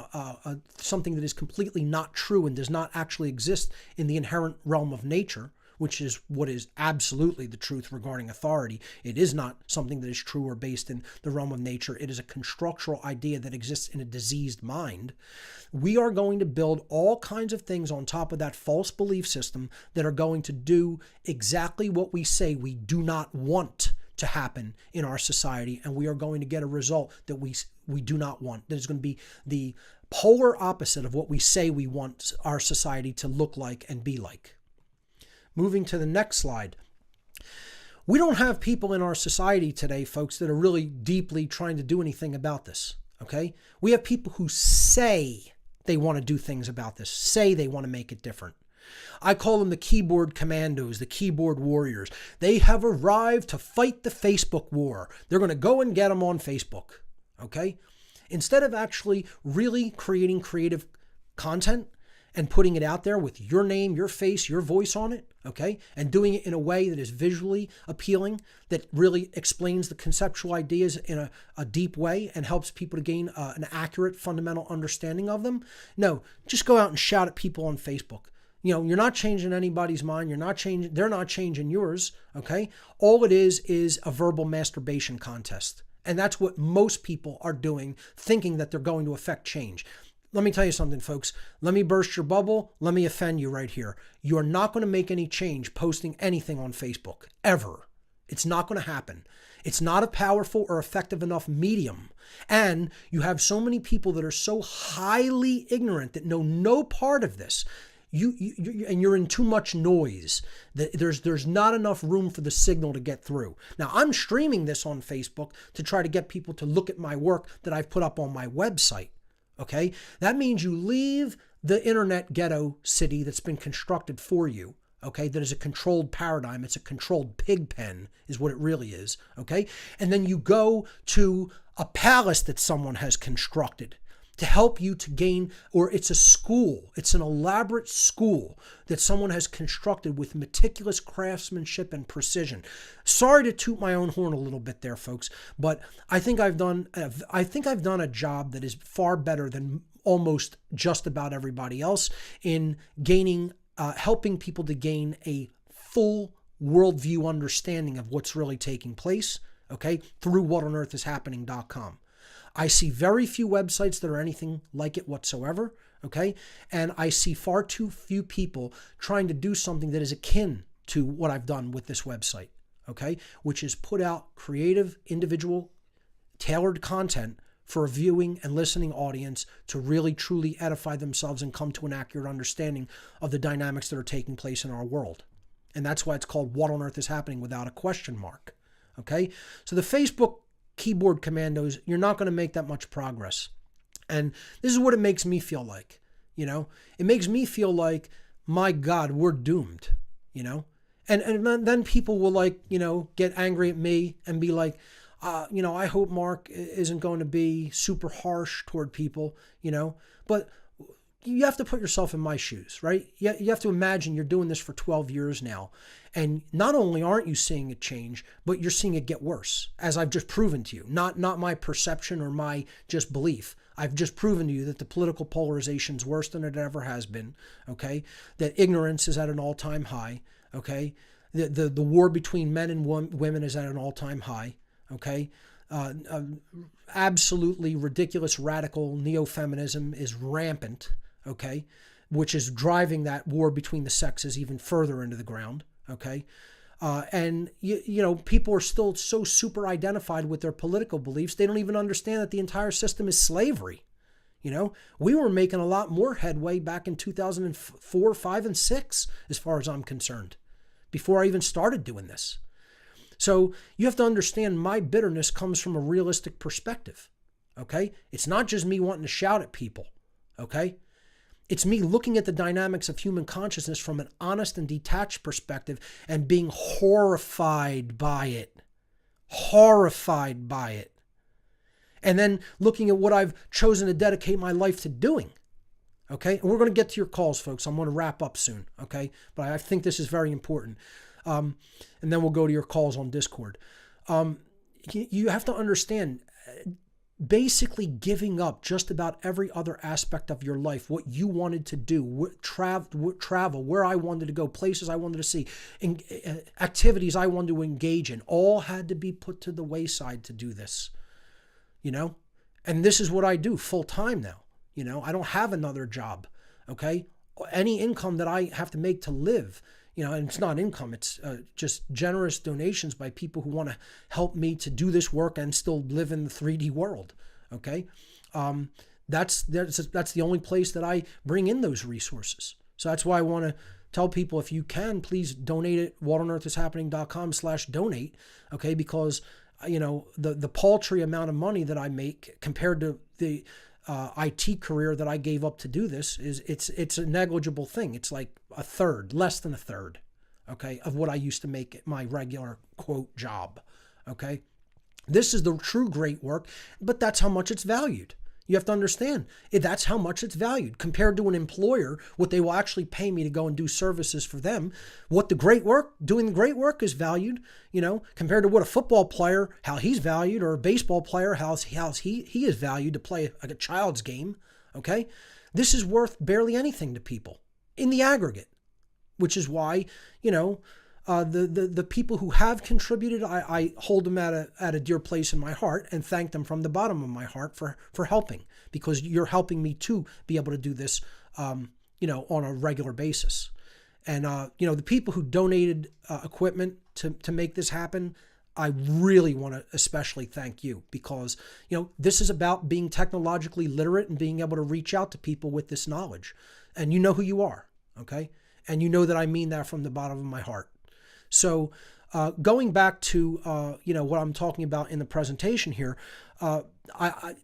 something that is completely not true and does not actually exist in the inherent realm of nature, which is what is absolutely the truth regarding authority. It is not something that is true or based in the realm of nature. It is a constructural idea that exists in a diseased mind. We are going to build all kinds of things on top of that false belief system that are going to do exactly what we say we do not want to happen in our society, and we are going to get a result that we do not want. That is going to be the polar opposite of what we say we want our society to look like and be like. Moving to the next slide. We don't have people in our society today, folks, that are really deeply trying to do anything about this, okay? We have people who say they want to do things about this, say they want to make it different. I call them the keyboard commandos, the keyboard warriors. They have arrived to fight the Facebook war. They're going to go and get them on Facebook, okay? Instead of actually really creating creative content and putting it out there with your name, your face, your voice on it, okay? And doing it in a way that is visually appealing, that really explains the conceptual ideas in a deep way and helps people to gain an accurate, fundamental understanding of them. No, just go out and shout at people on Facebook. You're not changing anybody's mind. They're not changing yours, okay? All it is a verbal masturbation contest. And that's what most people are doing, thinking that they're going to affect change. let me tell you something, folks. Let me burst your bubble. Let me offend you right here. You're not going to make any change posting anything on Facebook, ever. It's not going to happen. It's not a powerful or effective enough medium. And you have so many people that are so highly ignorant that know no part of this. And you're in too much noise. There's not enough room for the signal to get through. Now, I'm streaming this on Facebook to try to get people to look at my work that I've put up on my website. Okay? That means you leave the internet ghetto city that's been constructed for you. Okay, that is a controlled paradigm. It's a controlled pig pen is what it really is. Okay, and then you go to a palace that someone has constructed to help you to gain, or it's a school. It's an elaborate school that someone has constructed with meticulous craftsmanship and precision. Sorry to toot my own horn a little bit there, folks, but I think I've done a job that is far better than almost just about everybody else in gaining. Helping people to gain a full worldview understanding of what's really taking place, okay, through whatonearthishappening.com. I see very few websites that are anything like it whatsoever, okay, and I see far too few people trying to do something that is akin to what I've done with this website, okay, which is put out creative, individual, tailored content for a viewing and listening audience to really truly edify themselves and come to an accurate understanding of the dynamics that are taking place in our world. And that's why it's called What on Earth is Happening without a question mark. Okay? So the Facebook keyboard commandos, you're not going to make that much progress. And this is what it makes me feel like. You know, it makes me feel like, my God, we're doomed. You know, and then people will, like, you know, get angry at me and be like, you know, I hope Mark isn't going to be super harsh toward people, you know, but you have to put yourself in my shoes, right? You have to imagine you're doing this for 12 years now. And not only aren't you seeing it change, but you're seeing it get worse, as I've just proven to you. Not my perception or my just belief. I've just proven to you that the political polarization is worse than it ever has been, okay? That ignorance is at an all-time high, okay? The war between men and women is at an all-time high. Okay, absolutely ridiculous radical neo-feminism is rampant, okay, which is driving that war between the sexes even further into the ground, okay, and you know, people are still so super identified with their political beliefs, they don't even understand that the entire system is slavery. You know, we were making a lot more headway back in 2004, 5, and 6, as far as I'm concerned, before I even started doing this. So you have to understand my bitterness comes from a realistic perspective, okay? It's not just me wanting to shout at people, okay? It's me looking at the dynamics of human consciousness from an honest and detached perspective and being horrified by it. Horrified by it. And then looking at what I've chosen to dedicate my life to doing, okay? And we're going to get to your calls, folks. I'm going to wrap up soon, okay? But I think this is very important. And then we'll go to your calls on Discord. You have to understand, basically giving up just about every other aspect of your life, what you wanted to do, travel, where I wanted to go, places I wanted to see, activities I wanted to engage in, all had to be put to the wayside to do this, you know? And this is what I do full time now. You know, I don't have another job, okay? Any income that I have to make to live, you know, and it's not income, it's just generous donations by people who want to help me to do this work and still live in the 3D world, okay? That's the only place that I bring in those resources. So that's why I want to tell people, if you can, please donate at whatonearthishappening.com/donate, okay? Because, you know, the paltry amount of money that I make compared to the IT career that I gave up to do this it's a negligible thing. It's like a third, less than a third, okay, of what I used to make at my regular quote job, okay? This is the true great work, but that's how much it's valued. You have to understand, that's how much it's valued compared to an employer, what they will actually pay me to go and do services for them. What doing the great work is valued, you know, compared to what a football player, how he's valued, or a baseball player, how he is valued to play like a child's game, okay? This is worth barely anything to people in the aggregate, which is why, you know, the people who have contributed, I hold them at a dear place in my heart and thank them from the bottom of my heart for helping, because you're helping me to be able to do this, on a regular basis. And, the people who donated equipment to make this happen, I really want to especially thank you, because, this is about being technologically literate and being able to reach out to people with this knowledge. And you know who you are, okay? And you know that I mean that from the bottom of my heart. So going back to, what I'm talking about in the presentation here,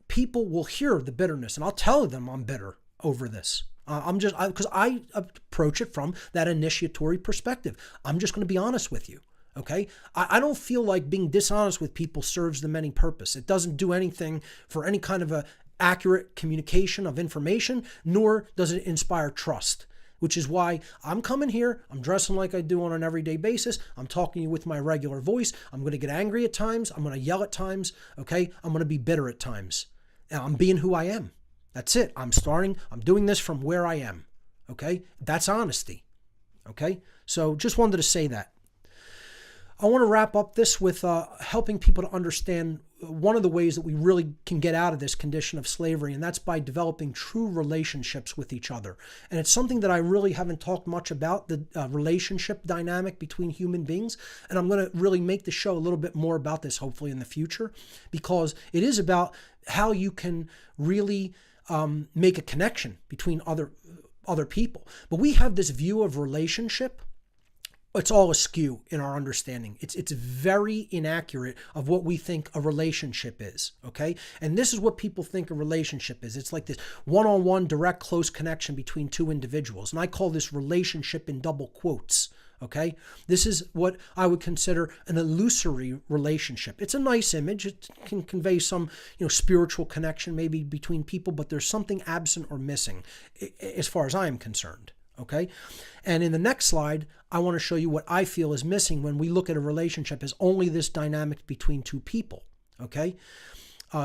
people will hear the bitterness, and I'll tell them I'm bitter over this. Because I approach it from that initiatory perspective. I'm just going to be honest with you. Okay. I don't feel like being dishonest with people serves them any purpose. It doesn't do anything for any kind of a accurate communication of information, nor does it inspire trust, which is why I'm coming here. I'm dressing like I do on an everyday basis. I'm talking to you with my regular voice. I'm going to get angry at times. I'm going to yell at times. Okay. I'm going to be bitter at times. And I'm being who I am. That's it. I'm doing this from where I am. Okay. That's honesty. Okay. So just wanted to say that. I want to wrap up this with helping people to understand one of the ways that we really can get out of this condition of slavery, and that's by developing true relationships with each other. And it's something that I really haven't talked much about, the relationship dynamic between human beings. And I'm going to really make the show a little bit more about this, hopefully in the future, because it is about how you can really make a connection between other people. But we have this view of relationship. It's all askew in our understanding. It's very inaccurate of what we think a relationship is, okay? And this is what people think a relationship is. It's like this one-on-one, direct, close connection between two individuals. And I call this relationship in double quotes, okay? This is what I would consider an illusory relationship. It's a nice image. It can convey some, spiritual connection maybe between people, but there's something absent or missing as far as I am concerned. Okay. And in the next slide, I want to show you what I feel is missing when we look at a relationship as only this dynamic between two people. Okay.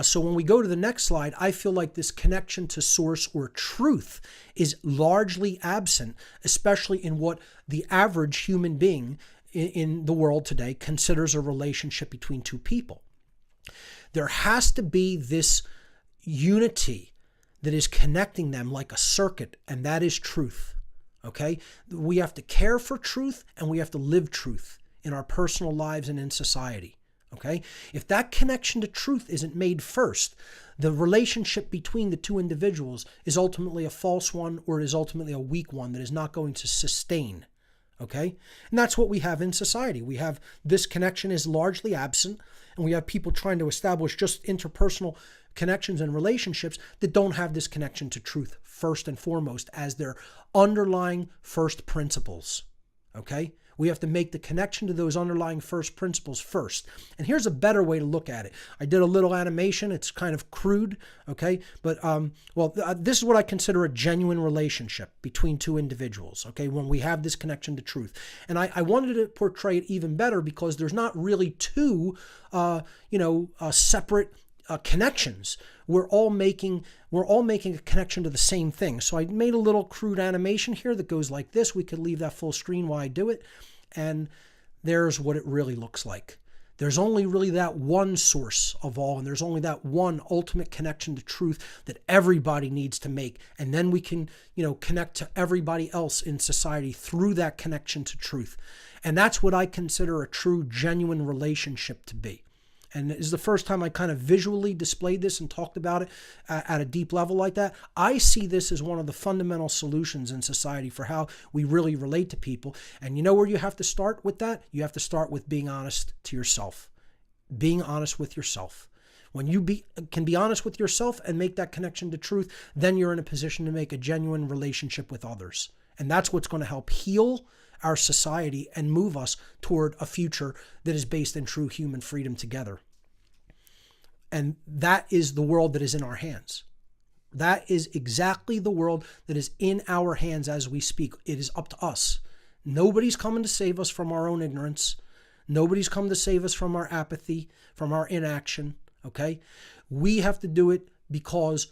So when we go to the next slide, I feel like this connection to source or truth is largely absent, especially in what the average human being in the world today considers a relationship between two people. There has to be this unity that is connecting them like a circuit, and that is truth. Okay, we have to care for truth and we have to live truth in our personal lives and in society. Okay, if that connection to truth isn't made first, the relationship between the two individuals is ultimately a false one, or it is ultimately a weak one that is not going to sustain. Okay, and that's what we have in society. We have this connection is largely absent, and we have people trying to establish just interpersonal connections and relationships that don't have this connection to truth first and foremost as their underlying first principles. Okay? We have to make the connection to those underlying first principles first. And here's a better way to look at it. I did a little animation. It's kind of crude, okay? But, this is what I consider a genuine relationship between two individuals, okay, when we have this connection to truth. And I wanted to portray it even better because there's not really two, separate connections. We're all making a connection to the same thing. So I made a little crude animation here that goes like this. We could leave that full screen while I do it. And there's what it really looks like. There's only really that one source of all, and there's only that one ultimate connection to truth that everybody needs to make. And then we can, connect to everybody else in society through that connection to truth. And that's what I consider a true, genuine relationship to be. And this is the first time I kind of visually displayed this and talked about it at a deep level like that. I see this as one of the fundamental solutions in society for how we really relate to people. And you know where you have to start with that? You have to start with being honest to yourself. Being honest with yourself. When you can be honest with yourself and make that connection to truth, then you're in a position to make a genuine relationship with others. And that's what's going to help heal our society and move us toward a future that is based in true human freedom together. And that is the world that is in our hands. That is exactly the world that is in our hands as we speak. It is up to us. Nobody's coming to save us from our own ignorance. Nobody's come to save us from our apathy, from our inaction. Okay? We have to do it because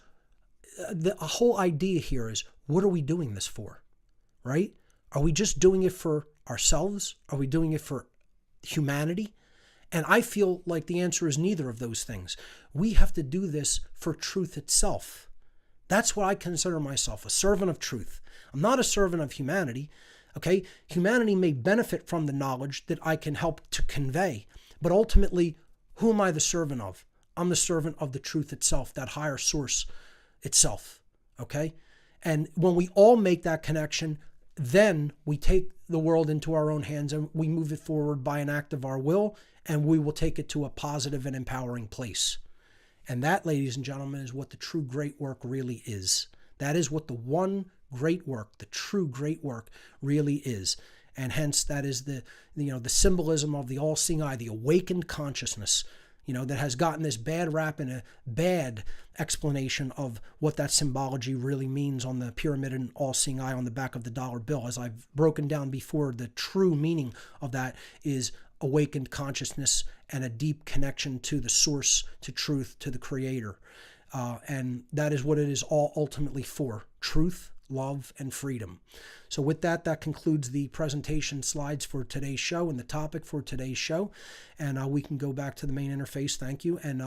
the whole idea here is, what are we doing this for? Right? Are we just doing it for ourselves? Are we doing it for humanity? And I feel like the answer is neither of those things. We have to do this for truth itself. That's what I consider myself, a servant of truth. I'm not a servant of humanity. Okay? Humanity may benefit from the knowledge that I can help to convey, but ultimately, who am I the servant of? I'm the servant of the truth itself, that higher source itself. Okay? And when we all make that connection, then we take the world into our own hands and we move it forward by an act of our will, and we will take it to a positive and empowering place. And that, ladies and gentlemen, is what the true great work really is. That is what the one great work, the true great work, really is. And hence, that is the symbolism of the all-seeing eye, the awakened consciousness, that has gotten this bad rap and a bad explanation of what that symbology really means on the pyramid and all-seeing eye on the back of the dollar bill. As I've broken down before, the true meaning of that is awakened consciousness and a deep connection to the source, to truth, to the creator. And that is what it is all ultimately for: truth, love, and freedom. So with that, that concludes the presentation slides for today's show and the topic for today's show. And we can go back to the main interface. Thank you. And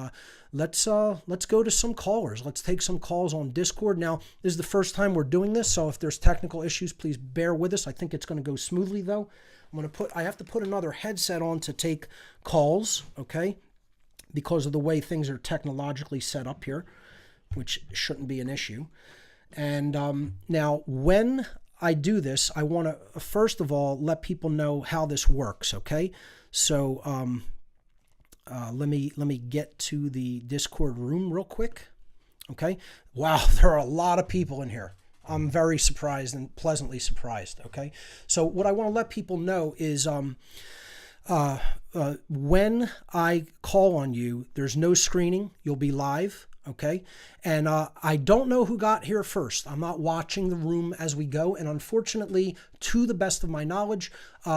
let's go to some callers. Let's take some calls on Discord. Now, this is the first time we're doing this, so if there's technical issues, please bear with us. I think it's going to go smoothly, though. I have to put another headset on to take calls, okay? Because of the way things are technologically set up here, which shouldn't be an issue. And now, when I do this, I want to, first of all, let people know how this works, okay? So let me get to the Discord room real quick, okay? Wow, there are a lot of people in here. I'm very surprised and pleasantly surprised, okay? So what I want to let people know is when I call on you, there's no screening. You'll be live, okay? And I don't know who got here first. I'm not watching the room as we go. And unfortunately, to the best of my knowledge,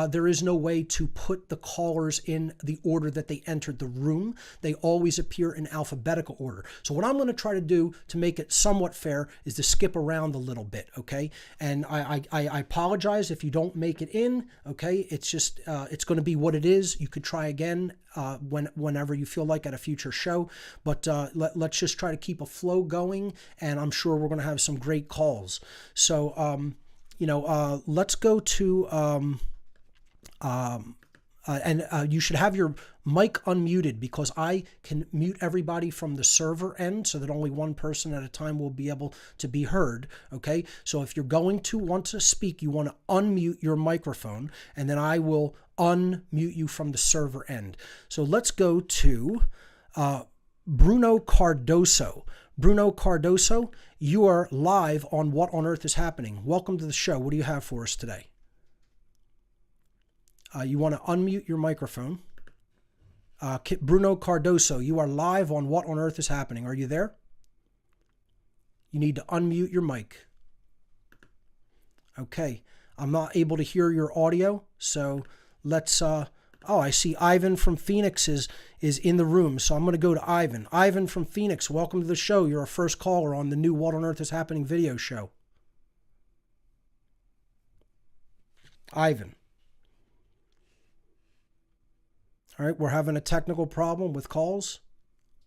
there is no way to put the callers in the order that they entered the room. They always appear in alphabetical order. So what I'm going to try to do to make it somewhat fair is to skip around a little bit, okay? And I apologize if you don't make it in, okay? It's just, it's going to be what it is. You could try again whenever you feel like at a future show. But let's just try to keep a flow going, and I'm sure we're going to have some great calls. So, let's go to, you should have your mic unmuted, because I can mute everybody from the server end so that only one person at a time will be able to be heard, okay? So if you're going to want to speak, you want to unmute your microphone, and then I will unmute you from the server end. So let's go to Bruno Cardoso. Bruno Cardoso, you are live on What on Earth is Happening. Welcome to the show. What do you have for us today? You want to unmute your microphone. Bruno Cardoso, you are live on What on Earth is Happening. Are you there? You need to unmute your mic. Okay. I'm not able to hear your audio, so let's... I see Ivan from Phoenix is in the room, so I'm going to go to Ivan. Ivan from Phoenix, welcome to the show. You're our first caller on the new What on Earth is Happening video show. Ivan. All right, we're having a technical problem with calls.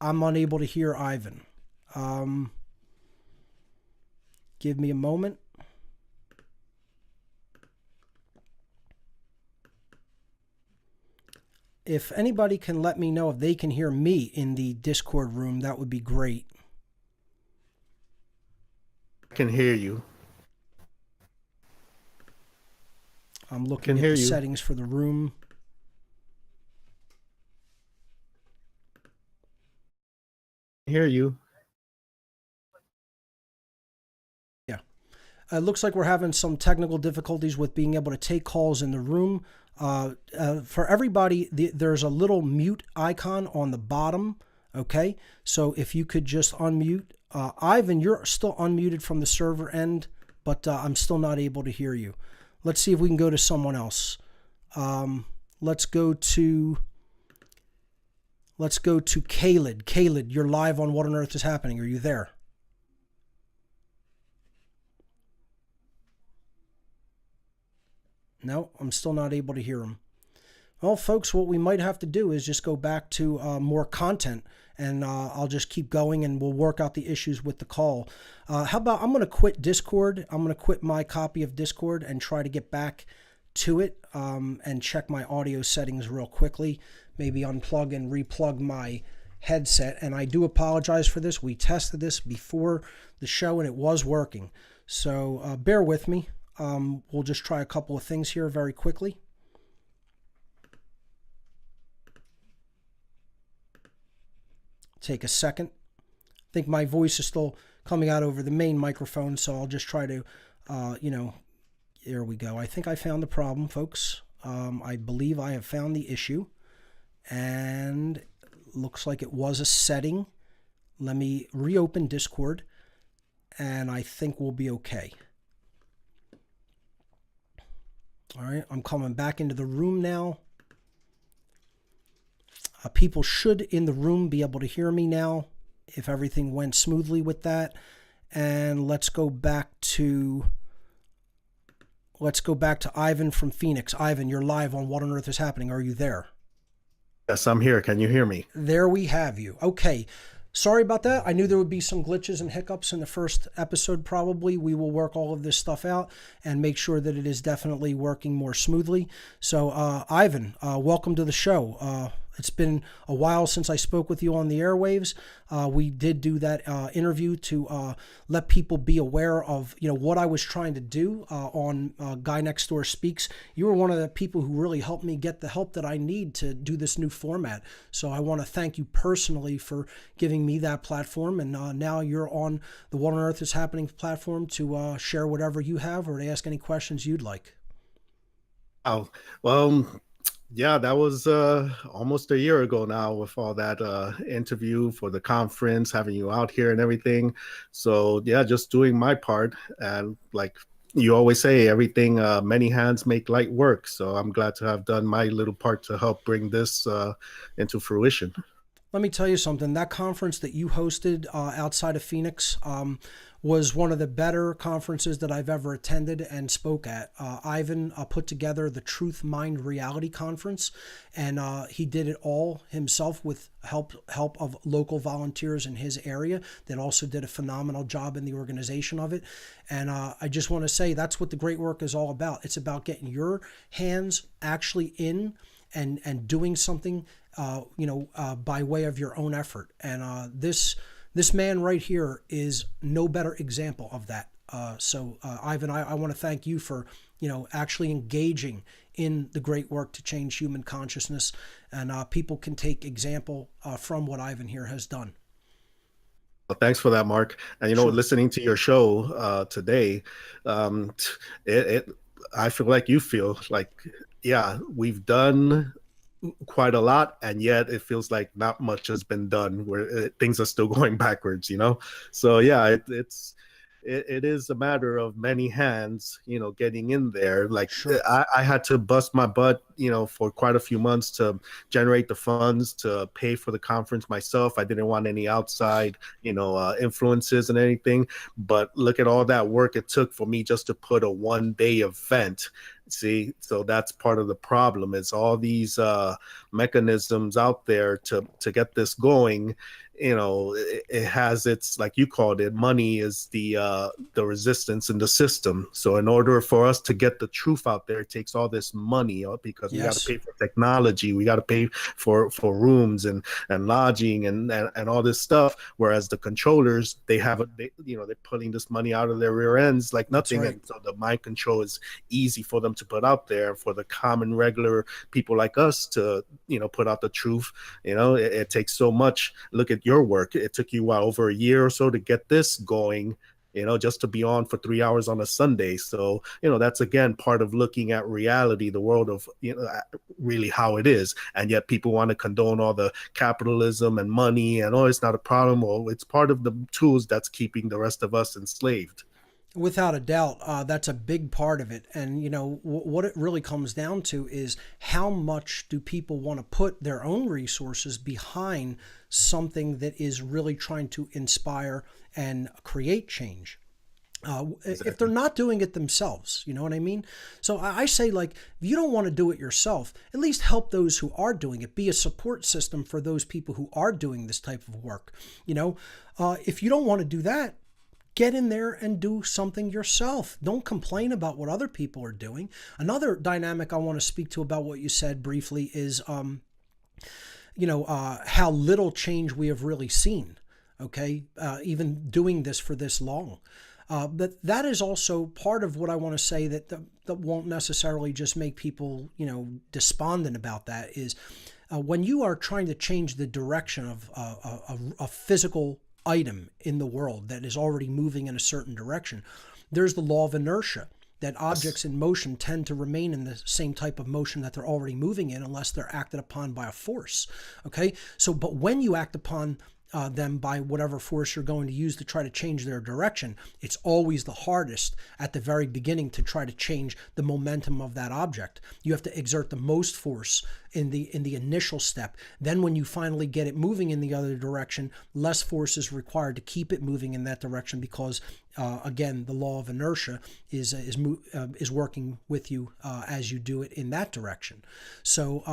I'm unable to hear Ivan. Give me a moment. If anybody can let me know if they can hear me in the Discord room, that would be great. I can hear you. I'm looking at the settings for the room. Hear you. Yeah. It looks like we're having some technical difficulties with being able to take calls in the room. For everybody, there's a little mute icon on the bottom, okay? So if you could just unmute. Ivan, you're still unmuted from the server end, but I'm still not able to hear you. Let's see if we can go to someone else. Let's go to Khaled. Khaled, you're live on What on Earth is Happening. Are you there? No, I'm still not able to hear him. Well, folks, what we might have to do is just go back to more content, and I'll just keep going, and we'll work out the issues with the call. How about I'm going to quit Discord. I'm going to quit my copy of Discord and try to get back to it and check my audio settings real quickly. Maybe unplug and replug my headset. And I do apologize for this. We tested this before the show, and it was working. So bear with me. We'll just try a couple of things here very quickly. Take a second. I think my voice is still coming out over the main microphone, so I'll just try to, there we go. I think I found the problem, folks. I believe I have found the issue, and looks like it was a setting. Let me reopen Discord, and I think we'll be okay. All right, I'm coming back into the room now. People should in the room be able to hear me now if everything went smoothly with that. And let's go back to Ivan from Phoenix. Ivan, you're live on What on Earth is Happening. Are you there? Yes, I'm here. Can you hear me? There we have you. Okay. Sorry about that. I knew there would be some glitches and hiccups in the first episode probably. We will work all of this stuff out and make sure that it is definitely working more smoothly. So, Ivan, welcome to the show. It's been a while since I spoke with you on the airwaves. We did do that interview to let people be aware of, what I was trying to do on Guy Next Door Speaks. You were one of the people who really helped me get the help that I need to do this new format. So I want to thank you personally for giving me that platform. And now you're on the What on Earth is Happening platform to share whatever you have or to ask any questions you'd like. Oh, well, yeah, that was almost a year ago now with all that interview for the conference, having you out here and everything. So, yeah, just doing my part. And like you always say, everything, many hands make light work. So I'm glad to have done my little part to help bring this into fruition. Let me tell you something. That conference that you hosted outside of Phoenix was one of the better conferences that I've ever attended and spoke at. Ivan put together the Truth Mind Reality Conference, and he did it all himself with help of local volunteers in his area that also did a phenomenal job in the organization of it. And I just want to say that's what the great work is all about. It's about getting your hands actually in and doing something by way of your own effort. And this man right here is no better example of that. So Ivan, I want to thank you for, actually engaging in the great work to change human consciousness. And people can take example from what Ivan here has done. Well, thanks for that, Mark. And, Sure. listening to your show today, I feel like you feel like, yeah, we've done quite a lot, and yet it feels like not much has been done, where things are still going backwards, So yeah, it is a matter of many hands, getting in there. Like, Sure. I had to bust my butt, for quite a few months to generate the funds to pay for the conference myself. I didn't want any outside, influences and anything. But look at all that work it took for me just to put a one-day event. See, so that's part of the problem, is all these mechanisms out there to get this going. It has its, like you called it, money is the resistance in the system. So in order for us to get the truth out there, it takes all this money, because we got to pay for technology, we got to pay for rooms and lodging and all this stuff. Whereas the controllers, they're pulling this money out of their rear ends like nothing. Right. And so the mind control is easy for them to put out there. For the common regular people like us to put out the truth, it takes so much. Look at your work. It took you over a year or so to get this going, just to be on for 3 hours on a Sunday. So, that's again part of looking at reality, the world of, really how it is. And yet people want to condone all the capitalism and money and, it's not a problem. Well, it's part of the tools that's keeping the rest of us enslaved. Without a doubt, that's a big part of it. And, what it really comes down to is how much do people want to put their own resources behind something that is really trying to inspire and create change. if they're not doing it themselves, you know what I mean? So I say, like, if you don't want to do it yourself, at least help those who are doing it. Be a support system for those people who are doing this type of work. You know, if you don't want to do that, get in there and do something yourself. Don't complain about what other people are doing. Another dynamic I want to speak to about what you said briefly is, how little change we have really seen. Okay, even doing this for this long. But that is also part of what I want to say that won't necessarily just make people, despondent about that is when you are trying to change the direction of a physical item in the world that is already moving in a certain direction, there's the law of inertia, that objects in motion tend to remain in the same type of motion that they're already moving in unless they're acted upon by a force. Okay, so but when you act upon them by whatever force you're going to use to try to change their direction, it's always the hardest at the very beginning to try to change the momentum of that object. You have to exert the most force in the initial step. Then when you finally get it moving in the other direction, less force is required to keep it moving in that direction because again, the law of inertia is working with you as you do it in that direction. So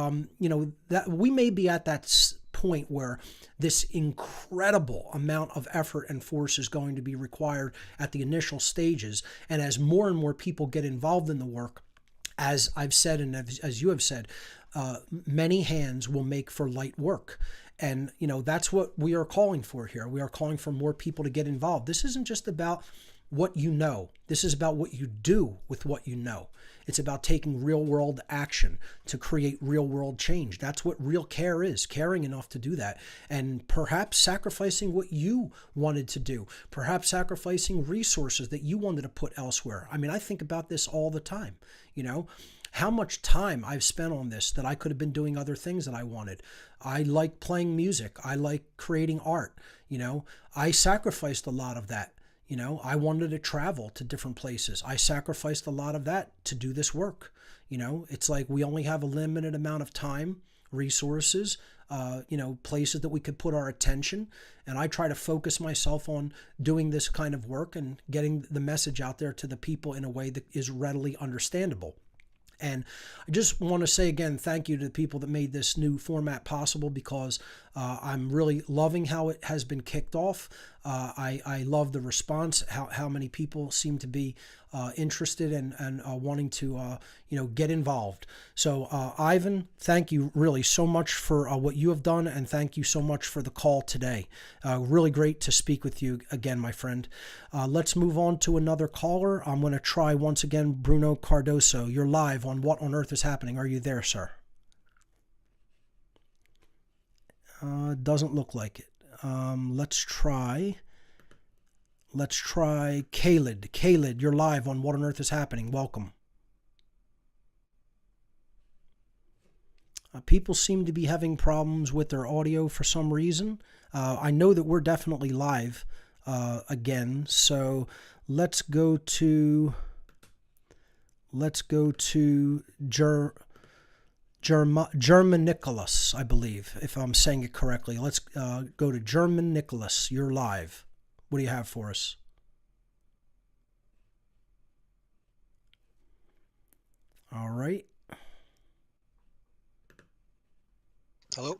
that we may be at that point where this incredible amount of effort and force is going to be required at the initial stages, and as more and more people get involved in the work, as I've said and as you have said, many hands will make for light work. And that's what we are calling for here. We are calling for more people to get involved. This isn't just about what you know. This is about what you do with what you know. It's about taking real world action to create real world change. That's what real care is, caring enough to do that. And perhaps sacrificing what you wanted to do, perhaps sacrificing resources that you wanted to put elsewhere. I mean, I think about this all the time, how much time I've spent on this that I could have been doing other things that I wanted. I like playing music. I like creating art. I sacrificed a lot of that. I wanted to travel to different places. I sacrificed a lot of that to do this work. It's like we only have a limited amount of time, resources, places that we could put our attention. And I try to focus myself on doing this kind of work and getting the message out there to the people in a way that is readily understandable. And I just want to say again, thank you to the people that made this new format possible, because I'm really loving how it has been kicked off. I love the response, how many people seem to be interested and wanting to get involved. So Ivan, thank you really so much for what you have done, and thank you so much for the call today. Really great to speak with you again, my friend. Let's move on to another caller. I'm going to try once again Bruno Cardoso. You're live on What on Earth is Happening. Are you there, sir? Doesn't look like it. Let's try Khaled. Khaled, you're live on What on Earth is Happening. Welcome. People seem to be having problems with their audio for some reason. I know that we're definitely live again, so let's go to German Nicholas, I believe, if I'm saying it correctly. Let's go to German Nicholas. You're live. What do you have for us? All right. Hello?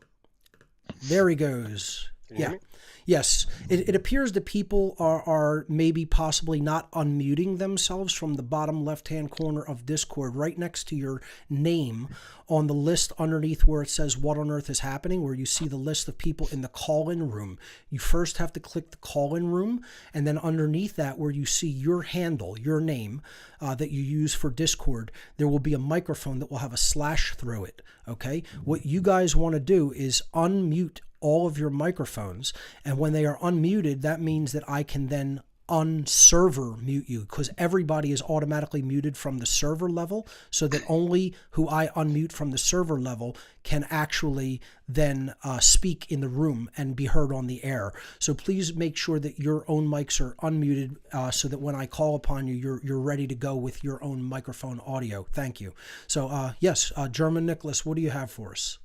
There he goes. Can you hear me? Yes. It appears that people are maybe possibly not unmuting themselves from the bottom left-hand corner of Discord, right next to your name on the list underneath where it says What on Earth is Happening, where you see the list of people in the call-in room. You first have to click the call-in room, and then underneath that, where you see your handle, your name that you use for Discord, there will be a microphone that will have a slash through it. Okay? What you guys want to do is unmute all of your microphones, and when they are unmuted, that means that I can then unserver mute you, because everybody is automatically muted from the server level, so that only who I unmute from the server level can actually then speak in the room and be heard on the air. So please make sure that your own mics are unmuted so that when I call upon you, you're ready to go with your own microphone audio. Thank you. So yes, German Nicholas, what do you have for us?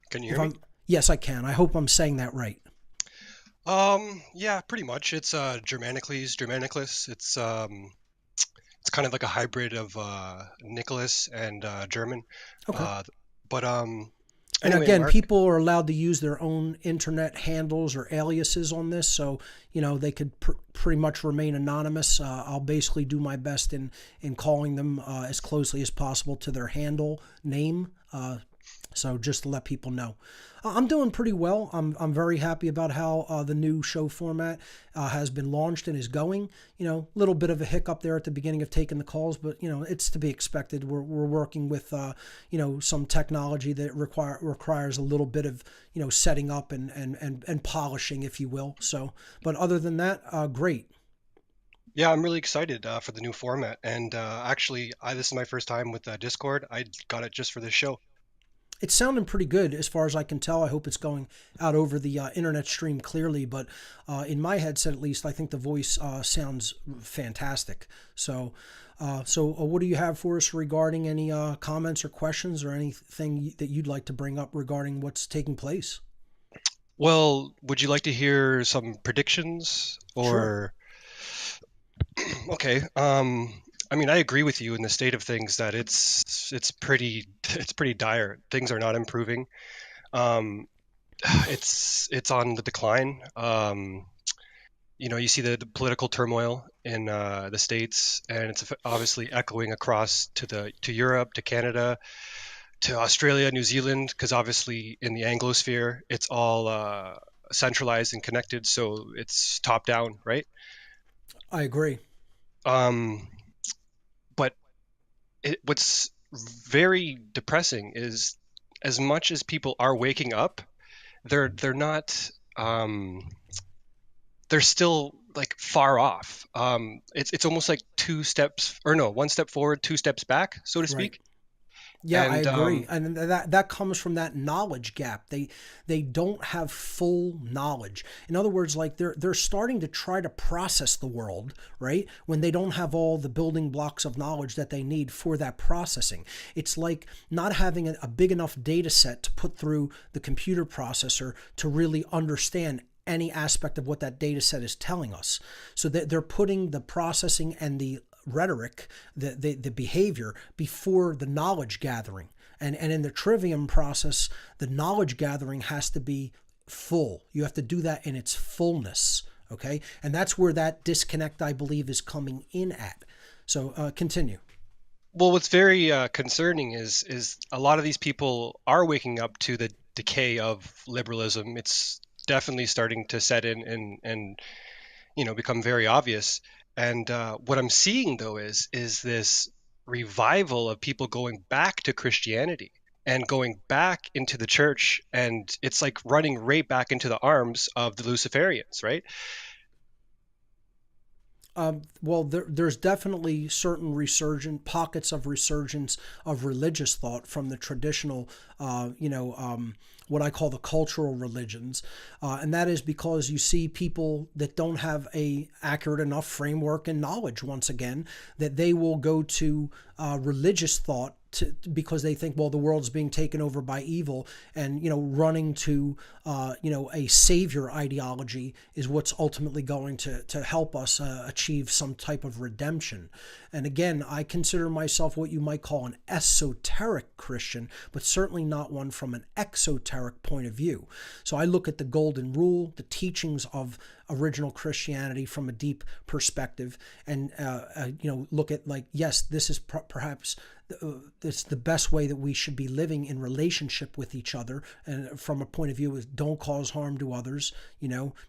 Can you hear me? Yes, I can. I hope I'm saying that right. Yeah, pretty much. It's Germanicus. It's kind of like a hybrid of Nicholas and German. Okay. Uh, but And anyway, again, Mark. people are allowed to use their own internet handles or aliases on this, so they could pretty much remain anonymous. I'll basically do my best in calling them as closely as possible to their handle name. So just to let people know, I'm doing pretty well. I'm very happy about how the new show format has been launched and is going. Little bit of a hiccup there at the beginning of taking the calls, but it's to be expected. We're working with some technology that requires a little bit of setting up and polishing, if you will. So, but other than that, great. Yeah, I'm really excited for the new format. And actually, this is my first time with Discord. I got it just for this show. It's sounding pretty good as far as I can tell. I hope it's going out over the internet stream clearly, but in my headset at least, I think the voice sounds fantastic. So what do you have for us regarding any comments or questions or anything that you'd like to bring up regarding what's taking place? Well, would you like to hear some predictions Sure. or? Okay. I mean, I agree with you in the state of things that it's pretty it's pretty dire. Things are not improving. Um, it's on the decline. You see the political turmoil in the states, and it's obviously echoing across to Europe, to Canada, to Australia, New Zealand, because obviously in the Anglosphere, it's all centralized and connected, so it's top down, right? I agree. Um, but what's very depressing is as much as people are waking up, they're not. They're still like far off. It's almost like two steps, or no, one step forward, two steps back, so to Right. speak. Yeah, I And agree, and that comes from that knowledge gap. They don't have full knowledge. In other words, like they're starting to try to process the world, right? When they don't have all the building blocks of knowledge that they need for that processing. It's like not having a big enough data set to put through the computer processor to really understand any aspect of what that data set is telling us. So that they're putting the processing and the rhetoric, the behavior before the knowledge gathering. And in the trivium process, the knowledge gathering has to be full. You have to do that in its fullness. Okay. And that's where that disconnect, I believe, is coming in at. So continue. well, what's very concerning is a lot of these people are waking up to the decay of liberalism. It's definitely starting to set in and become very obvious. And what I'm seeing though is this revival of people going back to Christianity and going back into the church, and it's like running right back into the arms of the Luciferians, right? Well, there's definitely certain resurgent pockets of resurgence of religious thought from the traditional, what I call the cultural religions, and that is because you see people that don't have a accurate enough framework and knowledge. Once again, that they will go to religious thought because they think, well, the world's being taken over by evil, and running to a savior ideology is what's ultimately going to help us achieve some type of redemption. And again, I consider myself what you might call an esoteric Christian, but certainly not one from an exoteric point of view. So I look at the golden rule, the teachings of original Christianity from a deep perspective, and look at, like, yes, this is perhaps it's the best way that we should be living in relationship with each other, and from a point of view of don't cause harm to others,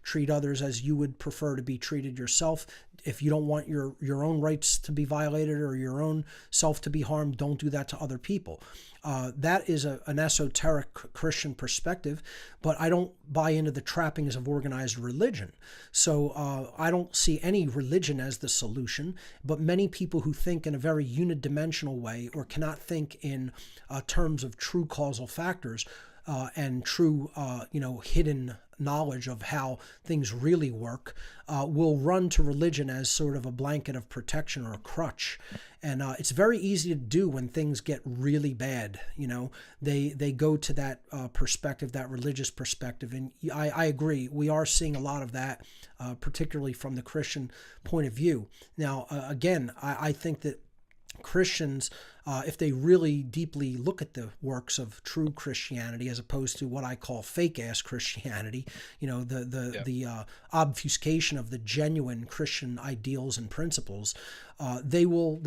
treat others as you would prefer to be treated yourself. If you don't want your own rights to be violated or your own self to be harmed, don't do that to other people. That is an esoteric Christian perspective, but I don't buy into the trappings of organized religion. So I don't see any religion as the solution, but many people who think in a very unidimensional way or cannot think in terms of true causal factors and true, hidden knowledge of how things really work, will run to religion as sort of a blanket of protection or a crutch. And it's very easy to do when things get really bad. They go to that perspective, that religious perspective. And I agree. We are seeing a lot of that, particularly from the Christian point of view. Now, again, I think that Christians, if they really deeply look at the works of true Christianity as opposed to what I call fake-ass Christianity, the obfuscation of the genuine Christian ideals and principles, they will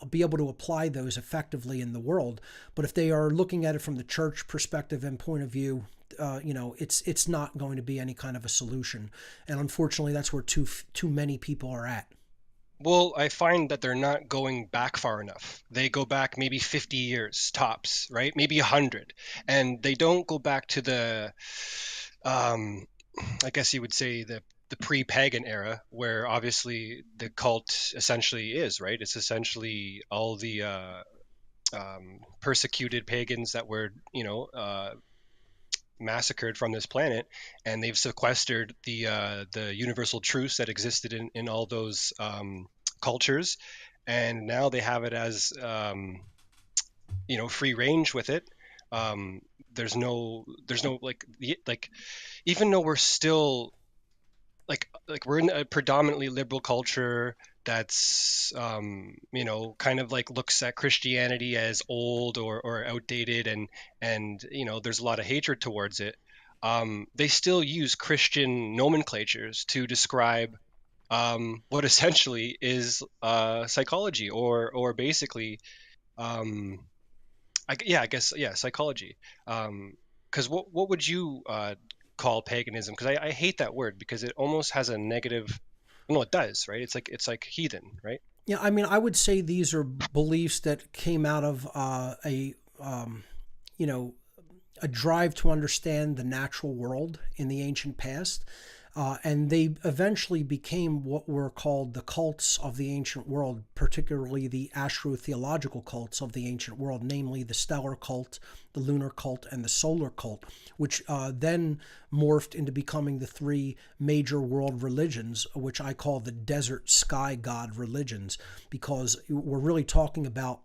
be able to apply those effectively in the world. But if they are looking at it from the church perspective and point of view, it's not going to be any kind of a solution. And unfortunately, that's where too many people are at. Well, I find that they're not going back far enough. They go back maybe 50 years tops, right? Maybe 100. And they don't go back to the, I guess you would say the pre-pagan era, where obviously the cult essentially is, right? It's essentially all the persecuted pagans that were, massacred from this planet, and they've sequestered the universal truths that existed in all those cultures, and now they have it as free range with it. There's no like even though we're still like we're in a predominantly liberal culture that's kind of like looks at Christianity as old or outdated, and there's a lot of hatred towards it. They still use Christian nomenclatures to describe what essentially is psychology or basically psychology. Because what would you call paganism? Because I hate that word because it almost has a negative. No, it does, right? It's like heathen, right? Yeah, I mean, I would say these are beliefs that came out of a drive to understand the natural world in the ancient past. And they eventually became what were called the cults of the ancient world, particularly the astrotheological cults of the ancient world, namely the stellar cult, the lunar cult, and the solar cult, which then morphed into becoming the three major world religions, which I call the desert sky god religions, because we're really talking about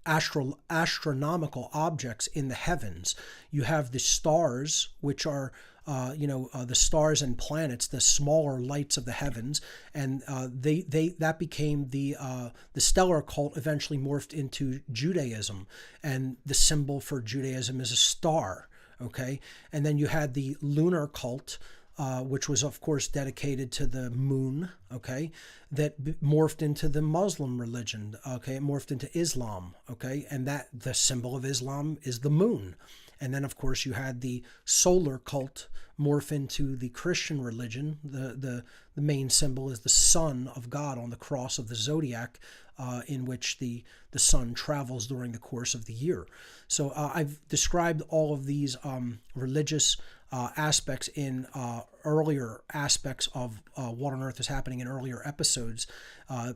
astronomical objects in the heavens. You have the stars, which are the stars and planets, the smaller lights of the heavens, and that became the stellar cult. Eventually morphed into Judaism, and the symbol for Judaism is a star. Okay, and then you had the lunar cult, which was of course dedicated to the moon. Okay, that morphed into the Muslim religion. Okay, it morphed into Islam. Okay, and that the symbol of Islam is the moon. And then, of course, you had the solar cult morph into the Christian religion. The main symbol is the Son of God on the cross of the zodiac, in which the sun travels during the course of the year. So I've described all of these religious aspects in earlier aspects of What on Earth is Happening in earlier episodes.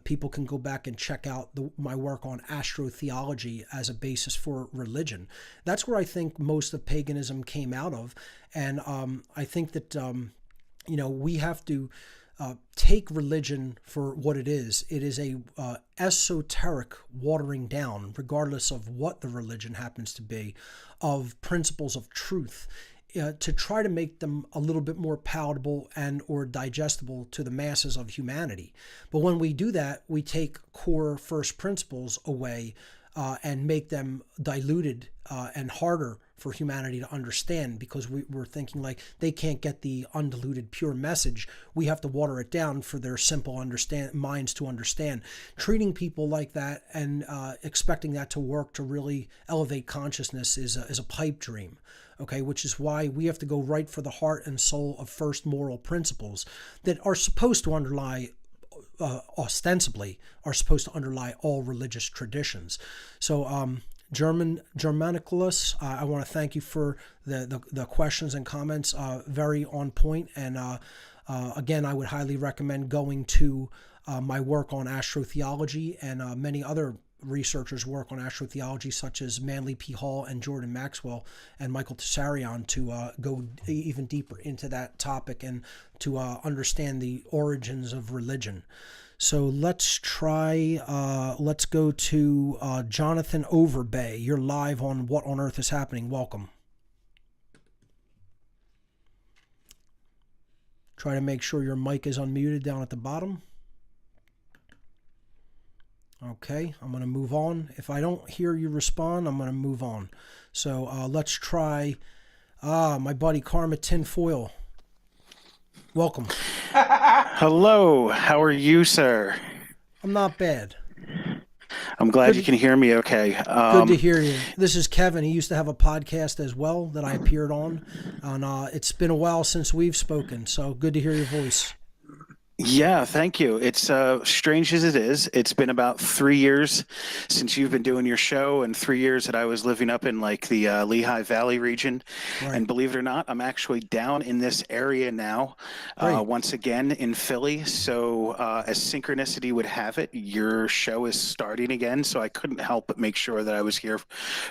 People can go back and check out my work on astrotheology as a basis for religion. That's where I think most of paganism came out of. And I think that, we have to take religion for what it is. It is a esoteric watering down, regardless of what the religion happens to be, of principles of truth. To try to make them a little bit more palatable and or digestible to the masses of humanity. But when we do that, we take core first principles away and make them diluted and harder for humanity to understand, because we're thinking like they can't get the undiluted pure message. We have to water it down for their simple minds to understand. Treating people like that and expecting that to work to really elevate consciousness is a pipe dream. Okay, which is why we have to go right for the heart and soul of first moral principles that are supposed to underlie, ostensibly, are supposed to underlie all religious traditions. So, Germanicus, I want to thank you for the questions and comments, very on point. And again, I would highly recommend going to my work on astrotheology and many other researchers work on astrotheology, such as Manly P. Hall and Jordan Maxwell and Michael Tessarion, to go even deeper into that topic and to understand the origins of religion. So let's go to Jonathan Overbay. You're live on What on Earth is Happening. Welcome. Try to make sure your mic is unmuted down at the bottom. Okay, I'm going to move on. If I don't hear you respond, I'm going to move on. So let's try my buddy Karma Tinfoil. Welcome. Hello, how are you, sir? I'm not bad. I'm glad you can hear me okay. Good to hear you. This is Kevin. He used to have a podcast as well that I appeared on. And it's been a while since we've spoken, so good to hear your voice. Yeah, thank you. It's strange as it is. It's been about 3 years since you've been doing your show, and 3 years that I was living up in like the Lehigh Valley region. Right. And believe it or not, I'm actually down in this area now, once again in Philly. So as synchronicity would have it, your show is starting again. So I couldn't help but make sure that I was here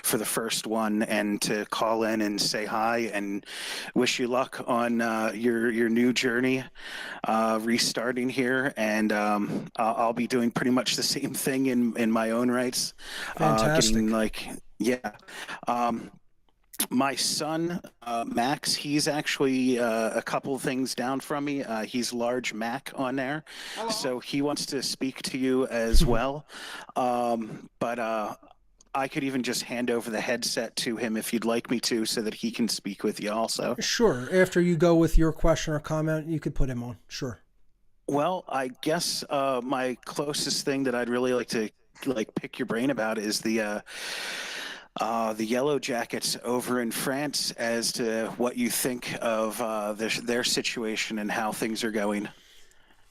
for the first one and to call in and say hi and wish you luck on your new journey. Restarting here, and I'll be doing pretty much the same thing in my own rights. Fantastic. My son, Max, he's actually a couple things down from me. He's Large Mac on there. Hello. So he wants to speak to you as well. But I could even just hand over the headset to him if you'd like me to, so that he can speak with you also. Sure. After you go with your question or comment, you could put him on. Sure. Well, I guess my closest thing that I'd really like to pick your brain about is the Yellow Jackets over in France, as to what you think of their situation and how things are going.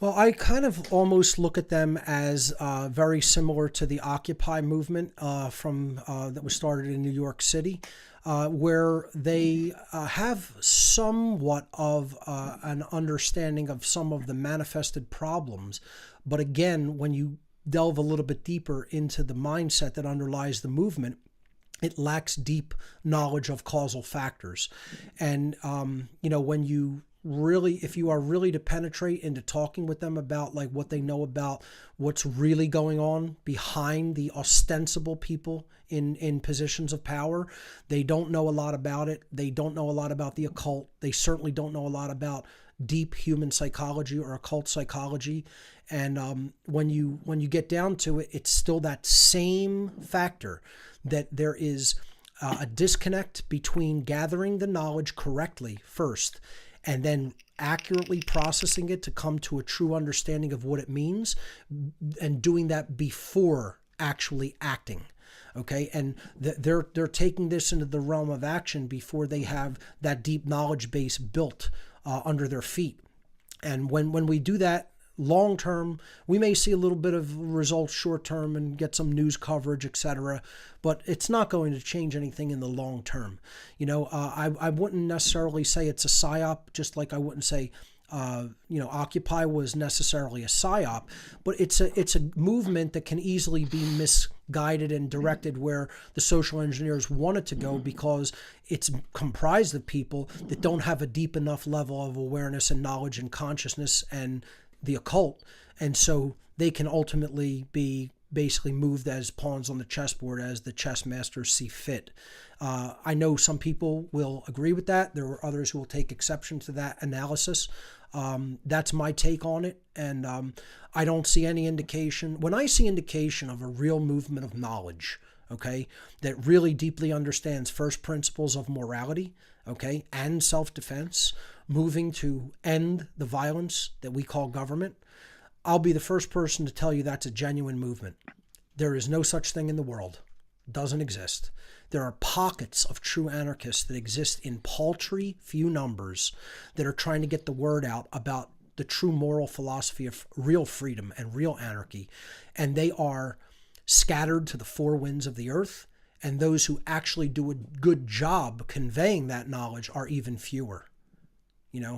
Well, I kind of almost look at them as very similar to the Occupy movement that was started in New York City, where they have somewhat of an understanding of some of the manifested problems. But again, when you delve a little bit deeper into the mindset that underlies the movement, it lacks deep knowledge of causal factors. And, when you really, if you are really to penetrate into talking with them about like what they know about what's really going on behind the ostensible people in positions of power, they don't know a lot about it. They don't know a lot about the occult. They certainly don't know a lot about deep human psychology or occult psychology. And when you get down to it, it's still that same factor that there is a disconnect between gathering the knowledge correctly first and then accurately processing it to come to a true understanding of what it means, and doing that before actually acting. Okay, and they're taking this into the realm of action before they have that deep knowledge base built under their feet. And when we do that long term, we may see a little bit of results short term and get some news coverage, etc. But it's not going to change anything in the long term. I wouldn't necessarily say it's a psyop, just like I wouldn't say Occupy was necessarily a psyop, but it's a movement that can easily be misguided and directed where the social engineers want it to go, because it's comprised of people that don't have a deep enough level of awareness and knowledge and consciousness and the occult, and so they can ultimately be basically moved as pawns on the chessboard as the chess masters see fit. I know some people will agree with that. There are others who will take exception to that analysis. That's my take on it, and I don't see any indication. When I see indication of a real movement of knowledge, okay, that really deeply understands first principles of morality, okay, and self-defense, moving to end the violence that we call government, I'll be the first person to tell you that's a genuine movement. There is no such thing in the world. It doesn't exist. There are pockets of true anarchists that exist in paltry few numbers that are trying to get the word out about the true moral philosophy of real freedom and real anarchy. And they are scattered to the four winds of the earth. And those who actually do a good job conveying that knowledge are even fewer.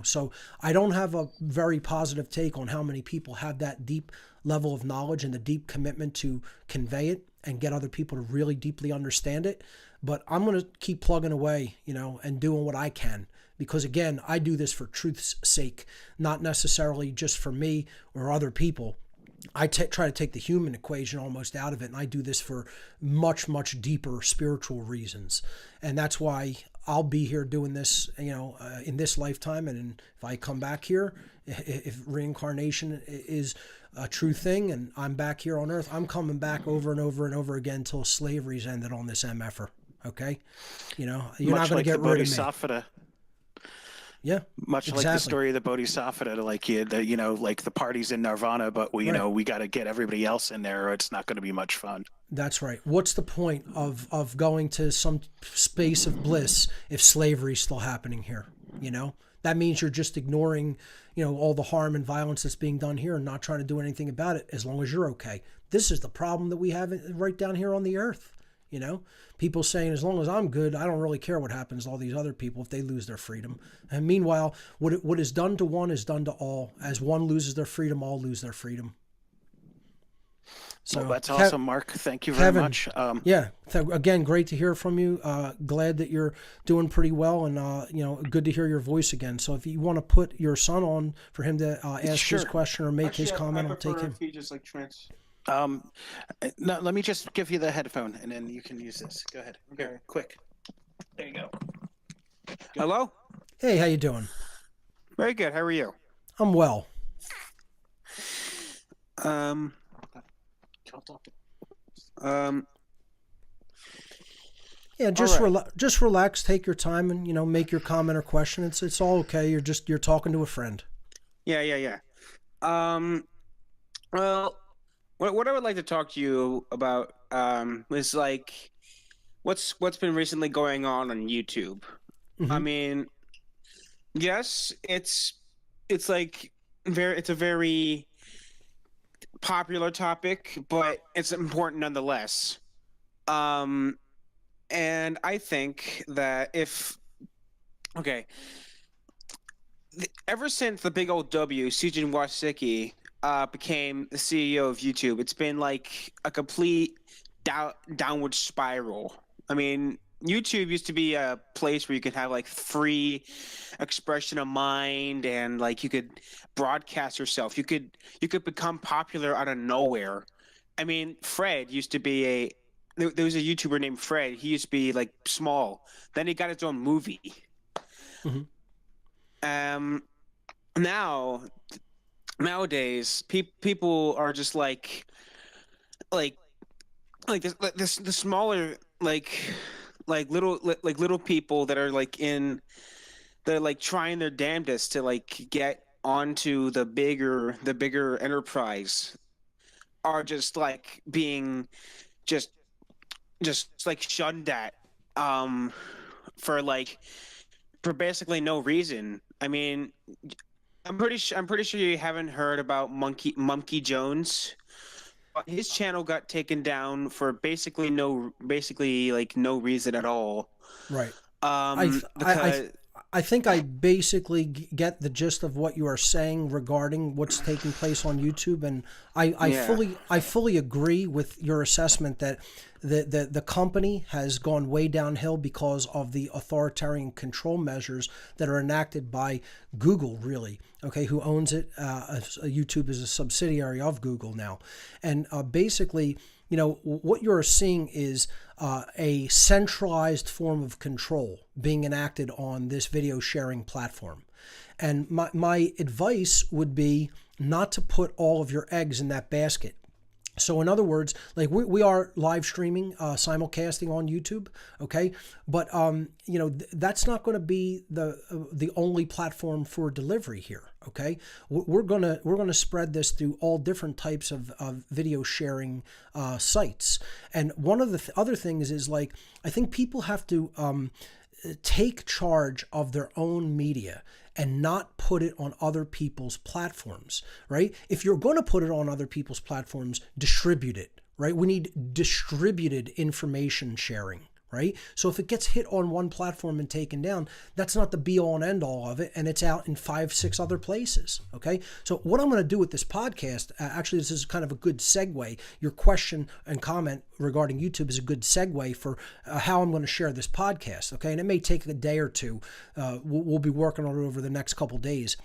So I don't have a very positive take on how many people have that deep level of knowledge and the deep commitment to convey it and get other people to really deeply understand it. But I'm going to keep plugging away, and doing what I can. Because again, I do this for truth's sake, not necessarily just for me or other people. I try to take the human equation almost out of it, and I do this for much, much deeper spiritual reasons. And that's why I'll be here doing this, in this lifetime. And if I come back here, if reincarnation is a true thing and I'm back here on Earth, I'm coming back over and over and over again until slavery's ended on this MFer. Okay? You're not going to get rid of me. Yeah, much exactly. Like the story of the Bodhisattva, like the party's in Nirvana, but we got to get everybody else in there, or it's not going to be much fun. That's right. What's the point of going to some space of bliss if slavery's still happening here? That means you're just ignoring, all the harm and violence that's being done here and not trying to do anything about it as long as you're okay. This is the problem that we have right down here on the earth. People saying, as long as I'm good, I don't really care what happens to all these other people if they lose their freedom. And meanwhile, what is done to one is done to all. As one loses their freedom, all lose their freedom. So well, that's awesome, Mark. Thank you very much. Again, great to hear from you. Glad that you're doing pretty well, and good to hear your voice again. So if you want to put your son on for him to ask his question or make his comment, I'll take him. If he just trans. No, let me just give you the headphone, and then you can use this. Go ahead. Okay, quick. There you go. Hello? Hey, how you doing? Very good. How are you? I'm well. Yeah, just relax, take your time, and make your comment or question. It's all okay. You're talking to a friend. Yeah. Well, what I would like to talk to you about is what's been recently going on YouTube. Mm-hmm. I mean, yes, it's a very popular topic, but it's important nonetheless. And I think that ever since the big old W, Sujin Wasicki, became the CEO of YouTube, it's been like a complete downward spiral. I mean, YouTube used to be a place where you could have free expression of mind, and you could broadcast yourself. You could become popular out of nowhere. I mean, Fred used to be there was a YouTuber named Fred. He used to be small. Then he got his own movie. Mm-hmm. Nowadays, people are just the smaller little people that are they're trying their damnedest to get onto the bigger enterprise, are just being just shunned at for basically no reason. I mean, I'm pretty sure you haven't heard about Monkey Jones. His channel got taken down for basically no reason at all. Right. Because I think I basically get the gist of what you are saying regarding what's taking place on YouTube, and I fully agree with your assessment that the company has gone way downhill because of the authoritarian control measures that are enacted by Google, really, okay, who owns it. YouTube is a subsidiary of Google now. And basically, what you're seeing is a centralized form of control being enacted on this video sharing platform. And my advice would be not to put all of your eggs in that basket. So in other words, we are live streaming, simulcasting on YouTube, okay? But that's not going to be the only platform for delivery here, okay? We're gonna spread this through all different types of video sharing sites. And one of the other things is I think people have to take charge of their own media and not put it on other people's platforms, right? If you're going to put it on other people's platforms, distribute it, right? We need distributed information sharing, right? So if it gets hit on one platform and taken down, that's not the be all and end all of it, and it's out in 5, 6 other places, okay? So what I'm going to do with this podcast, actually this is kind of a good segue. Your question and comment regarding YouTube is a good segue for how I'm going to share this podcast, okay? And it may take a day or two. We'll be working on it over the next couple days.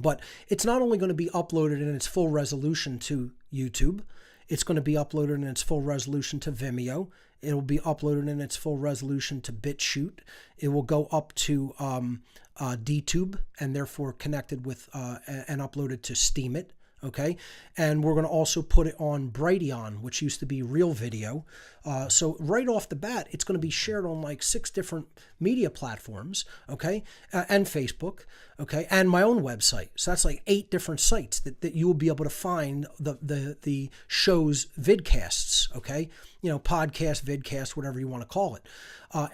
But it's not only going to be uploaded in its full resolution to YouTube, it's going to be uploaded in its full resolution to Vimeo. It will be uploaded in its full resolution to BitChute. It will go up to DTube and therefore connected with and uploaded to Steemit. Okay, and we're going to also put it on Brighteon, which used to be Real Video. So right off the bat, it's going to be shared on like 6 different media platforms, okay, and Facebook, okay, and my own website. So that's like 8 different sites that you will be able to find the show's vidcasts, okay, podcast, vidcast, whatever you want to call it.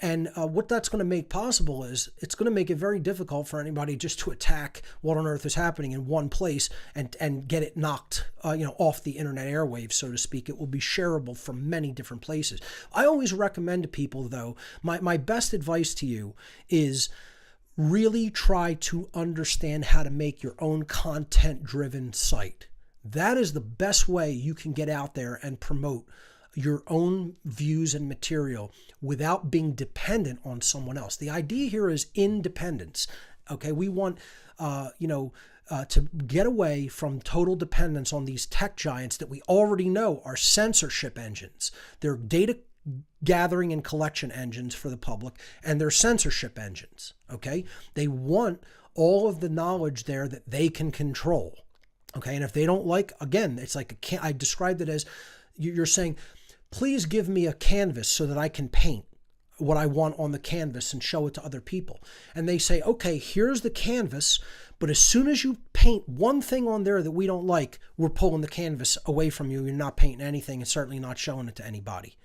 And what that's going to make possible is it's going to make it very difficult for anybody just to attack what on earth is happening in one place and get it knocked off the internet airwaves, so to speak. It will be shareable from many different places. I always recommend to people, though, my best advice to you is really try to understand how to make your own content-driven site. That is the best way you can get out there and promote your own views and material without being dependent on someone else. The idea here is independence. Okay, we want to get away from total dependence on these tech giants that we already know are censorship engines. They're data gathering and collection engines for the public, and they're censorship engines. Okay, they want all of the knowledge there that they can control. Okay, and if they don't like, again, it's like I described it as you're saying, please give me a canvas so that I can paint what I want on the canvas and show it to other people. And they say, okay, here's the canvas, but as soon as you paint one thing on there that we don't like, we're pulling the canvas away from you. You're not painting anything and certainly not showing it to anybody.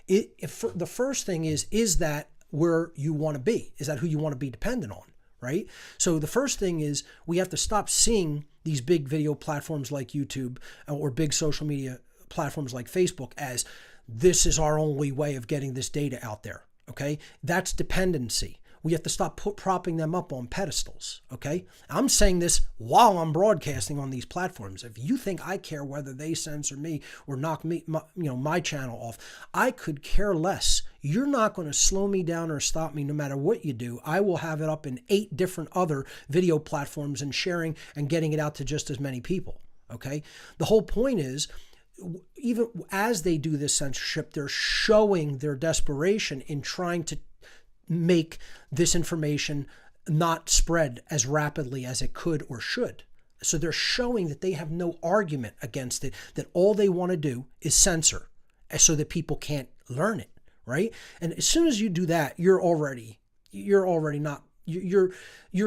The first thing is that where you want to be? Is that who you want to be dependent on, right? So the first thing is we have to stop seeing these big video platforms like YouTube or big social media platforms like Facebook as this is our only way of getting this data out there, okay? That's dependency. We have to stop propping them up on pedestals, okay? I'm saying this while I'm broadcasting on these platforms. If you think I care whether they censor me or knock my channel off, I could care less. You're not going to slow me down or stop me no matter what you do. I will have it up in 8 different other video platforms and sharing and getting it out to just as many people, okay? The whole point is, even as they do this censorship, they're showing their desperation in trying to make this information not spread as rapidly as it could or should. So they're showing that they have no argument against it, that all they want to do is censor so that people can't learn it, right? And as soon as you do that, you're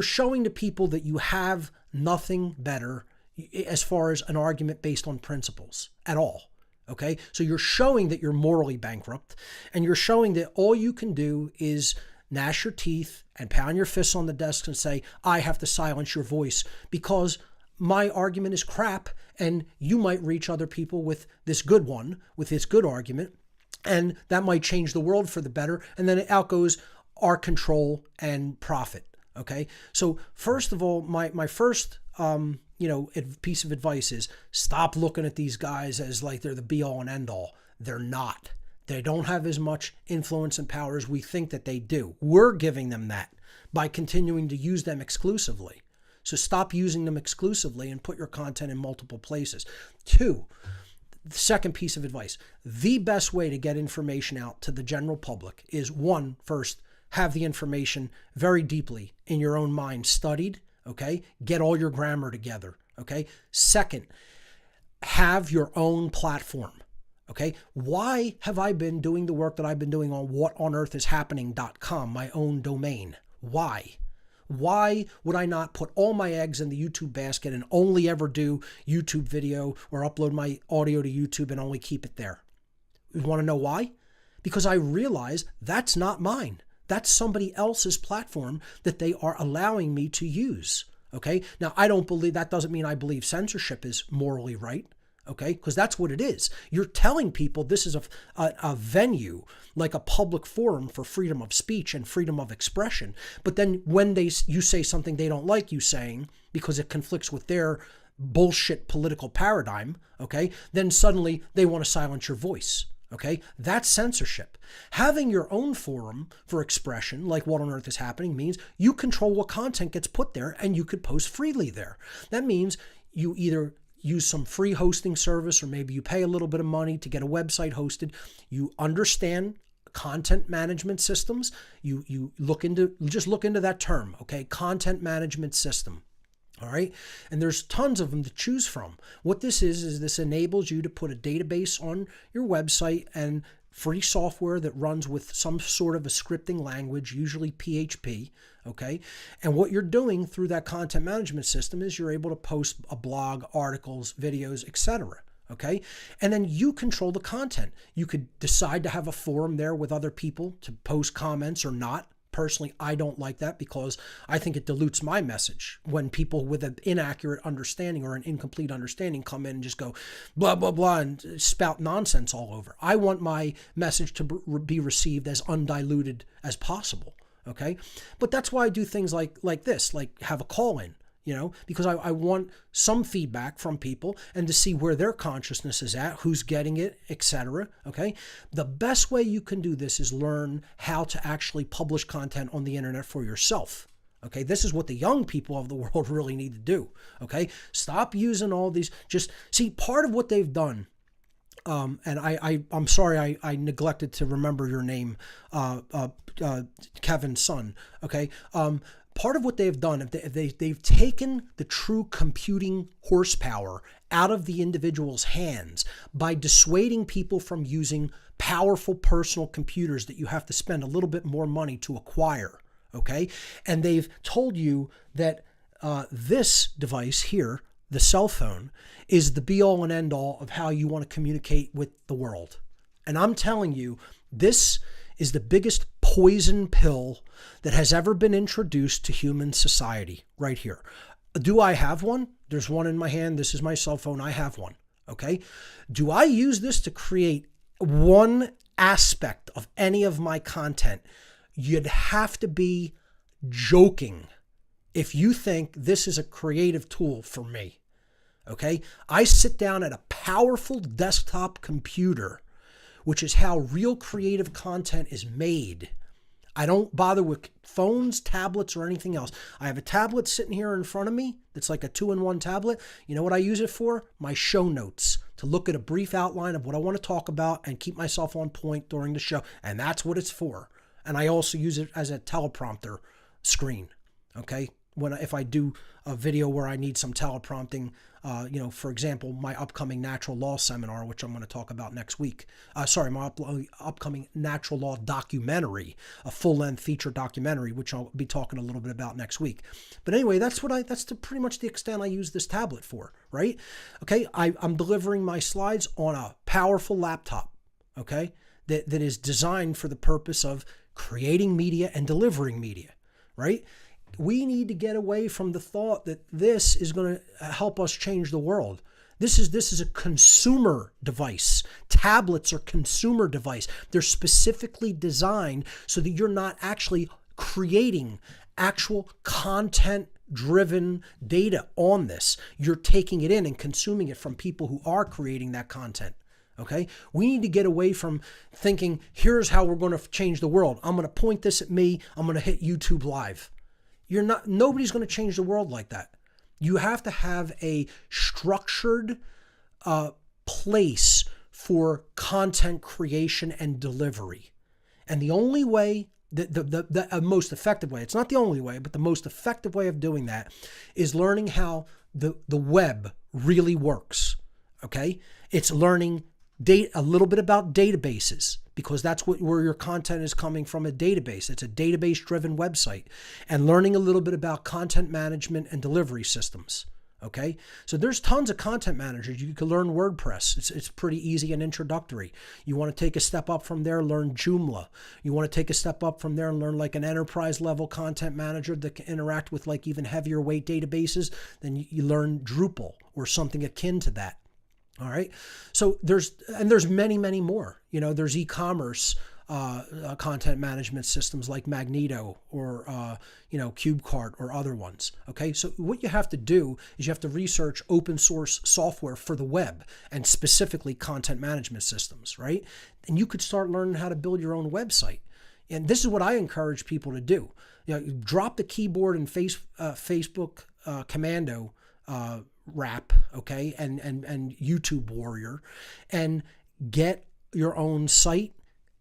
showing to people that you have nothing better as far as an argument based on principles at all. Okay, so you're showing that you're morally bankrupt, and you're showing that all you can do is gnash your teeth and pound your fists on the desk and say, I have to silence your voice because my argument is crap, and you might reach other people with this good one, with this good argument, and that might change the world for the better, and then out goes our control and profit. Okay, so first of all, my first piece of advice is stop looking at these guys as like they're the be all and end all. They're not. They don't have as much influence and power as we think that they do. We're giving them that by continuing to use them exclusively. So stop using them exclusively and put your content in multiple places. 2, the second piece of advice, the best way to get information out to the general public is 1, first, have the information very deeply in your own mind studied. Okay, get all your grammar together. Okay, second, have your own platform. Okay, why have I been doing the work that I've been doing on whatonearthishappening.com, my own domain? Why? Why would I not put all my eggs in the YouTube basket and only ever do YouTube video or upload my audio to YouTube and only keep it there? You want to know why? Because I realize that's not mine. That's somebody else's platform that they are allowing me to use. Okay. Now, I don't believe, that doesn't mean I believe censorship is morally right. Okay, because that's what it is. You're telling people this is a venue, like a public forum for freedom of speech and freedom of expression. But then when you say something they don't like you saying because it conflicts with their bullshit political paradigm, okay, then suddenly they want to silence your voice. Okay, that's censorship. Having your own forum for expression, like What on Earth is Happening, means you control what content gets put there and you could post freely there. That means you either use some free hosting service, or maybe you pay a little bit of money to get a website hosted. You understand content management systems. You just look into that term, okay? Content management system. All right. And there's tons of them to choose from. What this is this enables you to put a database on your website and free software that runs with some sort of a scripting language, usually PHP. Okay. And what you're doing through that content management system is you're able to post a blog, articles, videos, etc. Okay. And then you control the content. You could decide to have a forum there with other people to post comments or not. Personally, I don't like that because I think it dilutes my message when people with an inaccurate understanding or an incomplete understanding come in and just go blah, blah, blah and spout nonsense all over. I want my message to be received as undiluted as possible. Okay. But that's why I do things like this, like have a call in. Because I want some feedback from people and to see where their consciousness is at, who's getting it, etc. Okay. The best way you can do this is learn how to actually publish content on the internet for yourself. Okay. This is what the young people of the world really need to do. Okay. Stop using all these, just see part of what they've done. And I'm sorry, I neglected to remember your name, Kevin's son. Okay. Part of what they've done, they've taken the true computing horsepower out of the individual's hands by dissuading people from using powerful personal computers that you have to spend a little bit more money to acquire, okay? And they've told you that this device here, the cell phone, is the be-all and end-all of how you want to communicate with the world. And I'm telling you, this is the biggest poison pill that has ever been introduced to human society right here. Do I have one? There's one in my hand. This is my cell phone. I have one. Okay. Do I use this to create one aspect of any of my content? You'd have to be joking if you think this is a creative tool for me. Okay. I sit down at a powerful desktop computer, which is how real creative content is made. I don't bother with phones, tablets, or anything else. I have a tablet sitting here in front of me that's like a 2-in-1 tablet. You know what I use it for? My show notes, to look at a brief outline of what I want to talk about and keep myself on point during the show. And that's what it's for. And I also use it as a teleprompter screen, okay? If I do a video where I need some teleprompting, for example, my upcoming natural law seminar, which I'm going to talk about next week. My upcoming natural law documentary, a full-length feature documentary, which I'll be talking a little bit about next week. But anyway, that's pretty much the extent I use this tablet for, right? Okay, I'm delivering my slides on a powerful laptop, okay, that is designed for the purpose of creating media and delivering media, right? We need to get away from the thought that this is going to help us change the world. This is a consumer device. Tablets are consumer device. They're specifically designed so that you're not actually creating actual content-driven data on this. You're taking it in and consuming it from people who are creating that content. Okay, we need to get away from thinking, here's how we're going to change the world. I'm going to point this at me. I'm going to hit YouTube Live. Nobody's going to change the world like that. You have to have a structured place for content creation and delivery. And the only way, the most effective way, it's not the only way, but the most effective way of doing that is learning how the web really works. Okay? It's learning a little bit about databases, because that's where your content is coming from, a database. It's a database-driven website. And learning a little bit about content management and delivery systems. Okay? So there's tons of content managers. You can learn WordPress. It's pretty easy and introductory. You want to take a step up from there, learn Joomla. You want to take a step up from there and learn like an enterprise-level content manager that can interact with like even heavier weight databases. Then you learn Drupal or something akin to that. All right. So there's many, many more. There's e-commerce content management systems like Magneto or CubeCart or other ones. Okay. So what you have to do is you have to research open source software for the web and specifically content management systems, right? And you could start learning how to build your own website. And this is what I encourage people to do. Drop the keyboard and Facebook commando rap, okay, and YouTube warrior, and get your own site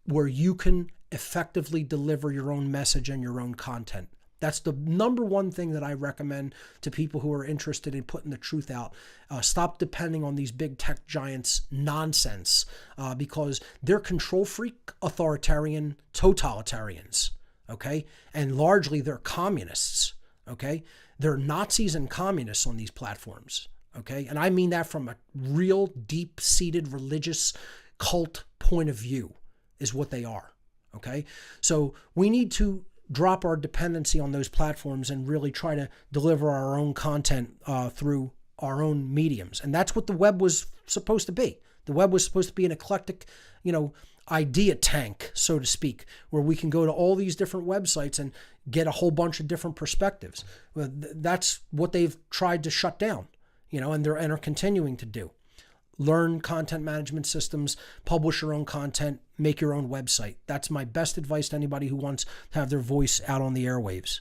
where you can effectively deliver your own message and your own content. That's the number one thing that I recommend to people who are interested in putting the truth out. Stop depending on these big tech giants' nonsense because they're control freak, authoritarian, totalitarians, okay? And largely they're communists, okay? They're Nazis and communists on these platforms, okay? And I mean that from a real deep-seated religious cult point of view is what they are, okay? So we need to drop our dependency on those platforms and really try to deliver our own content through our own mediums. And that's what the web was supposed to be. The web was supposed to be an eclectic, idea tank, so to speak, where we can go to all these different websites and get a whole bunch of different perspectives. That's what they've tried to shut down, and are continuing to do. Learn content management systems, publish your own content, make your own website. That's my best advice to anybody who wants to have their voice out on the airwaves.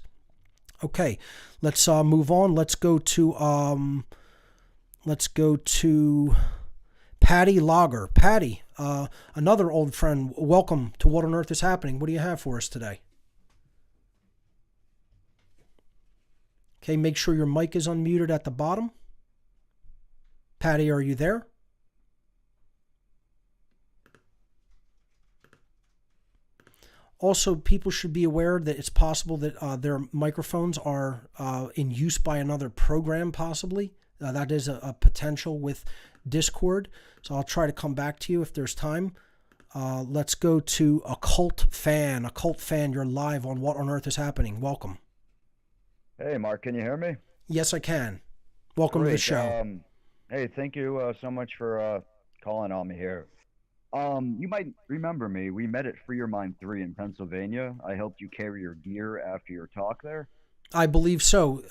Okay, let's move on. Let's go to Patty Lager. Patty, another old friend. Welcome to What on Earth is Happening. What do you have for us today? Okay, make sure your mic is unmuted at the bottom. Patty, are you there? Also, people should be aware that it's possible that their microphones are in use by another program, possibly. That is a potential with Discord. So I'll try to come back to you if there's time. Let's go to Occult Fan. Occult Fan, you're live on What on Earth is Happening. Welcome. Hey, Mark, can you hear me? Yes, I can. Welcome to the show. Hey, thank you so much for calling on me here. You might remember me. We met at Free Your Mind 3 in Pennsylvania. I helped you carry your gear after your talk there. I believe so.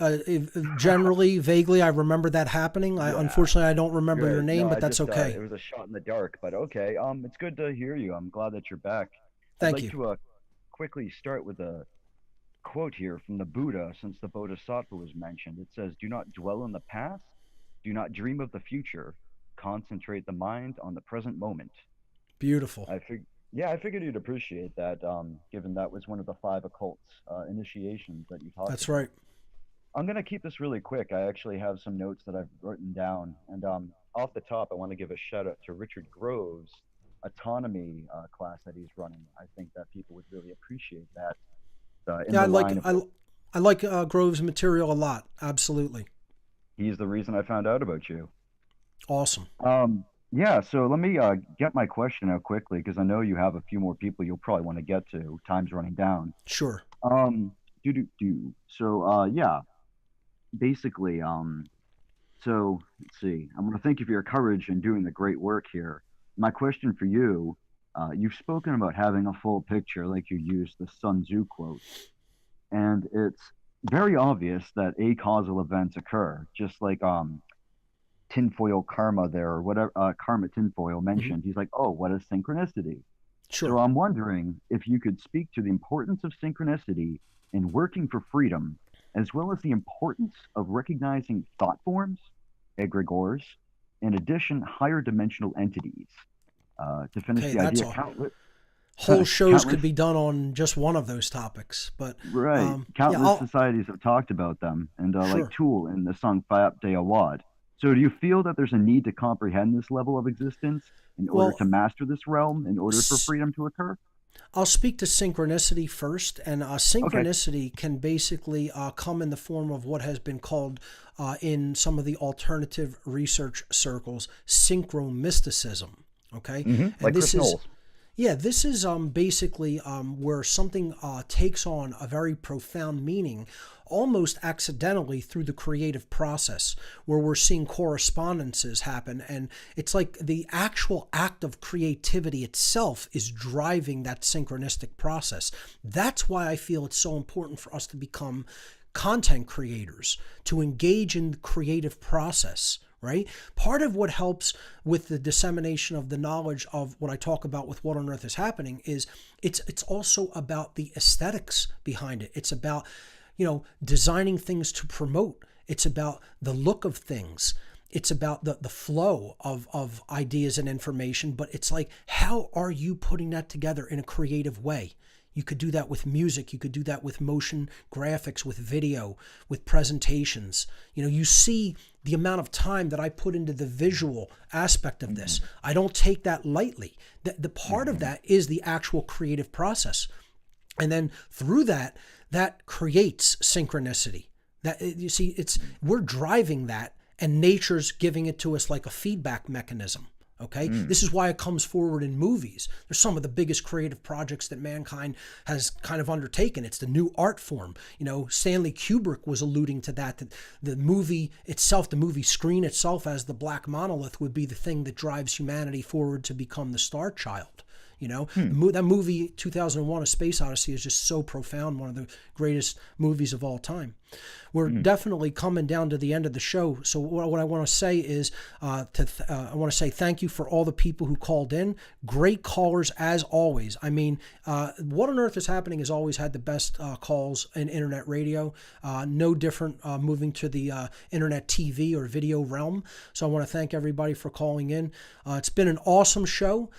Generally, vaguely, I remember that happening. Unfortunately, I don't remember your name, but that's okay. It was a shot in the dark, but okay. It's good to hear you. I'm glad that you're back. Thank I'd you. like to quickly start with a quote here from the Buddha, since the Bodhisattva was mentioned. It says, "Do not dwell in the past. Do not dream of the future. Concentrate the mind on the present moment." Beautiful. I figured you'd appreciate that, given that was one of the 5 occult initiations that you talked about. That's right. I'm going to keep this really quick. I actually have some notes that I've written down. And off the top, I want to give a shout out to Richard Groves' autonomy class that he's running. I think that people would really appreciate that. I like Groves' material a lot. Absolutely. He's the reason I found out about you. Awesome. Yeah, so let me get my question out quickly because I know you have a few more people you'll probably want to get to. Time's running down. Sure. So yeah, basically, so let's see. I want to thank you for your courage and doing the great work here. My question for you, you've spoken about having a full picture, like you used the Sun Tzu quote, and it's very obvious that acausal events occur, just like tinfoil karma there, or whatever karma tinfoil mentioned. Mm-hmm. He's like, oh, what is synchronicity? Sure. So I'm wondering if you could speak to the importance of synchronicity in working for freedom, as well as the importance of recognizing thought forms, egregores, in addition, higher dimensional entities. To finish the idea, whole shows could be done on just one of those topics, but right. Countless societies have talked about them, and sure. like Tool in the song Fayap De Awad. So do you feel that there's a need to comprehend this level of existence in order to master this realm, in order for freedom to occur? I'll speak to synchronicity first, and synchronicity can basically come in the form of what has been called in some of the alternative research circles, synchromysticism. Okay, mm-hmm. And like this Chris is Knowles. Yeah, this is basically where something takes on a very profound meaning almost accidentally through the creative process, where we're seeing correspondences happen. And it's like the actual act of creativity itself is driving that synchronistic process. That's why I feel it's so important for us to become content creators, to engage in the creative process, right? Part of what helps with the dissemination of the knowledge of what I talk about with What on Earth is Happening is it's also about the aesthetics behind it. It's about, designing things to promote. It's about the look of things. It's about the flow of ideas and information, but it's like, how are you putting that together in a creative way? You could do that with music. You could do that with motion graphics, with video, with presentations. You see the amount of time that I put into the visual aspect of this. I don't take that lightly. The part of that is the actual creative process. And then through that creates synchronicity. That, you see, we're driving that, and nature's giving it to us like a feedback mechanism. Okay, this is why it comes forward in movies. They're some of the biggest creative projects that mankind has kind of undertaken. It's the new art form. Stanley Kubrick was alluding to that the movie itself, the movie screen itself as the black monolith would be the thing that drives humanity forward to become the star child. That movie 2001 A Space Odyssey is just so profound, one of the greatest movies of all time. We're definitely coming down to the end of the show. So what I want to say is I want to say thank you for all the people who called in. Great callers as always. I mean, What on Earth is Happening has always had the best calls in internet radio. No different moving to the internet TV or video realm. So I want to thank everybody for calling in. It's been an awesome show.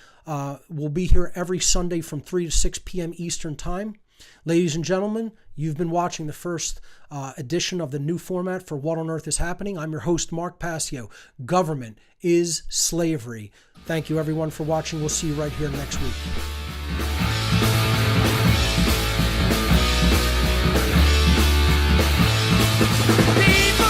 We'll be here every Sunday from 3 to 6 p.m. Eastern Time. Ladies and gentlemen, you've been watching the first edition of the new format for What on Earth is Happening. I'm your host, Mark Passio. Government is slavery. Thank you, everyone, for watching. We'll see you right here next week. People